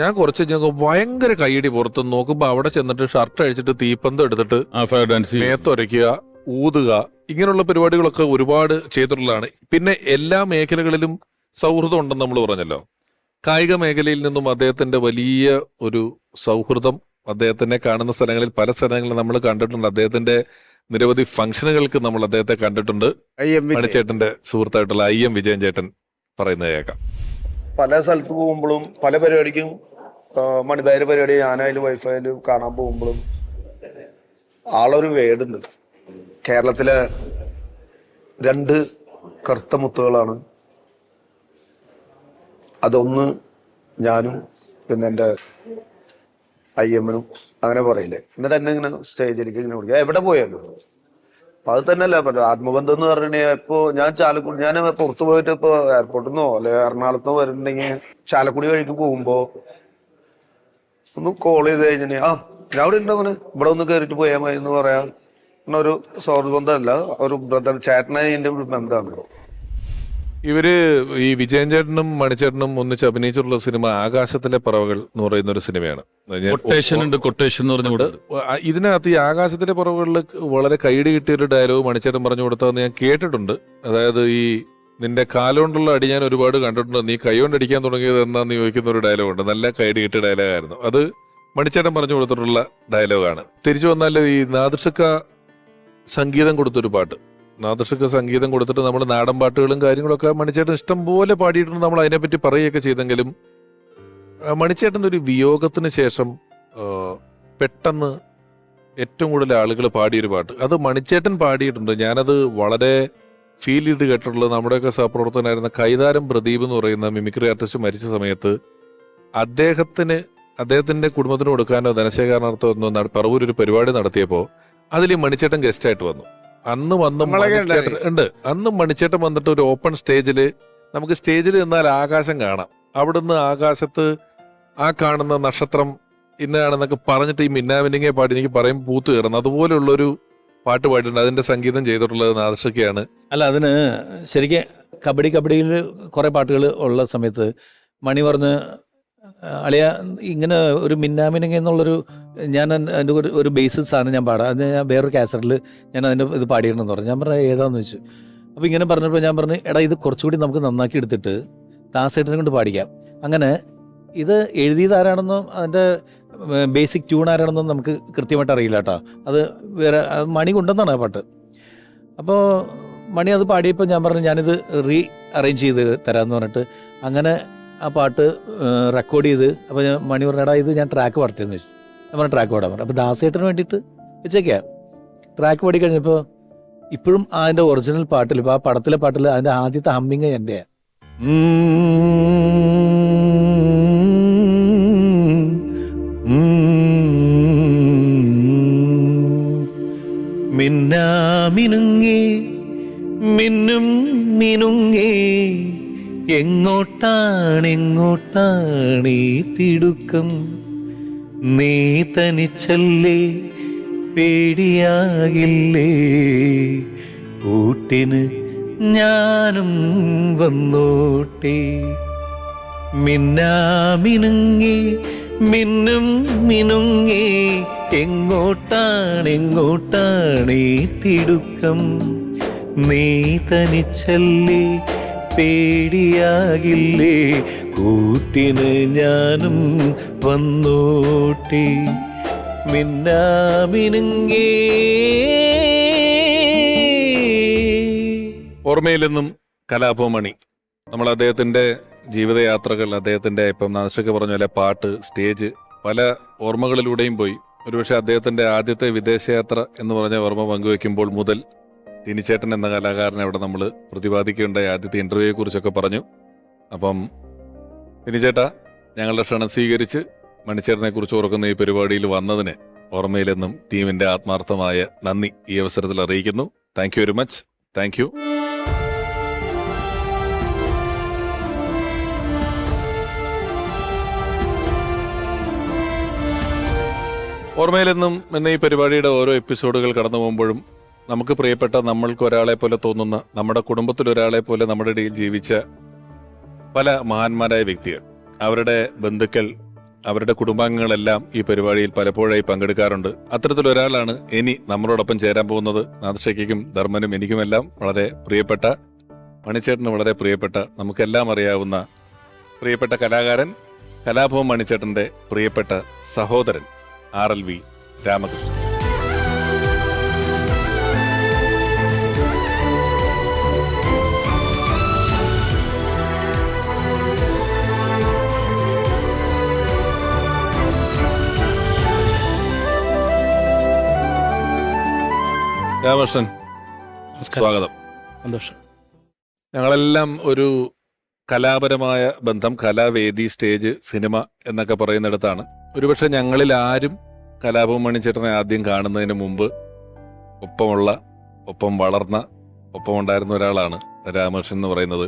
ഞാൻ കുറച്ച് ഭയങ്കര കൈയടി പുറത്ത് നോക്കുമ്പോൾ അവിടെ ചെന്നിട്ട് ഷർട്ട് അഴിച്ചിട്ട് തീപ്പന്തം എടുത്തിട്ട് ഫയർ ഡാൻസ് മേത്തൊരയ്ക്കുക, ഊതുക, ഇങ്ങനെയുള്ള പരിപാടികളൊക്കെ ഒരുപാട് ചെയ്തിട്ടുള്ളതാണ്. പിന്നെ എല്ലാ മേഖലകളിലും സൗഹൃദം ഉണ്ടെന്ന് നമ്മൾ പറഞ്ഞല്ലോ. കായിക മേഖലയിൽ നിന്നും അദ്ദേഹത്തിന്റെ വലിയ ഒരു സൗഹൃദം അദ്ദേഹത്തിനെ കാണുന്ന സ്ഥലങ്ങളിൽ പല സ്ഥലങ്ങളിൽ നമ്മൾ കണ്ടിട്ടുണ്ട്. അദ്ദേഹത്തിന്റെ നിരവധി ഫംഗ്ഷനുകൾക്ക് നമ്മൾ അദ്ദേഹത്തെ കണ്ടിട്ടുണ്ട്. മണിച്ചേട്ടന്റെ സുഹൃത്തായിട്ടുള്ള IM വിജയൻ ചേട്ടൻ പറയുന്നത് കേൾക്കാം. പല സ്ഥലത്ത് പോകുമ്പോഴും പല പരിപാടിക്കും മണിബാര് പരിപാടി ഞാനായാലും വൈഫായാലും കാണാൻ പോകുമ്പോഴും ആളൊരു വേടുണ്ട്. കേരളത്തിലെ 2 കറുത്ത മുത്തുകളാണ്. അതൊന്ന് ഞാനും പിന്നെ എൻ്റെ IM-നും അങ്ങനെ പറയില്ലേ. എന്നിട്ട് എന്നെ ഇങ്ങനെ സ്റ്റേജിലേക്ക് ഇങ്ങനെ വിളിക്കുക, എവിടെ പോയാലും. അപ്പൊ അത് തന്നെയല്ല ആത്മബന്ധം എന്ന് പറഞ്ഞാൽ ഇപ്പൊ ഞാൻ ഞാൻ പുറത്തു പോയിട്ട് ഇപ്പൊ എയർപോർട്ടിൽ നിന്നോ അല്ലെ എറണാകുളത്തോ വരുന്നുണ്ടെങ്കിൽ ചാലക്കുടി വഴിക്ക് പോകുമ്പോ ഒന്ന് കോൾ ചെയ്ത് കഴിഞ്ഞാൽ ഞാൻ അവിടെ ഉണ്ടോ, ഇവിടെ ഒന്ന് കയറിയിട്ട് പോയാൽ മതി എന്ന് പറയാൻ ഒരു സൗഹൃദ ബന്ധമല്ല, ഒരു ബ്രദർ ചേട്ടനായി എൻ്റെ ഒരു ബന്ധമാണ്. ഇവര് ഈ വിജയൻ ചേട്ടനും മണിച്ചേട്ടനും ഒന്നിച്ച് അഭിനയിച്ചിട്ടുള്ള സിനിമ ആകാശത്തിലെ പറവകൾ എന്ന് പറയുന്ന ഒരു സിനിമയാണ്. കൊട്ടേഷൻ ഉണ്ട്, കൊട്ടേഷൻ എന്ന് പറഞ്ഞുകൊണ്ട് ഇതിനകത്ത് ഈ ആകാശത്തിലെ പറവകളിൽ വളരെ കൈയ്യടി കിട്ടിയൊരു ഡയലോഗ് മണിച്ചേട്ടൻ പറഞ്ഞു കൊടുത്തതെന്ന് ഞാൻ കേട്ടിട്ടുണ്ട്. അതായത് ഈ നിന്റെ കാലുകൊണ്ടുള്ള അടി ഞാൻ ഒരുപാട് കണ്ടിട്ടുണ്ട്, നീ കൈ കൊണ്ട് അടിക്കാൻ തുടങ്ങിയത് എന്നാന്ന് ചോദിക്കുന്ന ഒരു ഡയലോഗുണ്ട്. നല്ല കൈയ്യടി കിട്ടിയ ഡയലോഗായിരുന്നു അത്. മണിച്ചേട്ടൻ പറഞ്ഞു കൊടുത്തിട്ടുള്ള ഡയലോഗാണ്. തിരിച്ചു വന്നാൽ ഈ നാദിർഷക്ക സംഗീതം കൊടുത്തൊരു പാട്ട്, നാദിർഷക്ക സംഗീതം കൊടുത്തിട്ട് നമ്മൾ നാടൻ പാട്ടുകളും കാര്യങ്ങളൊക്കെ മണിച്ചേട്ടൻ ഇഷ്ടം പോലെ പാടിയിട്ടുണ്ട്. നമ്മൾ അതിനെപ്പറ്റി പറയുകയൊക്കെ ചെയ്തെങ്കിലും മണിച്ചേട്ടൻ്റെ ഒരു വിയോഗത്തിന് ശേഷം പെട്ടെന്ന് ഏറ്റവും കൂടുതൽ ആളുകൾ പാടിയൊരു പാട്ട് അത് മണിച്ചേട്ടൻ പാടിയിട്ടുണ്ട്. ഞാനത് വളരെ ഫീൽ ചെയ്ത് കേട്ടിട്ടുള്ളത് നമ്മുടെയൊക്കെ സഹപ്രവർത്തകനായിരുന്ന കൈതാരം പ്രദീപ് എന്ന് പറയുന്ന മിമിക്രി ആർട്ടിസ്റ്റ് മരിച്ച സമയത്ത് അദ്ദേഹത്തിന്റെ കുടുംബത്തിന് കൊടുക്കാനോ ധനശേഖരണാർത്ഥോ ഒന്നോ പറവൂർ ഒരു പരിപാടി നടത്തിയപ്പോൾ അതിൽ മണിച്ചേട്ടൻ ഗസ്റ്റായിട്ട് വന്നു. അന്ന് മണിച്ചേട്ടൻ വന്നിട്ട് ഒരു ഓപ്പൺ സ്റ്റേജില്, നമുക്ക് സ്റ്റേജിൽ നിന്നാൽ ആകാശം കാണാം, അവിടുന്ന് ആകാശത്ത് ആ കാണുന്ന നക്ഷത്രം ഇന്നതാണെന്നൊക്കെ പറഞ്ഞിട്ട് ഈ മിന്നാമിനിങ്ങെ പാടി എനിക്ക് പറയുമ്പോൾ പൂത്ത് കയറുന്നു. അതുപോലുള്ളൊരു പാട്ട് പാടിയിട്ടുണ്ട്. അതിന്റെ സംഗീതം ചെയ്തിട്ടുള്ളത് നാദർഷക്കയാണ്. അല്ല, അതിന് ശരിക്കും കബഡിയിൽ കുറെ പാട്ടുകൾ ഉള്ള സമയത്ത് മണി പറഞ്ഞ് അളിയ ഇങ്ങനെ ഒരു മിന്നാമിനിങ്ങ എന്നുള്ളൊരു ഞാൻ അതിൻ്റെ ഒരു ബേസിസ് സാധനം ഞാൻ പാടാം, അത് ഞാൻ വേറൊരു കാസറ്റിൽ ഞാൻ അതിൻ്റെ ഇത് പാടിയിട്ടുണ്ടെന്ന് പറഞ്ഞു. ഞാൻ പറഞ്ഞ ഏതാന്ന് വെച്ചു. അപ്പോൾ ഇങ്ങനെ പറഞ്ഞപ്പോൾ ഞാൻ പറഞ്ഞു, എടാ ഇത് കുറച്ചുകൂടി നമുക്ക് നന്നാക്കി എടുത്തിട്ട് ദാസേട്ടനെ കൊണ്ട് പാടിക്കാം. അങ്ങനെ ഇത് എഴുതിയത് ആരാണെന്നോ അതിൻ്റെ ബേസിക് ട്യൂൺ ആരാണെന്നോ നമുക്ക് കൃത്യമായിട്ട് അറിയില്ല കേട്ടോ. അത് വേറെ മണി കൊണ്ടെന്നാണ് ആ പാട്ട്. അപ്പോൾ മണി അത് പാടിയപ്പോൾ ഞാൻ പറഞ്ഞു ഞാനിത് റീ അറേഞ്ച് ചെയ്ത് തരാമെന്ന് പറഞ്ഞിട്ട് അങ്ങനെ ആ പാട്ട് റെക്കോർഡ് ചെയ്ത്. അപ്പോൾ ഞാൻ മണി പറഞ്ഞടാ ഇത് ഞാൻ ട്രാക്ക് പാടട്ടെന്ന് വെച്ചു. ഞാൻ പറഞ്ഞ ട്രാക്ക് പാടാൻ പറഞ്ഞു. അപ്പോൾ ദാസേട്ടന് വേണ്ടിയിട്ട് വെച്ചേക്കാം. ട്രാക്ക് പാടി കഴിഞ്ഞപ്പോൾ ഇപ്പോഴും അതിൻ്റെ ഒറിജിനൽ പാട്ടിൽ, ഇപ്പോൾ ആ പടത്തിലെ പാട്ടിൽ അതിൻ്റെ ആദ്യത്തെ ഹമ്മിങ് എൻ്റെയാണ്. മിന്നാമിനുങ്ങേ മിന്നും മിനുങ്ങേ എങ്ങോട്ടാണെങ്ങോട്ടാണീ തിടുക്കം, നീ തനിച്ചല്ലേ പേടിയാകില്ലേ, കൂട്ടിന് ഞാനും വന്നോട്ടെ. മിന്നാമിനുങ്ങേ മിന്നും മിനുങ്ങേ എങ്ങോട്ടാണെങ്ങോട്ടാണീ തിടുക്കം, നീ തനിച്ചല്ലേ പേടിയാകില്ലേ, കൂട്ടിന് ഞാനും വന്നോട്ടെ. മിന്നാമിനുങ്ങേ. ഓർമ്മയിൽ നിന്നും കലാഭവമണി. നമ്മൾ അദ്ദേഹത്തിന്റെ ജീവിതയാത്രകൾ, അദ്ദേഹത്തിന്റെ ഇപ്പം നാദർഷക്ക പറഞ്ഞ പോലെ പാട്ട്, സ്റ്റേജ്, പല ഓർമ്മകളിലൂടെയും പോയി. ഒരുപക്ഷെ അദ്ദേഹത്തിന്റെ ആദ്യത്തെ വിദേശയാത്ര എന്ന് പറഞ്ഞ ഓർമ്മ പങ്കുവെക്കുമ്പോൾ മുതൽ ടിനിച്ചേട്ടൻ എന്ന കലാകാരനെ അവിടെ നമ്മൾ പ്രതിപാദിക്കേണ്ടായ ആദ്യത്തെ ഇന്റർവ്യൂയെ കുറിച്ചൊക്കെ പറഞ്ഞു. അപ്പം ടിനിച്ചേട്ടാ, ഞങ്ങളുടെ ക്ഷണം സ്വീകരിച്ച് മണിച്ചേട്ടനെ കുറിച്ച് ഓർക്കുന്ന ഈ പരിപാടിയിൽ വന്നതിന് ഓർമ്മയിലെന്നും ടീമിന്റെ ആത്മാർത്ഥമായ നന്ദി ഈ അവസരത്തിൽ അറിയിക്കുന്നു. Thank you very much. Thank you. ഓർമ്മയിലെന്നും എന്ന ഈ പരിപാടിയുടെ ഓരോ എപ്പിസോഡുകൾ കടന്നു പോകുമ്പോഴും നമുക്ക് പ്രിയപ്പെട്ട, നമ്മൾക്ക് ഒരാളെ പോലെ തോന്നുന്ന, നമ്മുടെ കുടുംബത്തിൽ ഒരാളെ പോലെ നമ്മുടെ ഇടയിൽ ജീവിച്ച പല മഹാന്മാരായ വ്യക്തികൾ, അവരുടെ ബന്ധുക്കൾ, അവരുടെ കുടുംബാംഗങ്ങളെല്ലാം ഈ പരിപാടിയിൽ പലപ്പോഴായി പങ്കെടുക്കാറുണ്ട്. അത്തരത്തിലൊരാളാണ് ഇനി നമ്മളോടൊപ്പം ചേരാൻ പോകുന്നത്. നാദർഷയ്ക്കും ധർമ്മനും എനിക്കുമെല്ലാം വളരെ പ്രിയപ്പെട്ട, മണിച്ചേട്ടന് വളരെ പ്രിയപ്പെട്ട, നമുക്കെല്ലാം അറിയാവുന്ന പ്രിയപ്പെട്ട കലാകാരൻ, കലാഭവൻ മണിച്ചേട്ടന്റെ പ്രിയപ്പെട്ട സഹോദരൻ RLV രാമകൃഷ്ണൻ. രാമകൃഷ്ണൻ, സ്വാഗതം. സന്തോഷം. ഞങ്ങളെല്ലാം ഒരു കലാപരമായ ബന്ധം, കലാവേദി, സ്റ്റേജ്, സിനിമ എന്നൊക്കെ പറയുന്നിടത്താണ്. ഒരുപക്ഷെ ഞങ്ങളിൽ ആരും കലാഭവൻ മണിച്ചേട്ടനെ ആദ്യം കാണുന്നതിന് മുമ്പ് ഒപ്പം വളർന്ന, ഒപ്പം ഉണ്ടായിരുന്ന ഒരാളാണ് രാമകൃഷ്ണൻ എന്ന് പറയുന്നത്.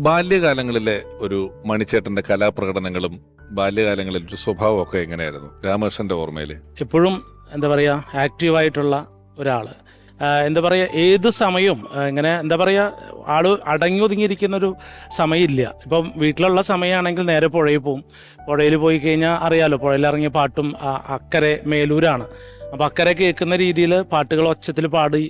ബാല്യകാലങ്ങളിലെ ഒരു മണിച്ചേട്ടന്റെ കലാപ്രകടനങ്ങളും ബാല്യകാലങ്ങളിലെ ഒരു സ്വഭാവമൊക്കെ എങ്ങനെയായിരുന്നു രാമകൃഷ്ണന്റെ ഓർമ്മയിൽ? എപ്പോഴും എന്താ പറയുക ആക്റ്റീവായിട്ടുള്ള ഒരാൾ. എന്താ പറയുക ഏത് സമയവും ഇങ്ങനെ എന്താ പറയുക ആൾ അടങ്ങി ഒതുങ്ങിയിരിക്കുന്നൊരു സമയമില്ല. ഇപ്പം വീട്ടിലുള്ള സമയമാണെങ്കിൽ നേരെ പുഴയിൽ പോവും. പുഴയിൽ പോയി കഴിഞ്ഞാൽ അറിയാലോ, പുഴയിലിറങ്ങിയ പാട്ടും അക്കരെ മേലൂരാണ്. അപ്പോൾ അക്കരെ കേൾക്കുന്ന രീതിയിൽ പാട്ടുകൾ ഒച്ചത്തിൽ പാടി.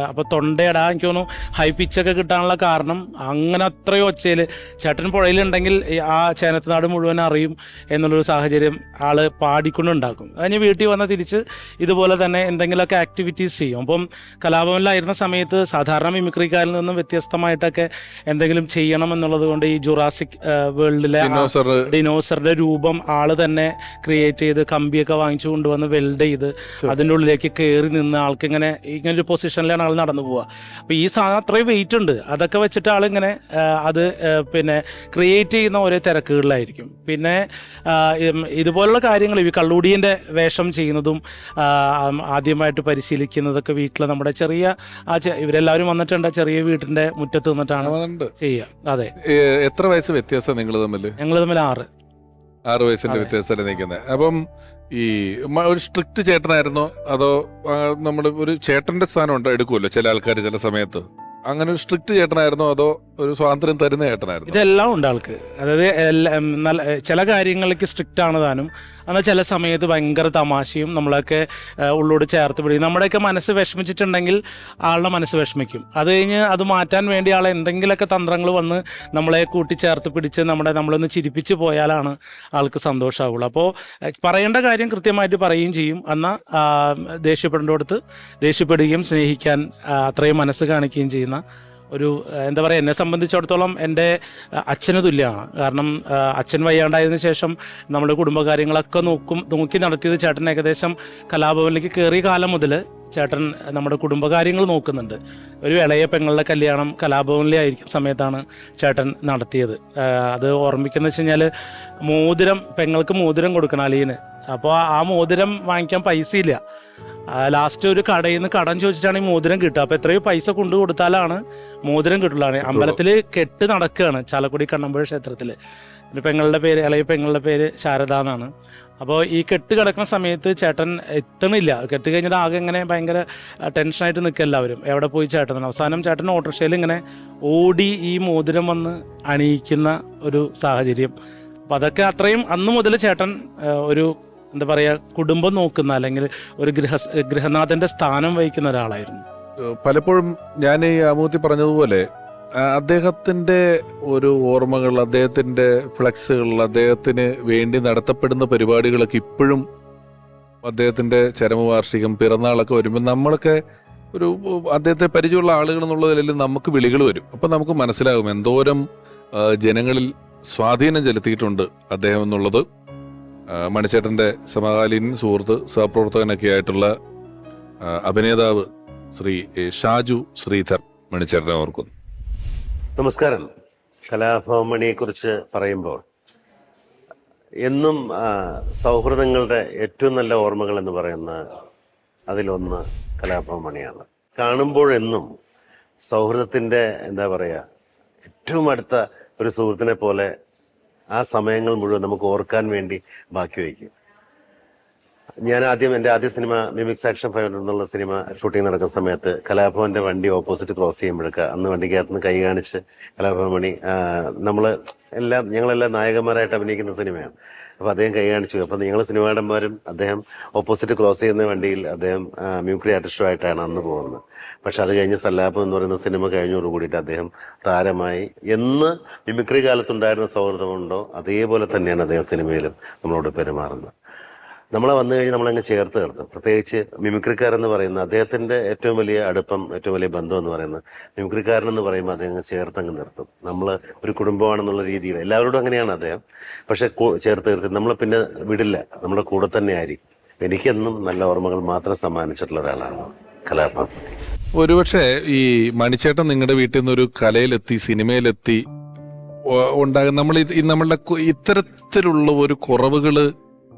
അപ്പോൾ തൊണ്ടയുടെ എനിക്ക് തോന്നുന്നു ഹൈ പിച്ചൊക്കെ കിട്ടാനുള്ള കാരണം അങ്ങനെ അത്രയും ഒച്ചയിൽ ചേട്ടൻ പുഴയിലുണ്ടെങ്കിൽ ആ ചേനത്തനാട് മുഴുവൻ അറിയും എന്നുള്ളൊരു സാഹചര്യം ആൾ പാടിക്കൊണ്ടുണ്ടാക്കും. കഴിഞ്ഞ് വീട്ടിൽ വന്ന് തിരിച്ച് ഇതുപോലെ തന്നെ എന്തെങ്കിലുമൊക്കെ ആക്ടിവിറ്റീസ് ചെയ്യും. അപ്പം കലാഭവനിലായിരുന്ന സമയത്ത് സാധാരണ മിമിക്രിക്കാരിൽ നിന്നും വ്യത്യസ്തമായിട്ടൊക്കെ എന്തെങ്കിലും ചെയ്യണം എന്നുള്ളത് കൊണ്ട് ഈ ജുറാസിക് വേൾഡിലെ ഡിനോസറിന്റെ രൂപം ആള് തന്നെ ക്രിയേറ്റ് ചെയ്ത് കമ്പിയൊക്കെ വാങ്ങിച്ചു കൊണ്ടുവന്ന് വെൽഡ് ചെയ്ത് അതിൻ്റെ ഉള്ളിലേക്ക് കയറി നിന്ന് ആൾക്ക് ഇങ്ങനൊരു പൊസിഷനിലാണ് ആൾ നടന്നു പോവുക. അപ്പോൾ ഈ സാധനം അത്രയും വെയിറ്റ് ഉണ്ട്. അതൊക്കെ വെച്ചിട്ട് ആളിങ്ങനെ അത് പിന്നെ ക്രിയേറ്റ് ചെയ്യുന്ന ഓരോ തിരക്കുകളിലായിരിക്കും. പിന്നെ ഇതുപോലുള്ള കാര്യങ്ങൾ ഈ കള്ളൂടിയൻ്റെ വേഷം ചെയ്യുന്നതും ആദ്യമായിട്ട് പരിശീലിക്കുന്നതൊക്കെ വീട്ടിൽ നമ്മുടെ ചെറിയ ഇവരെല്ലാവരും വന്നിട്ടുണ്ട്, ചെറിയ വീട്ടിൻ്റെ മുറ്റത്ത് നിന്നിട്ടാണ് ചെയ്യുക. അതെ. എത്ര വയസ്സ് വ്യത്യാസം നിങ്ങൾ തമ്മിൽ? ഞങ്ങൾ തമ്മിൽ 6 വയസ്സിന്റെ വ്യത്യാസത്തിൽ നിൽക്കുന്നത്. അപ്പം ഈ ഒരു സ്ട്രിക്റ്റ് ചേട്ടനായിരുന്നോ അതോ നമ്മൾ ഒരു ചേട്ടന്റെ സ്ഥാനം എടുക്കുമല്ലോ ചില ആൾക്കാർ ചില സമയത്ത്, അങ്ങനെ ഒരു സ്ട്രിക്റ്റ് ചേട്ടനായിരുന്നോ അതോ ഒരു സ്വാതന്ത്ര്യം തരുന്ന ചേട്ടനായിരുന്നു? ഇതെല്ലാം ഉണ്ട് ആൾക്ക്. അതായത് ചില കാര്യങ്ങളിലേക്ക് സ്ട്രിക്റ്റ് ആണ് താനും, എന്നാൽ ചില സമയത്ത് ഭയങ്കര തമാശയും നമ്മളൊക്കെ ഉള്ളോട് ചേർത്ത് പിടിക്കും. നമ്മുടെയൊക്കെ മനസ്സ് വിഷമിച്ചിട്ടുണ്ടെങ്കിൽ ആളുടെ മനസ്സ് വിഷമിക്കും. അത് കഴിഞ്ഞ് അത് മാറ്റാൻ വേണ്ടി ആൾ എന്തെങ്കിലുമൊക്കെ തന്ത്രങ്ങൾ വന്ന് നമ്മളെ കൂട്ടിച്ചേർത്ത് പിടിച്ച് നമ്മളൊന്ന് ചിരിപ്പിച്ച് പോയാലാണ് ആൾക്ക് സന്തോഷമാവുള്ളൂ. അപ്പോൾ പറയേണ്ട കാര്യം കൃത്യമായിട്ട് പറയുകയും ചെയ്യും. എന്നാൽ ദേഷ്യപ്പെടേണ്ടടുത്ത് ദേഷ്യപ്പെടുകയും സ്നേഹിക്കാൻ അത്രയും മനസ്സ് കാണിക്കുകയും ചെയ്യുന്ന ഒരു എന്താ പറയുക, എന്നെ സംബന്ധിച്ചിടത്തോളം എൻ്റെ അച്ഛന് തുല്യമാണ്. കാരണം അച്ഛൻ വയ്യാണ്ടായതിനു ശേഷം നമ്മുടെ കുടുംബകാര്യങ്ങളൊക്കെ നോക്കി നടത്തിയത് ചേട്ടൻ. ഏകദേശം കലാഭവനിലേക്ക് കയറിയ കാലം മുതൽ ചേട്ടൻ നമ്മുടെ കുടുംബകാര്യങ്ങൾ നോക്കുന്നുണ്ട്. ഒരു ഇളയ പെങ്ങളുടെ കല്യാണം കലാഭവനിലെ ആയിരിക്കുന്ന സമയത്താണ് ചേട്ടൻ നടത്തിയത്. അത് ഓർമ്മിക്കുന്ന വെച്ച് കഴിഞ്ഞാൽ പെങ്ങൾക്ക് മോതിരം കൊടുക്കണം അലീന്. അപ്പോൾ ആ മോതിരം വാങ്ങിക്കാൻ പൈസ ഇല്ല. ലാസ്റ്റ് ഒരു കടയിൽ നിന്ന് കടം ചോദിച്ചിട്ടാണ് ഈ മോതിരം കിട്ടുക. അപ്പോൾ എത്രയോ പൈസ കൊണ്ടു കൊടുത്താലാണ് മോതിരം കിട്ടുള്ളൂ. അമ്പലത്തിൽ കെട്ട് നടക്കുകയാണ് ചാലക്കുടി കണ്ണമ്പുഴ ക്ഷേത്രത്തിൽ. ഒരു ഇളയ പെങ്ങളുടെ പേര് ശാരദ എന്നാണ്. അപ്പോൾ ഈ കെട്ട് കിടക്കുന്ന സമയത്ത് ചേട്ടൻ എത്തുന്നില്ല. കെട്ട് കഴിഞ്ഞിട്ട് ആകെ ഇങ്ങനെ ഭയങ്കര ടെൻഷനായിട്ട് നിൽക്കുക എല്ലാവരും, എവിടെ പോയി ചേട്ടൻ. അവസാനം ചേട്ടൻ ഓട്ടോറിക്ഷയിൽ ഇങ്ങനെ ഓടി ഈ മോതിരം വന്ന് അണിയിക്കുന്ന ഒരു സാഹചര്യം. അപ്പം അതൊക്കെ അത്രയും അന്ന് മുതൽ ചേട്ടൻ ഒരു എന്താ പറയുക കുടുംബം നോക്കുന്ന അല്ലെങ്കിൽ ഒരു ഗൃഹനാഥൻ്റെ സ്ഥാനം വഹിക്കുന്ന ഒരാളായിരുന്നു. പലപ്പോഴും ഞാൻ ഈ ആമൂത്തി പറഞ്ഞതുപോലെ അദ്ദേഹത്തിൻ്റെ ഒരു ഓർമ്മകൾ, അദ്ദേഹത്തിൻ്റെ ഫ്ലെക്സുകൾ, അദ്ദേഹത്തിന് വേണ്ടി നടത്തപ്പെടുന്ന പരിപാടികളൊക്കെ ഇപ്പോഴും അദ്ദേഹത്തിൻ്റെ ചരമവാർഷികം പിറന്നാളൊക്കെ വരുമ്പോൾ നമ്മളൊക്കെ ഒരു അദ്ദേഹത്തെ പരിചയമുള്ള ആളുകൾ എന്നുള്ളതിൽ നമുക്ക് വിളികൾ വരും. അപ്പം നമുക്ക് മനസ്സിലാകും എന്തോരം ജനങ്ങളിൽ സ്വാധീനം ചെലുത്തിയിട്ടുണ്ട് അദ്ദേഹം എന്നുള്ളത്. മണിച്ചേട്ടൻ്റെ സമകാലീൻ സുഹൃത്ത് സഹപ്രവർത്തകനൊക്കെ ആയിട്ടുള്ള അഭിനേതാവ് ശ്രീ ഷാജു ശ്രീധർ മണിച്ചേട്ടനെ ഓർക്കുന്നു. നമസ്കാരം. കലാഭവമണിയെ കുറിച്ച് പറയുമ്പോൾ എന്നും സൗഹൃദങ്ങളുടെ ഏറ്റവും നല്ല ഓർമ്മകൾ എന്ന് പറയുന്ന അതിലൊന്ന് കലാഭവമണിയാണ്. കാണുമ്പോഴെന്നും സൗഹൃദത്തിൻ്റെ എന്താ പറയുക ഏറ്റവും അടുത്ത ഒരു സുഹൃത്തിനെ പോലെ ആ സമയങ്ങൾ മുഴുവൻ നമുക്ക് ഓർക്കാൻ വേണ്ടി ബാക്കി വയ്ക്കും. എൻ്റെ ആദ്യ സിനിമ മിമിക്സ് ആക്ഷൻ 500 എന്നുള്ള സിനിമ ഷൂട്ടിംഗ് നടക്കുന്ന സമയത്ത് കലാഭവന്റെ വണ്ടി ഓപ്പോസിറ്റ് ക്രോസ് ചെയ്യുമ്പോഴൊക്കെ അന്ന് വണ്ടിക്കകത്ത് നിന്ന് കൈ കാണിച്ച് കലാഭവൻ മണി ഞങ്ങളെല്ലാം നായകന്മാരായിട്ട് അഭിനയിക്കുന്ന സിനിമയാണ്. അപ്പോൾ അദ്ദേഹം കൈ കാണിച്ചു. അപ്പോൾ ഞങ്ങൾ സിനിമാടന്മാരും അദ്ദേഹം ഓപ്പോസിറ്റ് ക്രോസ് ചെയ്യുന്ന വണ്ടിയിൽ അദ്ദേഹം മ്യൂക്രി ആർട്ടിസ്റ്റുമായിട്ടാണ് അന്ന് പോകുന്നത്. പക്ഷെ അത് കഴിഞ്ഞ് സല്ലാപം എന്ന് പറയുന്ന സിനിമ കഴിഞ്ഞോടുകൂടിയിട്ട് അദ്ദേഹം താരമായി. എന്ന് മിമിക്രി കാലത്തുണ്ടായിരുന്ന സൗഹൃദമുണ്ടോ അതേപോലെ തന്നെയാണ് അദ്ദേഹം സിനിമയിലും നമ്മളോട് പെരുമാറുന്നത്. നമ്മളെ വന്നു കഴിഞ്ഞ് നമ്മളങ്ങ് ചേർത്ത് നിർത്തും. പ്രത്യേകിച്ച് മിമിക്രിക്കാരെന്ന് പറയുന്ന അദ്ദേഹത്തിൻ്റെ ഏറ്റവും വലിയ അടുപ്പം, ഏറ്റവും വലിയ ബന്ധം എന്ന് പറയുന്നത് മിമിക്രിക്കാരനെന്ന് പറയുമ്പോൾ അദ്ദേഹം ചേർത്തങ്ങ് നിർത്തും. നമ്മൾ ഒരു കുടുംബമാണെന്നുള്ള രീതിയിൽ എല്ലാവരോടും അങ്ങനെയാണ് അദ്ദേഹം. പക്ഷെ ചേർത്ത് നിർത്തി നമ്മൾ പിന്നെ വിടില്ല, നമ്മുടെ കൂടെ തന്നെ ആയിരിക്കും. എനിക്കെന്നും നല്ല ഓർമ്മകൾ മാത്രം സമ്മാനിച്ചിട്ടുള്ള ഒരാളാണ് കലാഭവൻ. ഒരുപക്ഷെ ഈ മണിച്ചേട്ടൻ നിങ്ങളുടെ വീട്ടിൽ നിന്നൊരു കലയിലെത്തി സിനിമയിലെത്തി ഉണ്ടാകും നമ്മളുടെ ഇത്തരത്തിലുള്ള ഒരു കുറവുകള്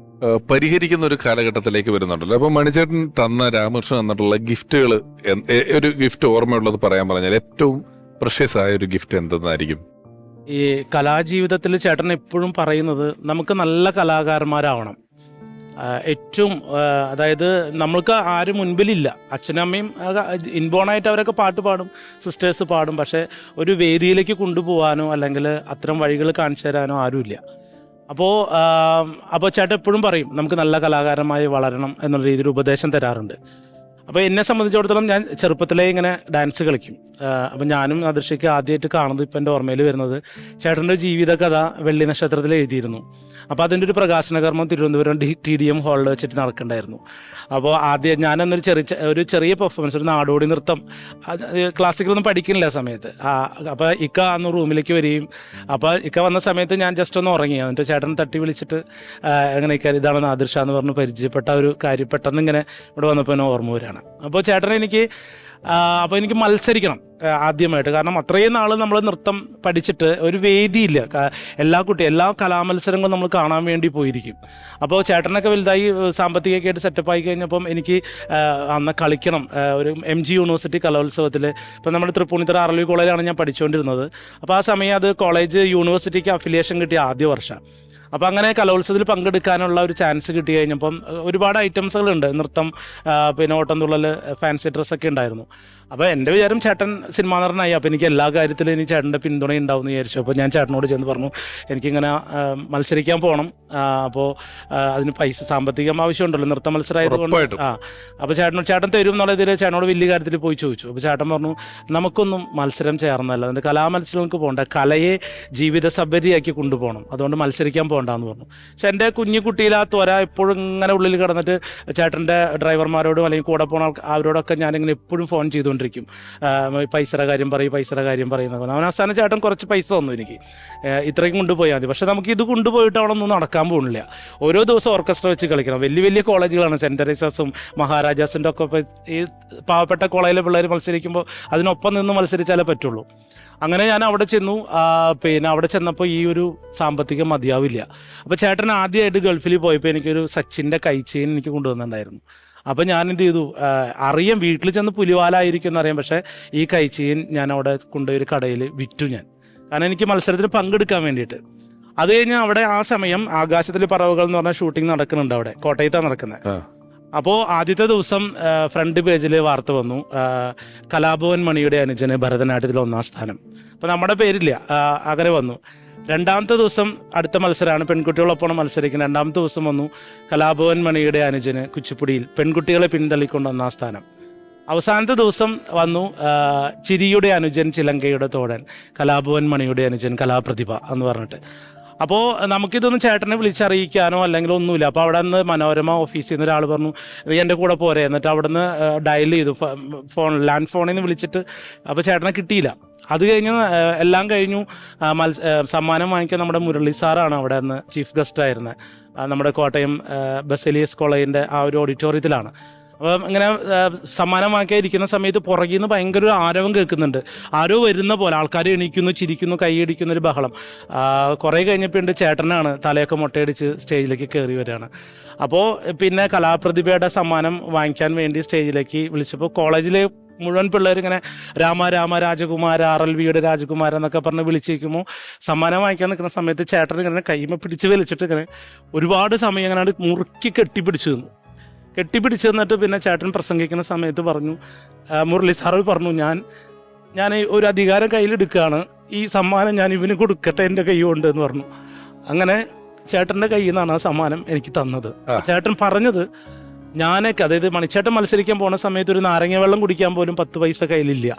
പരിഹരിക്കുന്ന ഒരു കാലഘട്ടത്തിലേക്ക് വരുന്നുണ്ടല്ലോ. അപ്പൊ മണിച്ചേട്ടൻ തന്ന രാമകൃഷ്ണൻ തന്നിട്ടുള്ള ഗിഫ്റ്റുകൾ, ഒരു ഗിഫ്റ്റ് ഓർമ്മയുള്ളത് പറയാൻ പറഞ്ഞാൽ ഏറ്റവും പ്രഷ്യസ് ആയ ഒരു ഗിഫ്റ്റ് എന്തെന്നായിരിക്കും? ഈ കലാജീവിതത്തിൽ ചേട്ടൻ എപ്പോഴും പറയുന്നത് നമുക്ക് നല്ല കലാകാരന്മാരാവണം. ഏറ്റവും അതായത് നമ്മൾക്ക് ആരും മുൻപിലില്ല. അച്ഛനും അമ്മയും ഇൻബോണായിട്ട് അവരൊക്കെ പാട്ട് പാടും, സിസ്റ്റേഴ്സ് പാടും. പക്ഷേ ഒരു വേദിയിലേക്ക് കൊണ്ടുപോകാനോ അല്ലെങ്കിൽ അത്തരം വഴികൾ കാണിച്ചു തരാനോ ആരുമില്ല. അപ്പോൾ ചേട്ടൻ എപ്പോഴും പറയും നമുക്ക് നല്ല കലാകാരന്മായി വളരണം എന്നുള്ള രീതിയിൽ ഉപദേശം തരാറുണ്ട്. അപ്പോൾ എന്നെ സംബന്ധിച്ചിടത്തോളം ഞാൻ ചെറുപ്പത്തിലേ ഇങ്ങനെ ഡാൻസ് കളിക്കും. അപ്പം ഞാനും ആദർശയ്ക്ക് ആദ്യമായിട്ട് കാണുന്നത് ഇപ്പം എൻ്റെ ഓർമ്മയിൽ വരുന്നത് ചേട്ടൻ്റെ ജീവിതകഥ വെള്ളി നക്ഷത്രത്തിൽ എഴുതിയിരുന്നു. അപ്പോൾ അതിൻ്റെ ഒരു പ്രകാശന കർമ്മം തിരുവനന്തപുരം TDM ഹാളിൽ വെച്ചിട്ട് നടക്കണ്ടായിരുന്നു. അപ്പോൾ ആദ്യം ഞാനന്നൊരു ചെറിയ പെർഫോമൻസ്, ഒരു നാടോടി നൃത്തം, ക്ലാസിക്കലൊന്നും പഠിക്കുന്നില്ല ആ സമയത്ത്. അപ്പോൾ ഇക്ക അന്ന് റൂമിലേക്ക് വരികയും അപ്പോൾ ഇക്ക വന്ന സമയത്ത് ഞാൻ ജസ്റ്റ് ഒന്ന് ഉറങ്ങി. എന്നിട്ട് ചേട്ടൻ തട്ടി വിളിച്ചിട്ട് എങ്ങനെയൊക്കെ ഇതാണ് ആദർശ എന്ന് പറഞ്ഞ് പരിചയപ്പെട്ട ഒരു കാര്യം പെട്ടെന്ന് ഇങ്ങനെ ഇവിടെ വന്നപ്പോൾ എന്നെ ഓർമ്മ വരികയാണ്. അപ്പോൾ ചേട്ടനെ എനിക്ക് മത്സരിക്കണം ആദ്യമായിട്ട്. കാരണം അത്രയും നാൾ നമ്മൾ നൃത്തം പഠിച്ചിട്ട് ഒരു വേദിയില്ല. എല്ലാ കലാമത്സരങ്ങളും നമ്മൾ കാണാൻ വേണ്ടി പോയിരിക്കും. അപ്പോൾ ചേട്ടനൊക്കെ വലുതായി സാമ്പത്തികമൊക്കെ ആയിട്ട് സെറ്റപ്പായി കഴിഞ്ഞപ്പം എനിക്ക് അന്ന് കളിക്കണം. ഒരു MG യൂണിവേഴ്സിറ്റി കലോത്സവത്തിൽ, ഇപ്പം നമ്മുടെ തൃപ്പൂണിത്തുറ RLV കോളേജിലാണ് ഞാൻ പഠിച്ചുകൊണ്ടിരുന്നത്. അപ്പോൾ ആ സമയം അത് കോളേജ് യൂണിവേഴ്സിറ്റിക്ക് അഫിലിയേഷൻ കിട്ടിയ ആദ്യ വർഷം. അപ്പോൾ അങ്ങനെ കലോത്സവത്തിൽ പങ്കെടുക്കാനുള്ള ഒരു ചാൻസ് കിട്ടി കഴിഞ്ഞപ്പം ഒരുപാട് ഐറ്റംസുകളുണ്ട്. നൃത്തം, പിന്നെ ഓട്ടംതുള്ളൽ, ഫാൻസി ഡ്രസ്സൊക്കെ ഉണ്ടായിരുന്നു. അപ്പോൾ എൻ്റെ വിചാരം ചേട്ടൻ സിനിമാ നടനായി, അപ്പോൾ എനിക്ക് എല്ലാ കാര്യത്തിലും ഇനി ചേട്ടൻ്റെ പിന്തുണ ഉണ്ടാവും എന്ന് വിചാരിച്ചു. അപ്പോൾ ഞാൻ ചേട്ടനോട് ചെന്ന് പറഞ്ഞു എനിക്കിങ്ങനെ മത്സരിക്കാൻ പോകണം. അപ്പോൾ അതിന് സാമ്പത്തികം ആവശ്യമുണ്ടല്ലോ, നൃത്ത മത്സരമായതുകൊണ്ട്. അപ്പോൾ ചേട്ടൻ തരും എന്നുള്ള ഇതിൽ ചേട്ടനോട് വലിയ കാര്യത്തിൽ പോയി ചോദിച്ചു. അപ്പോൾ ചേട്ടൻ പറഞ്ഞു നമുക്കൊന്നും മത്സരം ചേർന്നല്ല, അതിൻ്റെ കലാമത്സരങ്ങൾക്ക് പോകണ്ട, കലയെ ജീവിത സബരിയാക്കി കൊണ്ടുപോകണം, അതുകൊണ്ട് മത്സരിക്കാൻ പോകണ്ടെന്ന് പറഞ്ഞു. പക്ഷെ എൻ്റെ കുഞ്ഞു കുട്ടിയിൽ ആ ത്വര എപ്പോഴും ഇങ്ങനെ ഉള്ളിൽ കിടന്നിട്ട് ചേട്ടൻ്റെ ഡ്രൈവർമാരോടും അല്ലെങ്കിൽ കൂടെ പോണ അവരോടൊക്കെ ഞാനിങ്ങനെ എപ്പോഴും ഫോൺ ചെയ്തുകൊണ്ടിരിക്കും. പൈസയുടെ കാര്യം പറയുന്നത്. അവൻ അവസാനം ചേട്ടൻ കുറച്ച് പൈസ തന്നു എനിക്ക്, ഇത്രയും കൊണ്ടുപോയാൽ മതി. പക്ഷെ നമുക്ക് ഇത് കൊണ്ടുപോയിട്ട് അവിടെ ഒന്നും നടക്കാൻ പോകുന്നില്ല. ഓരോ ദിവസം ഓർക്കസ്ട്ര വെച്ച് കളിക്കണം. വലിയ കോളേജുകളാണ്, സെൻറ്റ് തെരേസാസും മഹാരാജാസിൻ്റെ ഒക്കെ. ഈ പാവപ്പെട്ട കോളേജിലെ പിള്ളേർ മത്സരിക്കുമ്പോൾ അതിനൊപ്പം നിന്ന് മത്സരിച്ചാലേ പറ്റുള്ളൂ. അങ്ങനെ ഞാൻ അവിടെ ചെന്നു. പിന്നെ അവിടെ ചെന്നപ്പോൾ ഈ ഒരു സാമ്പത്തികം മതിയാവില്ല. അപ്പോൾ ചേട്ടൻ ആദ്യമായിട്ട് ഗൾഫിൽ പോയപ്പോൾ എനിക്കൊരു സച്ചിൻ്റെ കൈച്ചെയിൻ എനിക്ക് കൊണ്ടുവന്നിട്ടുണ്ടായിരുന്നു. അപ്പോൾ ഞാൻ എന്ത് ചെയ്തു, അറിയാം വീട്ടിൽ ചെന്ന് പുലിവാലായിരിക്കും എന്നറിയാം, പക്ഷേ ഈ കൈച്ചെയിൻ ഞാൻ അവിടെ കൊണ്ടുപോയി ഒരു കടയിൽ വിറ്റു ഞാൻ. കാരണം എനിക്ക് മത്സരത്തിന് പങ്കെടുക്കാൻ വേണ്ടിയിട്ട്. അത് കഴിഞ്ഞ് അവിടെ ആ സമയം ആകാശത്തിലെ പറവുകൾ എന്ന് പറഞ്ഞ ഷൂട്ടിംഗ് നടക്കുന്നുണ്ട്, അവിടെ കോട്ടയത്താണ് നടക്കുന്നത്. അപ്പോൾ ആദ്യത്തെ ദിവസം ഫ്രണ്ട് പേജിൽ വാർത്ത വന്നു, കലാഭവൻ മണിയുടെ അനുജന് ഭരതനാട്യത്തിൽ 1ാം സ്ഥാനം. അപ്പോൾ നമ്മുടെ പേരില്ല, അങ്ങനെ വന്നു. രണ്ടാമത്തെ ദിവസം അടുത്ത മത്സരമാണ്, പെൺകുട്ടികളൊപ്പം മത്സരിക്കുന്നത്. രണ്ടാമത്തെ ദിവസം വന്നു കലാഭവൻ മണിയുടെ അനുജന് കുച്ചിപ്പുടിയിൽ പെൺകുട്ടികളെ പിന്തള്ളിക്കൊണ്ട് 1ാം സ്ഥാനം. അവസാനത്തെ ദിവസം വന്നു ചിരിയുടെ അനുജൻ ചിലങ്കയുടെ തോഴൻ, കലാഭവൻ മണിയുടെ അനുജൻ കലാപ്രതിഭ എന്ന് പറഞ്ഞിട്ട്. അപ്പോൾ നമുക്കിതൊന്നും ചേട്ടനെ വിളിച്ചറിയിക്കാനോ അല്ലെങ്കിൽ ഒന്നുമില്ല. അപ്പോൾ അവിടെ നിന്ന് മനോരമ ഓഫീസിൽ നിന്ന് ഒരാൾ പറഞ്ഞു എൻ്റെ കൂടെ പോരെ. എന്നിട്ട് അവിടെ നിന്ന് ഡയൽ ചെയ്തു, ലാൻഡ് ഫോണിൽ നിന്ന് വിളിച്ചിട്ട്. അപ്പോൾ ചേട്ടനെ കിട്ടിയില്ല. അത് കഴിഞ്ഞ് എല്ലാം കഴിഞ്ഞു. സമ്മാനം വാങ്ങിക്കാൻ നമ്മുടെ മുരളി സാറാണ് അവിടെ നിന്ന് ചീഫ് ഗസ്റ്റായിരുന്നത്. നമ്മുടെ കോട്ടയം ബസേലിയസ് കോളേജിൻ്റെ ആ ഒരു ഓഡിറ്റോറിയത്തിലാണ്. അപ്പം ഇങ്ങനെ സമ്മാനം വാങ്ങിക്കാൻ ഇരിക്കുന്ന സമയത്ത് പുറകിൽ നിന്ന് ഭയങ്കര ഒരു ആരവം കേൾക്കുന്നുണ്ട്. ആരോ വരുന്ന പോലെ, ആൾക്കാർ എണീക്കുന്നു, ചിരിക്കുന്നു, കൈയടിക്കുന്നൊരു ബഹളം. കുറേ കഴിഞ്ഞപ്പോൾ ചേട്ടനാണ് തലയൊക്കെ മുട്ടയടിച്ച് സ്റ്റേജിലേക്ക് കയറി വരികയാണ്. അപ്പോൾ പിന്നെ കലാപ്രതിഭയുടെ സമ്മാനം വാങ്ങിക്കാൻ വേണ്ടി സ്റ്റേജിലേക്ക് വിളിച്ചപ്പോൾ കോളേജിലെ മുഴുവൻ പിള്ളേർ ഇങ്ങനെ രാമ രാജകുമാര, RLVയുടെ രാജകുമാര എന്നൊക്കെ പറഞ്ഞ് വിളിച്ചിരിക്കുമ്പോൾ സമ്മാനം വാങ്ങിക്കാൻ നിൽക്കുന്ന സമയത്ത് ചേട്ടൻ ഇങ്ങനെ കൈമ പിടിച്ച് വലിച്ചിട്ട് ഇങ്ങനെ ഒരുപാട് സമയം ഇങ്ങനെ മുറുക്കി കെട്ടിപ്പിടിച്ചു നിന്നിട്ട് പിന്നെ ചേട്ടൻ പ്രസംഗിക്കുന്ന സമയത്ത് പറഞ്ഞു, മുരളി സാറ് പറഞ്ഞു, ഞാൻ ഒരു അധികാരം കയ്യിലെടുക്കുകയാണ്, ഈ സമ്മാനം ഞാൻ ഇവന് കൊടുക്കട്ടെ എൻ്റെ കൈ കൊണ്ട് എന്ന് പറഞ്ഞു. അങ്ങനെ ചേട്ടൻ്റെ കയ്യിൽ നിന്നാണ് ആ സമ്മാനം എനിക്ക് തന്നത്. ചേട്ടൻ പറഞ്ഞത് അതായത് മണിച്ചേട്ടൻ മത്സരിക്കാൻ പോണ സമയത്ത് ഒരു നാരങ്ങ വെള്ളം കുടിക്കാൻ പോലും 10 പൈസ കയ്യിലില്ല.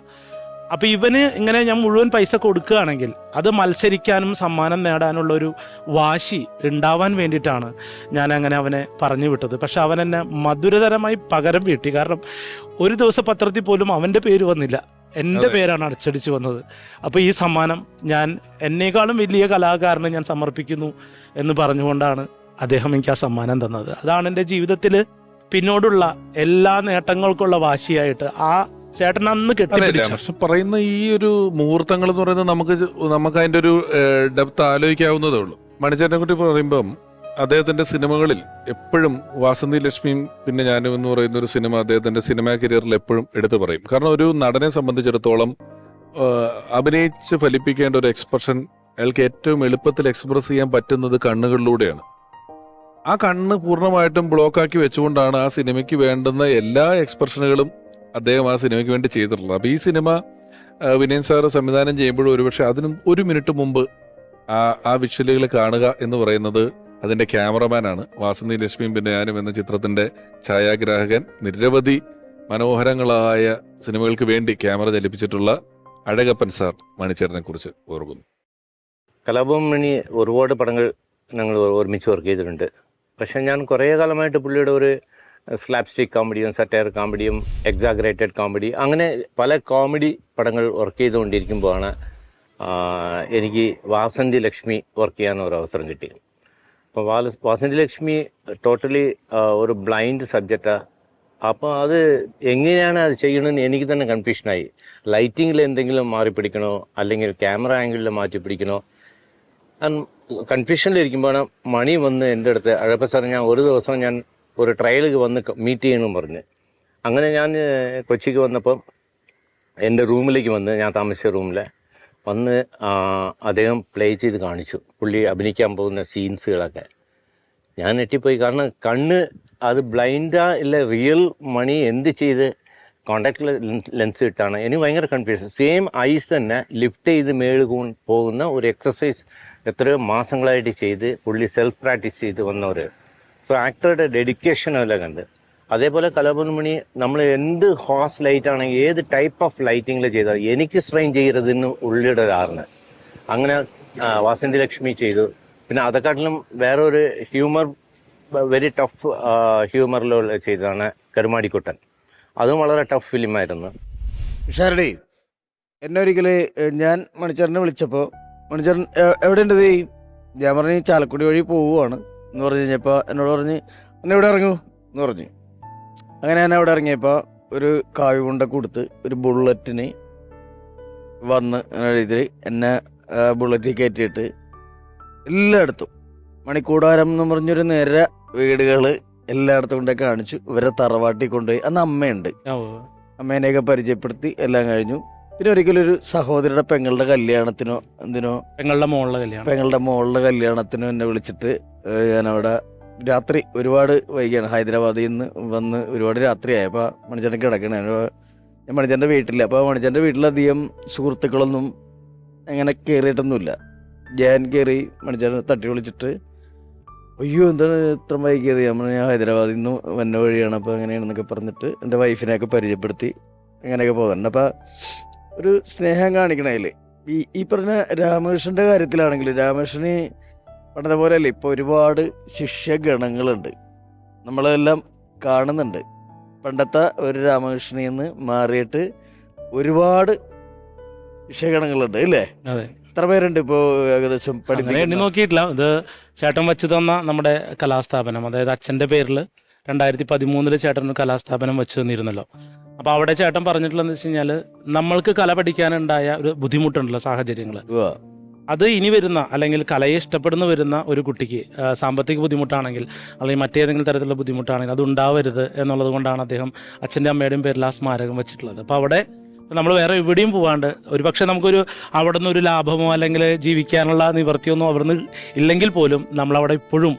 അപ്പോൾ ഇവന് ഇങ്ങനെ ഞാൻ മുഴുവൻ പൈസ കൊടുക്കുകയാണെങ്കിൽ അത് മത്സരിക്കാനും സമ്മാനം നേടാനുള്ളൊരു വാശി ഉണ്ടാവാൻ വേണ്ടിയിട്ടാണ് ഞാൻ അങ്ങനെ അവനെ പറഞ്ഞു വിട്ടത്. പക്ഷെ അവൻ എന്നെ മധുരതരമായി പകരം വീട്ടി. കാരണം ഒരു ദിവസം പത്രത്തിൽ പോലും അവൻ്റെ പേര് വന്നില്ല, എൻ്റെ പേരാണ് അച്ചടിച്ച് വന്നത്. അപ്പോൾ ഈ സമ്മാനം ഞാൻ എന്നേക്കാളും വലിയ കലാകാരനെ ഞാൻ സമർപ്പിക്കുന്നു എന്ന് പറഞ്ഞുകൊണ്ടാണ് അദ്ദേഹം എനിക്ക് ആ സമ്മാനം തന്നത്. അതാണ് എൻ്റെ ജീവിതത്തിൽ പിന്നോടുള്ള എല്ലാ നേട്ടങ്ങൾക്കുള്ള വാശിയായിട്ട് ആ ചേട്ടൻ അന്ന് കെട്ടിപ്പിടിച്ചു. പക്ഷെ പറയുന്ന ഈ ഒരു മുഹൂർത്തങ്ങൾ എന്ന് പറയുന്നത് നമുക്ക് അതിന്റെ ഒരു ഡെപ്ത് ആലോചിക്കാവുന്നതേ ഉള്ളൂ. മണിച്ചേട്ടനെ കുറിച്ച് പറയുമ്പം അദ്ദേഹത്തിന്റെ സിനിമകളിൽ എപ്പോഴും വാസന്തി ലക്ഷ്മിയും പിന്നെ ഞാനും എന്ന് പറയുന്ന ഒരു സിനിമ അദ്ദേഹത്തിന്റെ സിനിമാ കരിയറിൽ എപ്പോഴും എടുത്തു പറയും. കാരണം ഒരു നടനെ സംബന്ധിച്ചിടത്തോളം അഭിനയിച്ച് ഫലിപ്പിക്കേണ്ട ഒരു എക്സ്പ്രഷൻ അയാൾക്ക് ഏറ്റവും എളുപ്പത്തിൽ എക്സ്പ്രസ് ചെയ്യാൻ പറ്റുന്നത് കണ്ണുകളിലൂടെയാണ്. ആ കണ്ണ് പൂർണ്ണമായിട്ടും ബ്ലോക്കാക്കി വെച്ചുകൊണ്ടാണ് ആ സിനിമയ്ക്ക് വേണ്ടുന്ന എല്ലാ എക്സ്പ്രഷനുകളും അദ്ദേഹം ആ സിനിമയ്ക്ക് വേണ്ടി ചെയ്തിട്ടുള്ളത്. അപ്പോൾ ഈ സിനിമ വിനയൻ സാറ് സംവിധാനം ചെയ്യുമ്പോഴും ഒരുപക്ഷെ അതിനും 1 മിനിറ്റ് മുമ്പ് ആ വിഷ്വലുകൾ കാണുക എന്ന് പറയുന്നത് അതിന്റെ ക്യാമറമാനാണ് വാസന്തി ലക്ഷ്മിയും പിന്നെ ഞാനും എന്ന ചിത്രത്തിന്റെ ഛായാഗ്രാഹകൻ. നിരവധി മനോഹരങ്ങളായ സിനിമകൾക്ക് വേണ്ടി ക്യാമറ ചലിപ്പിച്ചിട്ടുള്ള അഴകപ്പൻ സാർ മണിച്ചേട്ടനെ കുറിച്ച് ഓർക്കുന്നു. കലാഭവൻ മണി ഒരുപാട് പടങ്ങൾ ഞങ്ങൾ ഒരുമിച്ച് വർക്ക് ചെയ്തിട്ടുണ്ട്. പക്ഷെ ഞാൻ കുറേ കാലമായിട്ട് പുള്ളിയുടെ ഒരു സ്ലാപ്സ്റ്റിക് കോമഡിയും സറ്റയർ കോമഡിയും എക്സാഗ്രേറ്റഡ് കോമഡി അങ്ങനെ പല കോമഡി പടങ്ങൾ വർക്ക് ചെയ്തുകൊണ്ടിരിക്കുമ്പോഴാണ് എനിക്ക് വാസന്തി ലക്ഷ്മി വർക്ക് ചെയ്യാൻ ഒരു അവസരം കിട്ടി. അപ്പോൾ വാസന്തി ലക്ഷ്മി ടോട്ടലി ഒരു ബ്ലൈൻഡ് സബ്ജക്റ്റാണ്. അപ്പോൾ അത് എങ്ങനെയാണ് അത് ചെയ്യണമെന്ന് എനിക്ക് തന്നെ കൺഫ്യൂഷനായി. ലൈറ്റിങ്ങിൽ എന്തെങ്കിലും മാറി പിടിക്കണോ അല്ലെങ്കിൽ ക്യാമറ ആംഗിളിൽ മാറ്റി പിടിക്കണോ കൺഫ്യൂഷനിലിരിക്കുമ്പോഴാണ് മണി വന്ന് എൻ്റെ അടുത്ത് അഴകപ്പൻ സാർ ഞാൻ ഒരു ദിവസം ഞാൻ ഒരു ട്രയലിൽ വന്ന് മീറ്റ് ചെയ്യണമെന്ന് പറഞ്ഞ് അങ്ങനെ ഞാൻ കൊച്ചിക്ക് വന്നപ്പം എൻ്റെ റൂമിലേക്ക് വന്ന് ഞാൻ താമസിച്ച റൂമിൽ വന്ന് അദ്ദേഹം പ്ലേ ചെയ്ത് കാണിച്ചു പുള്ളി അഭിനയിക്കാൻ പോകുന്ന സീൻസുകളൊക്കെ. ഞാൻ ഞെട്ടിപ്പോയി. കാരണം കണ്ണ് അത് ബ്ലൈൻഡാ ഇല്ല റിയൽ മണി എന്ത് ചെയ്ത് കോണ്ടാക്ട് ലെൻസ് ഇട്ടാണ്. എനിക്ക് ഭയങ്കര കൺഫ്യൂഷൻ. സെയിം ഐസ് തന്നെ ലിഫ്റ്റ് ചെയ്ത് മേളിൽ പോകുന്ന ഒരു എക്സസൈസ് എത്രയോ മാസങ്ങളായിട്ട് ചെയ്ത് പുള്ളി സെൽഫ് പ്രാക്ടീസ് ചെയ്ത് വന്നവർ. സോ ആക്ടറുടെ ഡെഡിക്കേഷനെല്ലാം കണ്ട്. അതേപോലെ കലാഭവൻ മണി നമ്മൾ എന്ത് ഹോസ് ലൈറ്റ് ആണെങ്കിൽ ഏത് ടൈപ്പ് ഓഫ് ലൈറ്റിങ്ങിൽ ചെയ്താൽ എനിക്ക് സ്ട്രെയിൻ ചെയ്യരുതെന്ന് ഉള്ളിയുടെ ഒരാറിന് അങ്ങനെ വാസന്തി ലക്ഷ്മി ചെയ്തു. പിന്നെ അതെക്കാട്ടിലും വേറൊരു ഹ്യൂമർ വെരി ടഫ് ഹ്യൂമറിലുള്ള ചെയ്തതാണ് കരുമാടിക്കുട്ടൻ. അതും വളരെ ടഫ് ഫിലിമായിരുന്നു. ഷാരടി എന്നെ ഒരിക്കൽ ഞാൻ മണിച്ചേട്ടനെ വിളിച്ചപ്പോൾ മണിച്ചേട്ടൻ എവിടെയുണ്ട് നീ? ഞാൻ പറഞ്ഞ് ചാലക്കുടി വഴി പോവുകയാണ് എന്ന് പറഞ്ഞു കഴിഞ്ഞപ്പോൾ എന്നോട് പറഞ്ഞ് എന്നെ ഇവിടെ ഇറങ്ങൂ എന്ന് പറഞ്ഞു. അങ്ങനെ ഞാൻ അവിടെ ഇറങ്ങിയപ്പോൾ ഒരു കാവ്യ കൊണ്ട കൊടുത്ത് ഒരു ബുള്ളറ്റിന് വന്ന് ഇതിൽ എന്നെ ബുള്ളറ്റിൽ കയറ്റിയിട്ട് എല്ലായിടത്തും മണിക്കൂടാരം എന്ന് പറഞ്ഞൊരു നേരെ വീടുകൾ എല്ലായിടത്തും കൊണ്ടേ കാണിച്ചു. ഇവരെ തറവാട്ടിൽ കൊണ്ടുപോയി. അന്ന് അമ്മയുണ്ട്, അമ്മേനെയൊക്കെ പരിചയപ്പെടുത്തി എല്ലാം കഴിഞ്ഞു. പിന്നെ ഒരിക്കലൊരു സഹോദരിയുടെ പെങ്ങളുടെ കല്യാണത്തിനോ എന്തിനോ പെങ്ങളുടെ മോളുടെ കല്യാണത്തിനോ എന്നെ വിളിച്ചിട്ട് ഞാനവിടെ രാത്രി ഒരുപാട് വൈകിയാണ് ഹൈദരാബാദിൽ നിന്ന് വന്ന് ഒരുപാട് രാത്രിയായി. അപ്പോൾ മണിച്ചേട്ടൻ കിടക്കണേ. ഞാൻ മണിച്ചേട്ടൻ്റെ വീട്ടില്ല. അപ്പോൾ മണിച്ചേട്ടൻ്റെ വീട്ടിലധികം സുഹൃത്തുക്കളൊന്നും അങ്ങനെ കയറിയിട്ടൊന്നുമില്ല. ഞാൻ കയറി മണിച്ചേട്ടനെ തട്ടി വിളിച്ചിട്ട് അയ്യോ എന്താണ് ഇത്ര വൈകിയത്? ഞാൻ ഹൈദരാബാദിൽ നിന്ന് വന്ന വഴിയാണ്, അപ്പോൾ അങ്ങനെയാണെന്നൊക്കെ പറഞ്ഞിട്ട് എൻ്റെ വൈഫിനെയൊക്കെ പരിചയപ്പെടുത്തി അങ്ങനെയൊക്കെ പോകുന്നുണ്ട്. അപ്പോൾ ഒരു സ്നേഹം കാണിക്കണതിൽ ഈ പറഞ്ഞ രാമകൃഷ്ണൻ്റെ കാര്യത്തിലാണെങ്കിൽ രാമകൃഷ്ണന് പണ്ടത്തെ പോലെയല്ലേ ഇപ്പോൾ ഒരുപാട് ശിഷ്യഗണങ്ങളുണ്ട്, നമ്മളെല്ലാം കാണുന്നുണ്ട്. പണ്ടത്തെ ഒരു രാമകൃഷ്ണനിൽ നിന്ന് മാറിയിട്ട് ഒരുപാട് ശിഷ്യഗണങ്ങളുണ്ട് അല്ലേ? അതെ. എത്ര പേരുണ്ട് ഇപ്പോൾ ഏകദേശം എണ്ണി നോക്കിയിട്ടില്ല. ഇത് ചേട്ടൻ വെച്ച് തന്ന നമ്മുടെ കലാസ്ഥാപനം, അതായത് അച്ഛൻ്റെ പേരിൽ 2013 ചേട്ടൻ ഒരു കലാസ്ഥാപനം വെച്ച് തന്നിരുന്നല്ലോ. അപ്പോൾ അവിടെ ചേട്ടൻ പറഞ്ഞിട്ടുള്ളതെന്ന് വെച്ച് കഴിഞ്ഞാൽ നമ്മൾക്ക് കല പഠിക്കാനുണ്ടായ ഒരു ബുദ്ധിമുട്ടുണ്ടല്ലോ, സാഹചര്യങ്ങൾ, അത് ഇനി വരുന്ന അല്ലെങ്കിൽ കലയെ ഇഷ്ടപ്പെടുന്ന വരുന്ന ഒരു കുട്ടിക്ക് സാമ്പത്തിക ബുദ്ധിമുട്ടാണെങ്കിൽ അല്ലെങ്കിൽ മറ്റേതെങ്കിലും തരത്തിലുള്ള ബുദ്ധിമുട്ടാണെങ്കിൽ അത് ഉണ്ടാവരുത് എന്നുള്ളത് കൊണ്ടാണ് അദ്ദേഹം അച്ഛൻ്റെ അമ്മയുടെയും പേരിൽ ആ സ്മാരകം വെച്ചിട്ടുള്ളത്. അപ്പോൾ അവിടെ നമ്മൾ വേറെ എവിടെയും പോകാണ്ട് ഒരുപക്ഷെ നമുക്കൊരു അവിടെ നിന്ന് ഒരു ലാഭമോ അല്ലെങ്കിൽ ജീവിക്കാനുള്ള നിവൃത്തിയൊന്നും അവിടെ നിന്ന് ഇല്ലെങ്കിൽ പോലും നമ്മളവിടെ ഇപ്പോഴും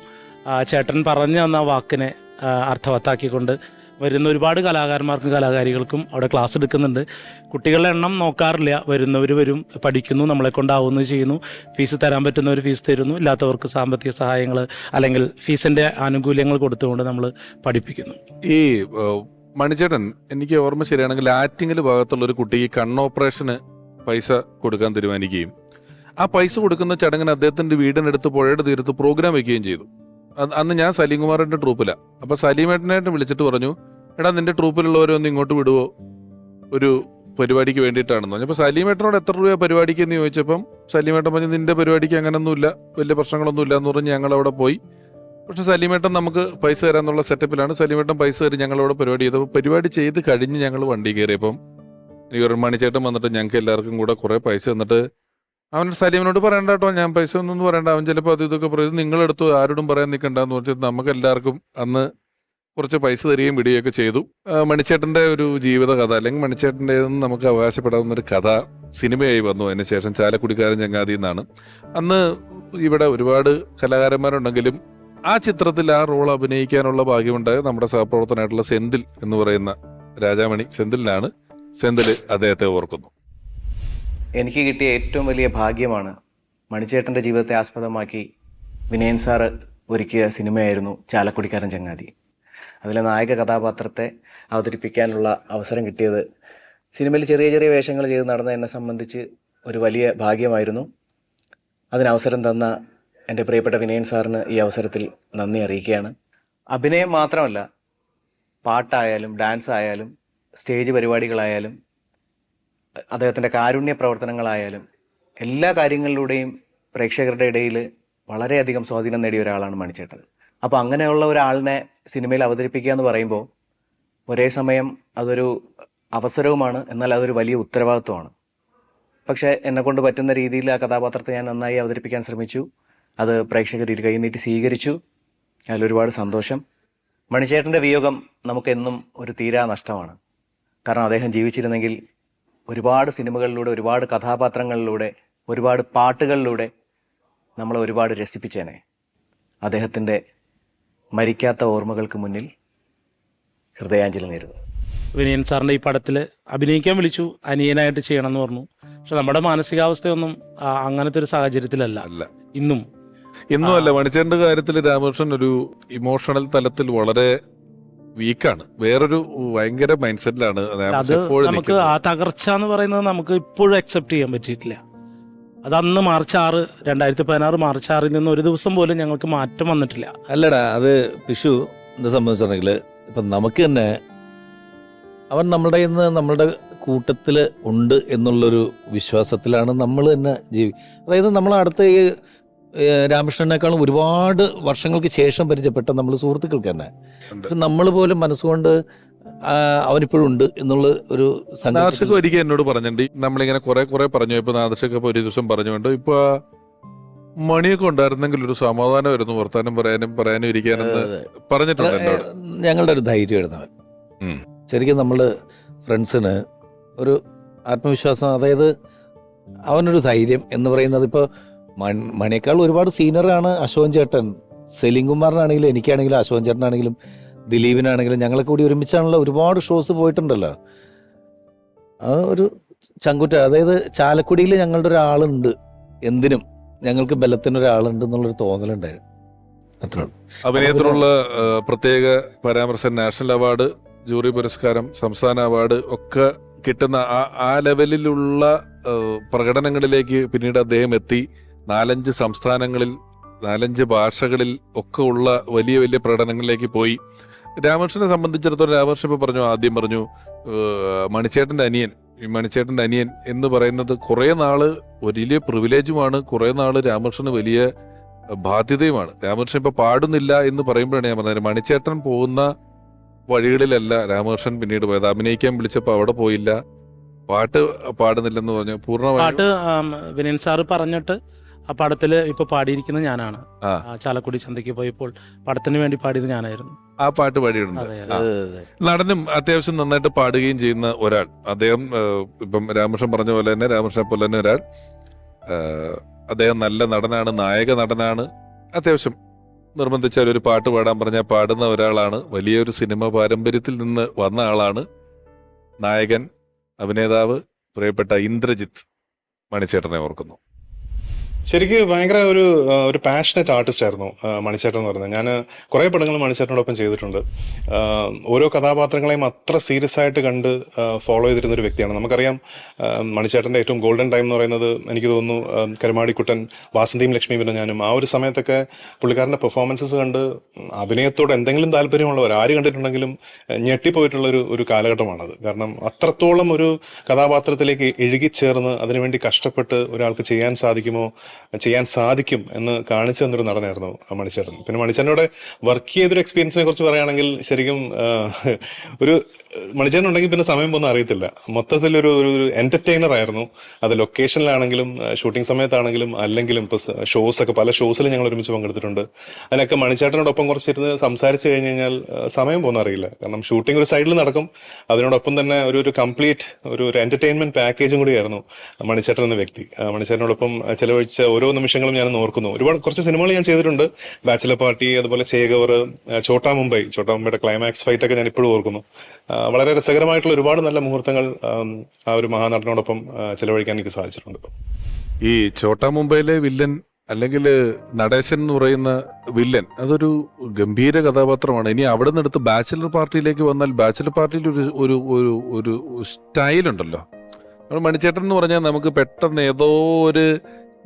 ചേട്ടൻ പറഞ്ഞു തന്ന വാക്കിനെ അർത്ഥവത്താക്കിക്കൊണ്ട് വരുന്ന ഒരുപാട് കലാകാരന്മാർക്കും കലാകാരികൾക്കും അവിടെ ക്ലാസ് എടുക്കുന്നുണ്ട്. കുട്ടികളുടെ എണ്ണം നോക്കാറില്ല, വരുന്നവർ വരും, പഠിക്കുന്നു, നമ്മളെ കൊണ്ടാവുന്നത് ചെയ്യുന്നു. ഫീസ് തരാൻ പറ്റുന്നവർ ഫീസ് തരുന്നു, ഇല്ലാത്തവർക്ക് സാമ്പത്തിക സഹായങ്ങൾ അല്ലെങ്കിൽ ഫീസിൻ്റെ ആനുകൂല്യങ്ങൾ കൊടുത്തുകൊണ്ട് നമ്മൾ പഠിപ്പിക്കുന്നു. ഈ മണിച്ചേട്ടൻ എനിക്ക് ഓർമ്മ ശരിയാണെങ്കിൽ ആറ്റിങ്ങൽ ഭാഗത്തുള്ള ഒരു കുട്ടിക്ക് കണ്ണ് ഓപ്പറേഷന് പൈസ കൊടുക്കാൻ തീരുമാനിക്കുകയും ആ പൈസ കൊടുക്കുന്ന ചടങ്ങിന് അദ്ദേഹത്തിന്റെ വീടിനടുത്ത് പുഴയുടെ തീരത്ത് പ്രോഗ്രാം വെക്കുകയും ചെയ്തു. അന്ന് ഞാൻ സലീം കുമാറിന്റെ ട്രൂപ്പിലാണ്. അപ്പൊ സലീമേട്ടനായിട്ട് വിളിച്ചിട്ട് പറഞ്ഞു, എടാ നിന്റെ ട്രൂപ്പിലുള്ളവരെ ഒന്ന് ഇങ്ങോട്ട് വിടുവോ, ഒരു പരിപാടിക്ക് വേണ്ടിയിട്ടാണെന്ന് പറഞ്ഞു. അപ്പോൾ സലീമേട്ടനോട് എത്ര രൂപ പരിപാടിക്ക് എന്ന് ചോദിച്ചപ്പം സലീമേട്ടൻ പറഞ്ഞു നിന്റെ പരിപാടിക്ക് അങ്ങനൊന്നുമില്ല, വലിയ പ്രശ്നങ്ങളൊന്നും ഇല്ല എന്ന് പറഞ്ഞ് ഞങ്ങൾ അവിടെ പോയി. പക്ഷെ സലീമേട്ടൻ നമുക്ക് പൈസ തരാന്നുള്ള സെറ്റപ്പിലാണ്. സലീമേട്ടൻ പൈസ തരും, ഞങ്ങളവിടെ പരിപാടി ചെയ്തപ്പോൾ പരിപാടി ചെയ്ത് കഴിഞ്ഞ് ഞങ്ങൾ വണ്ടി കയറിയപ്പം എനിക്ക് ഒരു മണിച്ചേട്ടൻ വന്നിട്ട് ഞങ്ങൾക്ക് എല്ലാവർക്കും കൂടെ കുറേ പൈസ തന്നിട്ട് അവൻ സലീമിനോട് പറയണ്ട കേട്ടോ, ഞാൻ പൈസ ഒന്നും പറയണ്ട, അവൻ ചിലപ്പോൾ അത് ഇതൊക്കെ പറയും, നിങ്ങളെടുത്ത് ആരോടും പറയാൻ നിൽക്കണ്ടെന്ന് പറഞ്ഞിട്ട് നമുക്ക് എല്ലാവർക്കും അന്ന് കുറച്ച് പൈസ തരികയും വിടുകയൊക്കെ ചെയ്തു. മണിച്ചേട്ടൻ്റെ ഒരു ജീവിത കഥ അല്ലെങ്കിൽ മണിച്ചേട്ടൻ്റെതെന്ന് നമുക്ക് അവകാശപ്പെടാവുന്നൊരു കഥ സിനിമയായി വന്നു. അതിനുശേഷം ചാലക്കുടിക്കാരൻ ചങ്ങാതി എന്നാണ്. അന്ന് ഇവിടെ ഒരുപാട് കലാകാരന്മാരുണ്ടെങ്കിലും ആ ചിത്രത്തിൽ ആ റോൾ അഭിനയിക്കാനുള്ള ഭാഗ്യമുണ്ടായ നമ്മുടെ സഹപ്രവർത്തനായിട്ടുള്ള സെന്തിൽ എന്ന് പറയുന്ന രാജാമണി സെന്തിലിനാണ്. സെന്തിൽ അദ്ദേഹത്തെ ഓർക്കുന്നു. എനിക്ക് കിട്ടിയ ഏറ്റവും വലിയ ഭാഗ്യമാണ് മണിച്ചേട്ടൻ്റെ ജീവിതത്തെ ആസ്പദമാക്കി വിനയൻ സാറ് ഒരുക്കിയ സിനിമയായിരുന്നു ചാലക്കുടിക്കാരൻ ചങ്ങാതി. അതിലെ നായക കഥാപാത്രത്തെ അവതരിപ്പിക്കാനുള്ള അവസരം കിട്ടിയത് സിനിമയിൽ ചെറിയ ചെറിയ വേഷങ്ങൾ ചെയ്ത് നടന്ന എന്നെ സംബന്ധിച്ച് ഒരു വലിയ ഭാഗ്യമായിരുന്നു. അതിനവസരം തന്ന എൻ്റെ പ്രിയപ്പെട്ട വിനയൻ സാറിന് ഈ അവസരത്തിൽ നന്ദി അറിയിക്കുകയാണ്. അഭിനയം മാത്രമല്ല, പാട്ടായാലും ഡാൻസ് ആയാലും സ്റ്റേജ് പരിപാടികളായാലും അദ്ദേഹത്തിൻ്റെ കാരുണ്യ പ്രവർത്തനങ്ങളായാലും എല്ലാ കാര്യങ്ങളിലൂടെയും പ്രേക്ഷകരുടെ ഇടയിൽ വളരെയധികം സ്വാധീനം നേടിയ ഒരാളാണ് മണിച്ചേട്ടൻ. അപ്പോൾ അങ്ങനെയുള്ള ഒരാളിനെ സിനിമയിൽ അവതരിപ്പിക്കുക എന്ന് പറയുമ്പോൾ ഒരേ സമയം അതൊരു അവസരവുമാണ്, എന്നാൽ അതൊരു വലിയ ഉത്തരവാദിത്വമാണ്. പക്ഷേ എന്നെക്കൊണ്ട് പറ്റുന്ന രീതിയിൽ ആ കഥാപാത്രത്തെ ഞാൻ നന്നായി അവതരിപ്പിക്കാൻ ശ്രമിച്ചു. അത് പ്രേക്ഷകർ ഇരു കൈനീട്ടി സ്വീകരിച്ചു. അതിലൊരുപാട് സന്തോഷം. മണിച്ചേട്ടൻ്റെ വിയോഗം നമുക്കെന്നും ഒരു തീരാ നഷ്ടമാണ്. കാരണം അദ്ദേഹം ജീവിച്ചിരുന്നെങ്കിൽ ഒരുപാട് സിനിമകളിലൂടെ, ഒരുപാട് കഥാപാത്രങ്ങളിലൂടെ, ഒരുപാട് പാട്ടുകളിലൂടെ നമ്മളെ ഒരുപാട് രസിപ്പിച്ചേനെ. അദ്ദേഹത്തിൻ്റെ മരിക്കാത്ത ഓർമ്മകൾക്ക് മുന്നിൽ ഹൃദയാഞ്ജലി നേരുന്നു. വിനയൻ സാറിൻ്റെ ഈ പടത്തിൽ അഭിനയിക്കാൻ വിളിച്ചു, അനിയനായിട്ട് ചെയ്യണം എന്ന് പറഞ്ഞു. പക്ഷെ നമ്മുടെ മാനസികാവസ്ഥയൊന്നും അങ്ങനത്തെ ഒരു സാഹചര്യത്തിലല്ല ഇന്നും അല്ല. മണിച്ചേട്ടൻ്റെ കാര്യത്തിൽ രാമകൃഷ്ണൻ ഒരു ഇമോഷണൽ തലത്തിൽ വളരെ വീക്കാണ്. വേറൊരു ഭയങ്കര മൈൻഡ് സെറ്റിലാണ്. അത് നമുക്ക് ആ തകർച്ച എന്ന് പറയുന്നത് നമുക്ക് ഇപ്പോഴും അക്സെപ്റ്റ് ചെയ്യാൻ പറ്റിയിട്ടില്ല. അത് അന്ന് മാർച്ച് 6, 2016 മാർച്ച് 6 നിന്ന് ഒരു ദിവസം പോലും ഞങ്ങൾക്ക് മാറ്റം വന്നിട്ടില്ല. അല്ലടാ, അത് പിഷു എന്താ സംബന്ധിച്ചിട്ടുണ്ടെങ്കിൽ ഇപ്പം നമുക്ക് തന്നെ അവൻ നമ്മളുടെ കൂട്ടത്തിൽ ഉണ്ട് എന്നുള്ളൊരു വിശ്വാസത്തിലാണ് നമ്മൾ തന്നെ അതായത് നമ്മൾ അടുത്ത ഈ രാമകൃഷ്ണനേക്കാളും ഒരുപാട് വർഷങ്ങൾക്ക് ശേഷം പരിചയപ്പെട്ട നമ്മൾ സുഹൃത്തുക്കൾക്ക് തന്നെ നമ്മൾ പോലും മനസ്സുകൊണ്ട് അവനിപ്പോഴും ഉണ്ട് എന്നുള്ള ഒരു നാദർഷക്ക് ഒരിക്കൽ എന്നോട് പറഞ്ഞിട്ടുണ്ട്. നമ്മളിങ്ങനെ കുറെ പറഞ്ഞു. ഇപ്പൊ നാദർഷക്ക് ഒരു ദിവസം പറഞ്ഞുകൊണ്ട് ഇപ്പൊ മണിയൊക്കെ ഉണ്ടായിരുന്നെങ്കിൽ ഒരു സമാധാനം വരുന്നു, വർത്താനം പറയാനും ഇരിക്കാനെന്ന് പറഞ്ഞിട്ടുണ്ട്. ഞങ്ങളുടെ ഒരു ധൈര്യമായിരുന്നു അവൻ. ശരിക്കും നമ്മൾ ഫ്രണ്ട്സിന് ഒരു ആത്മവിശ്വാസം, അതായത് അവനൊരു ധൈര്യം എന്ന് പറയുന്നത് ഇപ്പോൾ മണിയേക്കാൾ ഒരുപാട് സീനിയറാണ് അശോകൻ ചേട്ടൻ. സെലിം കുമാറിനാണെങ്കിലും എനിക്കാണെങ്കിലും അശോകൻ ചേട്ടനാണെങ്കിലും ദിലീപിനാണെങ്കിലും ഞങ്ങളൊക്കെ കൂടി ഒരുമിച്ചാണല്ലോ ഒരുപാട് ഷോസ് പോയിട്ടുണ്ടല്ലോ. ആ ഒരു ചങ്കുറ്റ, അതായത് ചാലക്കുടിയിൽ ഞങ്ങളുടെ ഒരാളുണ്ട്, എന്തിനും ഞങ്ങൾക്ക് ബലത്തിനൊരാളുണ്ട് എന്നുള്ളൊരു തോന്നലുണ്ടായിരുന്നു. അത്ര അഭിനയത്തിനുള്ള പ്രത്യേക പരാമർശം, നാഷണൽ അവാർഡ്, ജൂറി പുരസ്കാരം, സംസ്ഥാന അവാർഡ് ഒക്കെ കിട്ടുന്ന ആ ലെവലിലുള്ള പ്രകടനങ്ങളിലേക്ക് പിന്നീട് അദ്ദേഹം എത്തി. 4-5 സംസ്ഥാനങ്ങളിൽ 4-5 ഭാഷകളിൽ ഒക്കെ ഉള്ള വലിയ വലിയ പ്രകടനങ്ങളിലേക്ക് പോയി. രാമകൃഷ്ണനെ സംബന്ധിച്ചിടത്തോളം രാമകൃഷ്ണൻ ഇപ്പോൾ ആദ്യം പറഞ്ഞു മണിച്ചേട്ടൻ്റെ അനിയൻ എന്ന് പറയുന്നത് കുറേ നാള് വലിയ പ്രിവിലേജുമാണ്, കുറേ നാള് രാമകൃഷ്ണന് വലിയ ബാധ്യതയുമാണ്. രാമകൃഷ്ണൻ ഇപ്പൊ പാടുന്നില്ല എന്ന് പറയുമ്പോഴാണ് ഞാൻ പറഞ്ഞത്, മണിച്ചേട്ടൻ പോകുന്ന വഴികളിലല്ല രാമകൃഷ്ണൻ പിന്നീട് പോയത്. അഭിനയിക്കാൻ വിളിച്ചപ്പോൾ അവിടെ പോയില്ല, പാട്ട് പാടുന്നില്ലെന്ന് പറഞ്ഞു. പാട്ട് വിനയൻ സാറ് പറഞ്ഞിട്ട് ആ പടത്തിൽ ഇപ്പൊ പാടിയിരിക്കുന്നത് ഞാനാണ്. ചാലക്കുടി ചന്തയ്ക്ക് പോയപ്പോൾ പടത്തിന് വേണ്ടി പാടിയത് ഞാനായിരുന്നു. ആ പാട്ട് പാടിയിട്ടുണ്ട്. നടനും അത്യാവശ്യം നന്നായിട്ട് പാടുകയും ചെയ്യുന്ന ഒരാൾ അദ്ദേഹം. ഇപ്പം രാമകൃഷ്ണൻ പറഞ്ഞ പോലെ തന്നെ, രാമകൃഷ്ണനെ പോലെ തന്നെ ഒരാൾ. അദ്ദേഹം നല്ല നടനാണ്, നായക നടനാണ്. അത്യാവശ്യം നിർബന്ധിച്ചാൽ ഒരു പാട്ട് പാടാൻ പറഞ്ഞാൽ പാടുന്ന ഒരാളാണ്. വലിയൊരു സിനിമ പാരമ്പര്യത്തിൽ നിന്ന് വന്ന ആളാണ്. നായകൻ, അഭിനേതാവ്, പ്രിയപ്പെട്ട ഇന്ദ്രജിത്ത് മണിച്ചേട്ടനെ ഓർക്കുന്നു. ശരിക്കും ഭയങ്കര ഒരു പാഷനറ്റ് ആർട്ടിസ്റ്റ് ആയിരുന്നു മണിച്ചേട്ടൻ എന്ന് പറയുന്നത്. ഞാൻ കുറേ പടങ്ങൾ മണിച്ചേട്ടനോടൊപ്പം ചെയ്തിട്ടുണ്ട്. ഓരോ കഥാപാത്രങ്ങളെയും അത്ര സീരിയസ് ആയിട്ട് കണ്ട് ഫോളോ ചെയ്തിരുന്ന ഒരു വ്യക്തിയാണ്. നമുക്കറിയാം മണിച്ചേട്ടൻ്റെ ഏറ്റവും ഗോൾഡൻ ടൈം എന്ന് പറയുന്നത് എനിക്ക് തോന്നുന്നു കരുമാടിക്കുട്ടൻ, വാസന്തിയും ലക്ഷ്മി പിന്നെ ഞാനും. ആ ഒരു സമയത്തൊക്കെ പുള്ളിക്കാരൻ്റെ പെർഫോമൻസസ് കണ്ട് അഭിനയത്തോട് എന്തെങ്കിലും താല്പര്യമുള്ളവർ ആര് കണ്ടിട്ടുണ്ടെങ്കിലും ഞെട്ടിപ്പോയിട്ടുള്ള ഒരു കാലഘട്ടമാണത്. കാരണം അത്രത്തോളം ഒരു കഥാപാത്രത്തിലേക്ക് ഇഴുകിച്ചേർന്ന് അതിനുവേണ്ടി കഷ്ടപ്പെട്ട് ഒരാൾക്ക് ചെയ്യാൻ സാധിക്കും എന്ന് കാണിച്ചു തന്നൊരു നടനായിരുന്നു മണിച്ചേട്ടൻ. പിന്നെ മണിച്ചേട്ടനോട് വർക്ക് ചെയ്തൊരു എക്സ്പീരിയൻസിനെ കുറിച്ച് പറയുകയാണെങ്കിൽ ശരിക്കും മണിച്ചേട്ടൻ ഉണ്ടെങ്കിൽ പിന്നെ സമയം പോകുന്ന അറിയത്തില്ല. മൊത്തത്തിൽ ഒരു ഒരു എന്റർടൈനർ ആയിരുന്നു. അത് ലൊക്കേഷനിലാണെങ്കിലും ഷൂട്ടിംഗ് സമയത്താണെങ്കിലും അല്ലെങ്കിലും ഇപ്പൊ ഷോസ് ഒക്കെ പല ഷോസിലും ഞങ്ങൾ ഒരുമിച്ച് പങ്കെടുത്തിട്ടുണ്ട്. അതിനൊക്കെ മണിച്ചേട്ടനോടൊപ്പം കുറച്ചിരുന്ന് സംസാരിച്ചു കഴിഞ്ഞ് കഴിഞ്ഞാൽ സമയം പോകുന്ന അറിയില്ല. കാരണം ഷൂട്ടിംഗ് ഒരു സൈഡിൽ നടക്കും, അതിനോടൊപ്പം തന്നെ ഒരു കംപ്ലീറ്റ് ഒരു എന്റർടൈൻമെന്റ് പാക്കേജും കൂടിയായിരുന്നു മണിച്ചേട്ടൻ എന്ന വ്യക്തി. മണിച്ചേട്ടനോടൊപ്പം ചെലവഴിച്ച ഓരോ നിമിഷങ്ങളും ഞാൻ ഓർക്കുന്നു. ഒരുപാട് കുറച്ച് സിനിമകൾ ഞാൻ ചെയ്തിട്ടുണ്ട്, ബാച്ചിലർ പാർട്ടി, അതുപോലെ ചേകവർ, ചോട്ടാ മുംബൈയുടെ ക്ലൈമാക്സ് ഫൈറ്റ് ഒക്കെ ഞാൻ ഇപ്പോഴും ഓർക്കുന്നു. വളരെ രസകരമായിട്ടുള്ള ഒരുപാട് നല്ല മുഹൂർത്തങ്ങൾ ആ ഒരു മഹാനടനോടൊപ്പം ചെലവഴിക്കാൻ എനിക്ക് സാധിച്ചിട്ടുണ്ട്. ഈ ചോട്ടാ മുംബൈയിലെ വില്ലൻ അല്ലെങ്കിൽ നടേശൻ എന്ന് പറയുന്ന വില്ലൻ അതൊരു ഗംഭീര കഥാപാത്രമാണ്. ഇനി അവിടെ നിന്ന് എടുത്ത് ബാച്ചിലർ പാർട്ടിയിലേക്ക് വന്നാൽ ബാച്ചിലർ പാർട്ടിയിൽ ഒരു ഒരു ഒരു ഒരു സ്റ്റൈലുണ്ടല്ലോ. നമ്മൾ മണിച്ചേട്ടൻ എന്ന് പറഞ്ഞാൽ നമുക്ക് പെട്ടെന്ന് ഏതോ ഒരു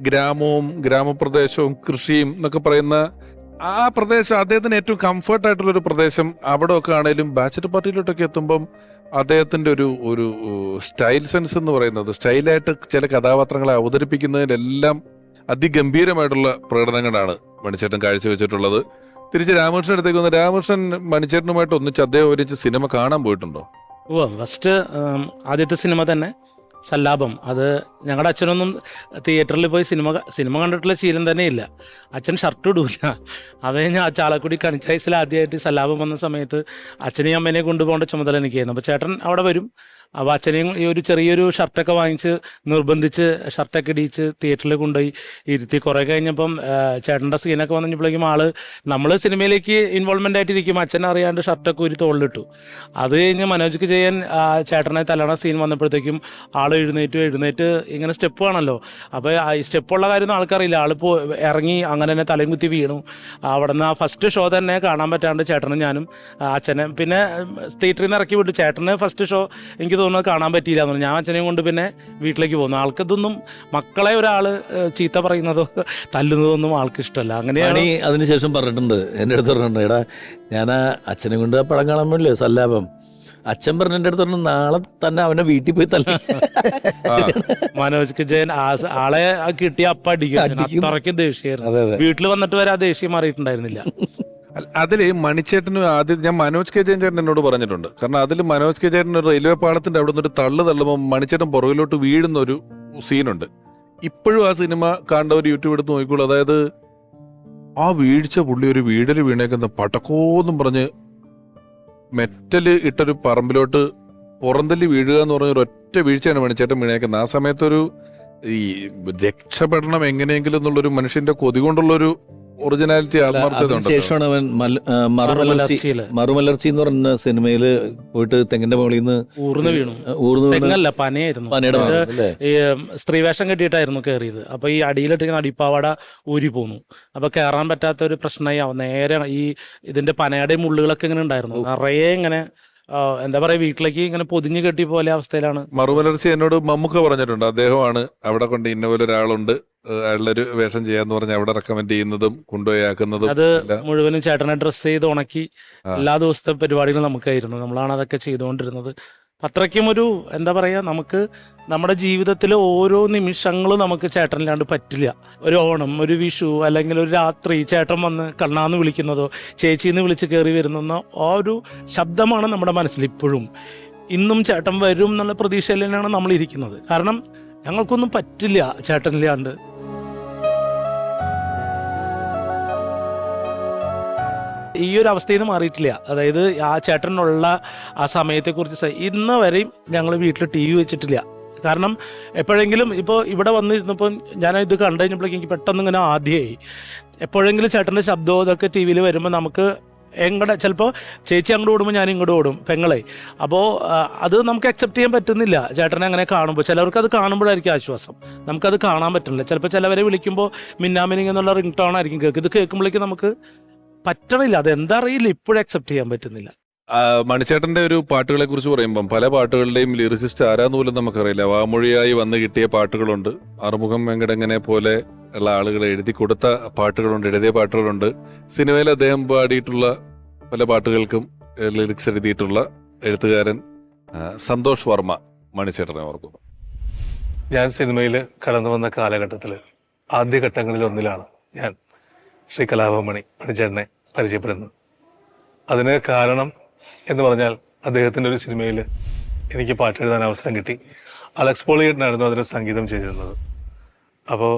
ഗ്രാമവും ഗ്രാമപ്രദേശവും കൃഷിയും എന്നൊക്കെ പറയുന്ന ആ പ്രദേശം അദ്ദേഹത്തിന് ഏറ്റവും കംഫർട്ട് ആയിട്ടുള്ളൊരു പ്രദേശം. അവിടെ ഒക്കെ ആണെങ്കിലും ബാച്ചിലർ പാർട്ടിയിലോട്ടൊക്കെ എത്തുമ്പം അദ്ദേഹത്തിന്റെ ഒരു ഒരു സ്റ്റൈൽ സെൻസ് എന്ന് പറയുന്നത്, സ്റ്റൈലായിട്ട് ചില കഥാപാത്രങ്ങളെ അവതരിപ്പിക്കുന്നതിലെല്ലാം അതിഗംഭീരമായിട്ടുള്ള പ്രകടനങ്ങളാണ് മണിച്ചേട്ടൻ കാഴ്ചവെച്ചിട്ടുള്ളത്. തിരിച്ച് രാമകൃഷ്ണൻ അടുത്തേക്ക് വന്ന രാമകൃഷ്ണൻ മണിച്ചേട്ടനുമായിട്ട് ഒന്നിച്ച് അദ്ദേഹം ഒന്നിച്ച് സിനിമ കാണാൻ പോയിട്ടുണ്ടോ? ഫസ്റ്റ് ആദ്യത്തെ സിനിമ തന്നെ സല്ലാപം. അത് ഞങ്ങളുടെ അച്ഛനൊന്നും തിയേറ്ററിൽ പോയി സിനിമ കണ്ടിട്ടുള്ള ശീലം തന്നെ ഇല്ല. അച്ഛൻ ഷർട്ട് ഇടൂല. അത് കഴിഞ്ഞാൽ ചാലക്കുടി കണിച്ചായ്സിൽ ആദ്യമായിട്ട് സല്ലാപം വന്ന സമയത്ത് അച്ഛനെയും അമ്മേനെയും കൊണ്ടുപോകേണ്ട ചുമതല എനിക്കായിരുന്നു. അപ്പോൾ ചേട്ടൻ അവിടെ വരും. അപ്പോൾ അച്ഛനെയും ഈ ഒരു ചെറിയൊരു ഷർട്ടൊക്കെ വാങ്ങിച്ച് നിർബന്ധിച്ച് ഷർട്ടൊക്കെ ഇടിച്ച് തിയേറ്ററിൽ കൊണ്ടുപോയി ഇരുത്തി. കുറേ കഴിഞ്ഞപ്പം ചേട്ടൻ്റെ സീനൊക്കെ വന്നപ്പോഴേക്കും നമ്മൾ സിനിമയിലേക്ക് ഇൻവോൾവ്മെൻ്റ് ആയിട്ടിരിക്കും. അച്ഛൻ അറിയാണ്ട് ഷർട്ടൊക്കെ ഒരു തോളിലിട്ടു. അത് കഴിഞ്ഞ് മനോജ്ക്ക് ചെയ്യാൻ ചേട്ടനെ തലണ സീൻ വന്നപ്പോഴത്തേക്കും എഴുന്നേറ്റ് ഇങ്ങനെ സ്റ്റെപ്പ് ആണല്ലോ. അപ്പോൾ ഈ സ്റ്റെപ്പുള്ള കാര്യമൊന്നും ആൾക്കറിയില്ല. ആളിപ്പോൾ ഇറങ്ങി അങ്ങനെ തന്നെ തലയും കുത്തി വീണു. അവിടെ നിന്ന് ആ ഫസ്റ്റ് ഷോ തന്നെ കാണാൻ പറ്റാണ്ട് ചേട്ടനും ഞാനും അച്ഛനെ പിന്നെ തിയേറ്ററിൽ നിന്ന് ഇറക്കി വിട്ടു. ചേട്ടന് ഫസ്റ്റ് ഷോ എനിക്ക് തോന്നുന്നത് കാണാൻ പറ്റിയില്ല എന്ന് പറഞ്ഞു. ഞാൻ അച്ഛനെയും കൊണ്ട് പിന്നെ വീട്ടിലേക്ക് പോന്നു. ആൾക്കിതൊന്നും മക്കളെ ഒരാൾ ചീത്ത പറയുന്നതോ തല്ലുന്നതോ ഒന്നും ആൾക്ക് ഇഷ്ടമല്ല. അങ്ങനെയാണ് അതിനുശേഷം പറഞ്ഞിട്ടുണ്ട്, എൻ്റെ അടുത്ത് പറഞ്ഞിട്ടുണ്ട്, എടാ ഞാൻ അച്ഛനെ കൊണ്ട് ആ പടം കാണാൻ പറ്റില്ലേ സല്ലാപം. അച്ഛൻ പറഞ്ഞ എൻ്റെ അടുത്ത് പറഞ്ഞു നാളെ തന്നെ അവനെ വീട്ടിൽ പോയി തല്ലി. മനോജ് ജയൻ ആളെ കിട്ടിയ അപ്പ അടിക്കും. അത്രയ്ക്ക് ദേഷ്യമായിരുന്നു. വീട്ടിൽ വന്നിട്ട് വരെ ആ ദേഷ്യം മാറിയിട്ടുണ്ടായിരുന്നില്ല. അതിൽ മണിച്ചേട്ടന് ആദ്യം ഞാൻ മനോജ് കെ ജയൻ ചേട്ടൻ എന്നോട് പറഞ്ഞിട്ടുണ്ട്. കാരണം അതിൽ മനോജ് കെ ചേട്ടൻ ഒരു റെയിൽവേ പാളത്തിന്റെ അവിടെ നിന്ന് ഒരു തള്ളുമ്പോൾ മണിച്ചേട്ടൻ പുറകിലോട്ട് വീഴുന്ന ഒരു സീനുണ്ട്. ഇപ്പോഴും ആ സിനിമ കണ്ടവർ യൂട്യൂബ് എടുത്ത് നോക്കിക്കോളൂ. അതായത് ആ വീഴ്ച പുള്ളി ഒരു വീടല് വീണേക്കുന്ന പടക്കോന്നും പറഞ്ഞ് മെറ്റല് ഇട്ടൊരു പറമ്പിലോട്ട് പുറന്തല്ലി വീഴുക എന്ന് പറഞ്ഞ ഒരു ഒറ്റ വീഴ്ചയാണ് മണിച്ചേട്ടൻ വീണേക്കുന്നത്. ആ സമയത്തൊരു ഈ രക്ഷപ്പെടണം എങ്ങനെയെങ്കിലും എന്നുള്ളൊരു മനുഷ്യന്റെ കൊതി കൊണ്ടുള്ളൊരു ഒറിജിനാലിറ്റി ശേഷമാണ് അവൻ മറുമലർച്ചി എന്ന് പറഞ്ഞ സിനിമയിൽ പോയിട്ട് തെങ്ങിന്റെ മുകളിൽ നിന്ന് ഊർന്ന് വീണു. സ്ത്രീവേഷം കെട്ടിയിട്ടായിരുന്നു കയറിയത്. അപ്പൊ ഈ അടിയിലിട്ടിരിക്കുന്ന അടിപ്പാവാട ഊരി പോന്നു. അപ്പൊ കയറാൻ പറ്റാത്ത ഒരു പ്രശ്നമായി. നേരെ ഈ ഇതിന്റെ പനയുടെയും മുള്ളുകളൊക്കെ ഇങ്ങനെ ഉണ്ടായിരുന്നു. നിറയെ ഇങ്ങനെ എന്താ പറയാ വീട്ടിലേക്ക് ഇങ്ങനെ പൊതിഞ്ഞു കെട്ടി പോലെ അവസ്ഥയിലാണ്. മറുമലർച്ചി എന്നോട് മമ്മൂക്ക പറഞ്ഞിട്ടുണ്ട്, അദ്ദേഹമാണ് അവിടെ കൊണ്ട് ഇന്ന പോലെ ഒരാളുണ്ട് അയാളൊരു വേഷം ചെയ്യാന്ന് പറഞ്ഞ് അവിടെ റെക്കമെൻഡ് ചെയ്യുന്നതും കൊണ്ടുപോയി ആക്കുന്നതും. അത് മുഴുവനും ചേട്ടനെ ഡ്രസ്സ് ചെയ്ത് ഉണക്കി എല്ലാ ദിവസത്തെ പരിപാടികളും നമുക്കായിരുന്നു. നമ്മളാണ് അതൊക്കെ ചെയ്തുകൊണ്ടിരുന്നത്. അത്രയ്ക്കും ഒരു എന്താ പറയാ, നമുക്ക് നമ്മുടെ ജീവിതത്തിലെ ഓരോ നിമിഷങ്ങളും നമുക്ക് ചേട്ടനില്ലാണ്ട് പറ്റില്ല. ഒരു ഓണം, ഒരു വിഷു, അല്ലെങ്കിൽ ഒരു രാത്രി ചേട്ടൻ വന്ന് കണ്ണാന്ന് വിളിക്കുന്നതോ ചേച്ചിന്ന് വിളിച്ച് കയറി വരുന്നോ ആ ഒരു ശബ്ദമാണ് നമ്മുടെ മനസ്സിൽ ഇപ്പോഴും. ഇന്നും ചേട്ടൻ വരും എന്നുള്ള പ്രതീക്ഷയിൽ തന്നെയാണ് നമ്മൾ ഇരിക്കുന്നത്. കാരണം ഞങ്ങൾക്കൊന്നും പറ്റില്ല ചേട്ടനില്ലാണ്ട്. ഈ ഒരു അവസ്ഥയിൽ നിന്ന് മാറിയിട്ടില്ല. അതായത് ആ ചേട്ടനുള്ള ആ സമയത്തെക്കുറിച്ച് ഇന്ന് വരെയും ഞങ്ങൾ വീട്ടിൽ ടി വി വെച്ചിട്ടില്ല. കാരണം എപ്പോഴെങ്കിലും ഇപ്പോൾ ഇവിടെ വന്നിരുന്നപ്പോൾ ഞാൻ ഇത് കണ്ടു കഴിഞ്ഞപ്പോഴേക്കും എനിക്ക് പെട്ടെന്ന് ഇങ്ങനെ ആദ്യമായി എപ്പോഴെങ്കിലും ചേട്ടൻ്റെ ശബ്ദവും ഇതൊക്കെ ടി വിയിൽ വരുമ്പോൾ നമുക്ക് ചിലപ്പോൾ ചേച്ചി അങ്ങോട്ട് ഓടുമ്പോൾ ഞാൻ ഇങ്ങോട്ട് ഓടും, പെങ്ങളെ. അപ്പോൾ അത് നമുക്ക് അക്സെപ്റ്റ് ചെയ്യാൻ പറ്റുന്നില്ല ചേട്ടനെ അങ്ങനെ കാണുമ്പോൾ. ചിലവർക്ക് അത് കാണുമ്പോഴായിരിക്കും ആശ്വാസം, നമുക്കത് കാണാൻ പറ്റുന്നില്ല. ചിലപ്പോൾ ചിലവരെ വിളിക്കുമ്പോൾ മിന്നാമിനിങ് എന്നുള്ള റിംഗ് ടോൺ ആയിരിക്കും കേൾക്കും. ഇത് കേൾക്കുമ്പോഴേക്കും നമുക്ക് പറ്റണില്ല, അതെന്താ അറിയില്ല, ഇപ്പോഴും അക്സെപ്റ്റ് ചെയ്യാൻ പറ്റുന്നില്ല. മണിച്ചേട്ടന്റെ ഒരു പാട്ടുകളെ കുറിച്ച് പറയുമ്പം പല പാട്ടുകളുടെയും ലിറിസിസ്റ്റ് ആരാന്ന് പോലും നമുക്കറിയില്ല. വാമൊഴിയായി വന്ന് കിട്ടിയ പാട്ടുകളുണ്ട്, അറുമുഖം വെങ്കടങ്ങനെ പോലെ ഉള്ള ആളുകൾ എഴുതി കൊടുത്ത പാട്ടുകളുണ്ട്, എഴുതിയ പാട്ടുകളുണ്ട്. സിനിമയിൽ അദ്ദേഹം പാടിയിട്ടുള്ള പല പാട്ടുകൾക്കും ലിറിക്സ് എഴുതിയിട്ടുള്ള എഴുത്തുകാരൻ സന്തോഷ് വർമ്മ മണിച്ചേട്ടനെ ഓർക്കുന്നു. ഞാൻ സിനിമയിൽ കടന്നു വന്ന കാലഘട്ടത്തിൽ ആദ്യഘട്ടങ്ങളിൽ ഒന്നിലാണ് ഞാൻ ശ്രീ കലാഭവൻ മണിച്ചേട്ടനെ പരിചയപ്പെടുന്നത്. അതിന് കാരണം എന്ന് പറഞ്ഞാൽ അദ്ദേഹത്തിൻ്റെ ഒരു സിനിമയിൽ എനിക്ക് പാട്ടെഴുതാൻ അവസരം കിട്ടി. അലക്സ് പോളിയേട്ടനായിരുന്നു അതിന് സംഗീതം ചെയ്തിരുന്നത്. അപ്പോൾ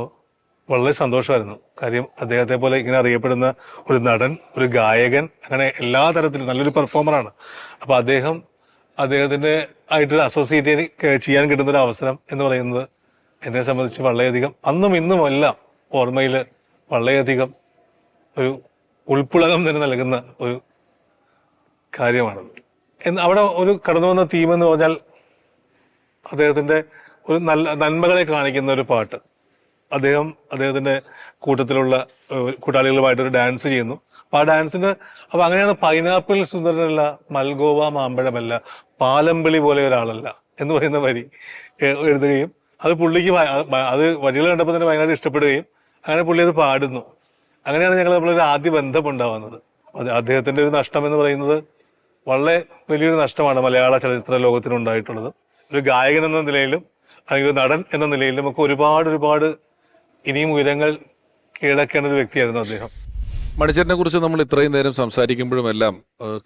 വളരെ സന്തോഷമായിരുന്നു. കാര്യം അദ്ദേഹത്തെ പോലെ ഇങ്ങനെ അറിയപ്പെടുന്ന ഒരു നടൻ, ഒരു ഗായകൻ, അങ്ങനെ എല്ലാ തരത്തിലും നല്ലൊരു പെർഫോമറാണ്. അപ്പോൾ അദ്ദേഹത്തിൻ്റെ ആയിട്ടൊരു അസോസിയേറ്റ് ചെയ്യാൻ കിട്ടുന്നൊരു അവസരം എന്ന് പറയുന്നത് എന്നെ സംബന്ധിച്ച് വളരെയധികം അന്നും ഇന്നുമെല്ലാം ഓർമ്മയിൽ വളരെയധികം ഒരു ഉൾപ്പുളകം തന്നെ നൽകുന്ന ഒരു കാര്യമാണത്. അവിടെ ഒരു കടന്നു വന്ന തീം എന്ന് പറഞ്ഞാൽ അദ്ദേഹത്തിൻ്റെ ഒരു നന്മകളെ കാണിക്കുന്ന ഒരു പാട്ട്. അദ്ദേഹത്തിൻ്റെ കൂട്ടത്തിലുള്ള കൂട്ടാളികളുമായിട്ടൊരു ഡാൻസ് ചെയ്യുന്നു. അപ്പോൾ ആ ഡാൻസിന് അപ്പോൾ അങ്ങനെയാണ് പൈനാപ്പിൾ സുന്ദരനല്ല, മൽഗോവ മാമ്പഴമല്ല, പാലമ്പിളി പോലെ ഒരാളല്ല എന്ന് പറയുന്ന വരി എഴുതുകയും അത് പുള്ളിക്ക് അത് വരികൾ കണ്ടപ്പോൾ തന്നെ ഭയങ്കര ഇഷ്ടപ്പെടുകയും അങ്ങനെ പുള്ളി അത് പാടുന്നു. അങ്ങനെയാണ് ഞങ്ങൾ നമ്മളൊരു ആദ്യ ബന്ധം ഉണ്ടാവുന്നത്. അദ്ദേഹത്തിൻ്റെ ഒരു നഷ്ടം എന്ന് പറയുന്നത് വളരെ വലിയൊരു നഷ്ടമാണ് മലയാള ചലച്ചിത്ര ലോകത്തിനുണ്ടായിട്ടുള്ളത്. ഒരു ഗായകൻ എന്ന നിലയിലും അല്ലെങ്കിൽ ഒരു നടൻ എന്ന നിലയിലും ഒക്കെ ഒരുപാട് ഇനിയും ഉയരങ്ങൾ കീഴടക്കേണ്ട ഒരു വ്യക്തിയായിരുന്നു അദ്ദേഹം. മണിച്ചേട്ടനെ കുറിച്ച് നമ്മൾ ഇത്രയും നേരം സംസാരിക്കുമ്പോഴുമെല്ലാം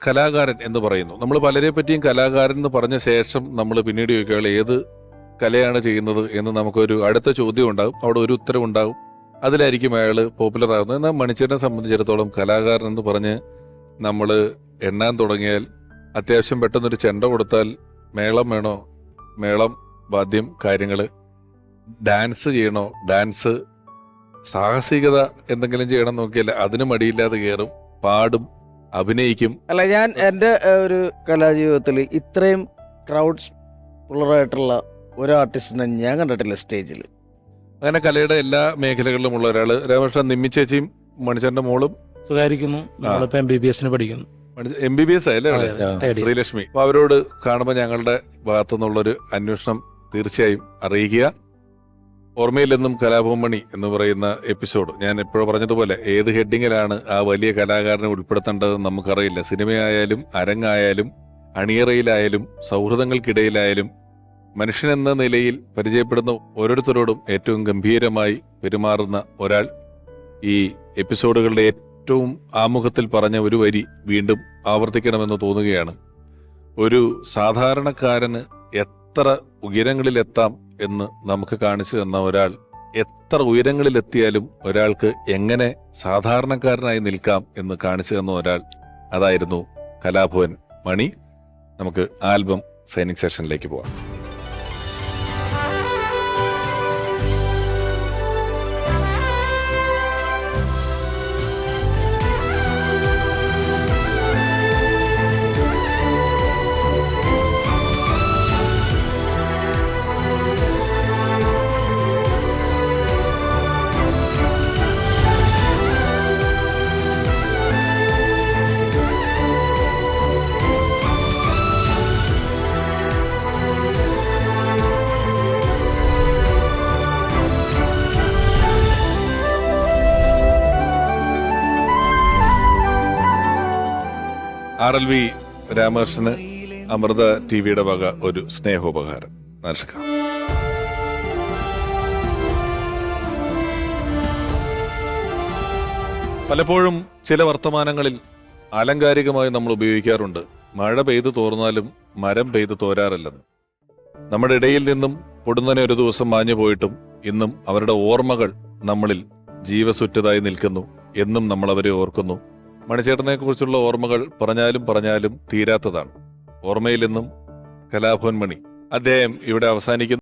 കലാകാരൻ എന്ന് പറയുന്നു. നമ്മൾ പലരെ പറ്റിയും കലാകാരൻ എന്ന് പറഞ്ഞ ശേഷം നമ്മൾ പിന്നീട് ചോദിക്കുക ഏത് കലയാണ് ചെയ്യുന്നത് എന്ന് നമുക്കൊരു അടുത്ത ചോദ്യം ഉണ്ടാകും, അവിടെ ഒരു ഉത്തരം ഉണ്ടാകും, അതിലായിരിക്കും അയാൾ പോപ്പുലർ ആകുന്നത്. എന്നാൽ മണിച്ചേട്ടനെ സംബന്ധിച്ചിടത്തോളം കലാകാരൻ എന്ന് പറഞ്ഞ് നമ്മൾ എണ്ണാൻ തുടങ്ങിയാൽ അത്യാവശ്യം പെട്ടെന്നൊരു ചെണ്ട കൊടുത്താൽ മേളം വേണോ, മേളം, വാദ്യം, കാര്യങ്ങൾ, ഡാൻസ് ചെയ്യണോ, ഡാൻസ്, സാഹസികത എന്തെങ്കിലും ചെയ്യണം നോക്കിയാൽ അതിന് മടിയില്ലാതെ കയറും, പാടും, അഭിനയിക്കും. അല്ല, ഞാൻ എൻ്റെ ഒരു കലാജീവിതത്തിൽ ഇത്രയും ക്രൗഡ് പുള്ളറായിട്ടുള്ള ഒരു ആർട്ടിസ്റ്റിനെ ഞാൻ കണ്ടിട്ടില്ല സ്റ്റേജിൽ. അങ്ങനെ കലയുടെ എല്ലാ മേഖലകളിലും ഉള്ള ഒരാള്. രാമകൃഷ്ണൻ, നിമ്മി ചേച്ചിയും മണിച്ചേട്ടന്റെ മോളും സുഖായിരിക്കുന്നു. നമ്മളിപ്പോ MBBS പഠിക്കുന്നു. MBBS അല്ലേ ശ്രീലക്ഷ്മി. അപ്പൊ അവരോട് കാണുമ്പോൾ ഞങ്ങളുടെ ഭാഗത്തു നിന്നുള്ളൊരു അന്വേഷണം തീർച്ചയായും അറിയിക്കുക. ഓർമ്മയിൽ നിന്നും കലാഭവൻ മണി എന്ന് പറയുന്ന എപ്പിസോഡ് ഞാൻ എപ്പോഴും പറഞ്ഞതുപോലെ ഏത് ഹെഡിങ്ങിലാണ് ആ വലിയ കലാകാരനെ ഉൾപ്പെടുത്തേണ്ടതെന്ന് നമുക്കറിയില്ല. സിനിമയായാലും അരങ്ങായാലും അണിയറയിലായാലും സൗഹൃദങ്ങൾക്കിടയിലായാലും മനുഷ്യനെന്ന നിലയിൽ പരിചയപ്പെടുന്ന ഓരോരുത്തരോടും ഏറ്റവും ഗംഭീരമായി പെരുമാറുന്ന ഒരാൾ. ഈ എപ്പിസോഡുകളുടെ ഏറ്റവും ആമുഖത്തിൽ പറഞ്ഞ ഒരു വരി വീണ്ടും ആവർത്തിക്കണമെന്ന് തോന്നുകയാണ്. ഒരു സാധാരണക്കാരന് എത്ര ഉയരങ്ങളിലെത്താം എന്ന് നമുക്ക് കാണിച്ചു തന്ന ഒരാൾ, എത്ര ഉയരങ്ങളിലെത്തിയാലും ഒരാൾക്ക് എങ്ങനെ സാധാരണക്കാരനായി നിൽക്കാം എന്ന് കാണിച്ചു തന്ന ഒരാൾ, അതായിരുന്നു കലാഭവൻ മണി. നമുക്ക് ആൽബം സൈനിങ് സെഷനിലേക്ക് പോവാം. RLV രാമകൃഷ്ണന് അമൃത TVയുടെ വക ഒരു സ്നേഹോപകാരം നൽകാം. പലപ്പോഴും ചില വർത്തമാനങ്ങളിൽ ആലങ്കാരികമായി നമ്മൾ ഉപയോഗിക്കാറുണ്ട്, മഴ പെയ്തു തോർന്നാലും മരം പെയ്തു തോരാറില്ലെന്ന്. നമ്മുടെ ഇടയിൽ നിന്നും പൊടുന്നനെ ഒരു ദിവസം മാഞ്ഞു പോയിട്ടും ഇന്നും അവരുടെ ഓർമ്മകൾ നമ്മളിൽ ജീവസുറ്റതായി നിൽക്കുന്നു. എന്നും നമ്മൾ അവരെ ഓർക്കുന്നു. മണിച്ചേട്ടനെ കുറിച്ചുള്ള ഓർമ്മകൾ പറഞ്ഞാലും തീരാത്തതാണ്. ഓർമ്മയിൽ നിന്നും കലാഭവൻ മണി. അദ്ദേഹം ഇവിടെ അവസാനിക്കുന്നു.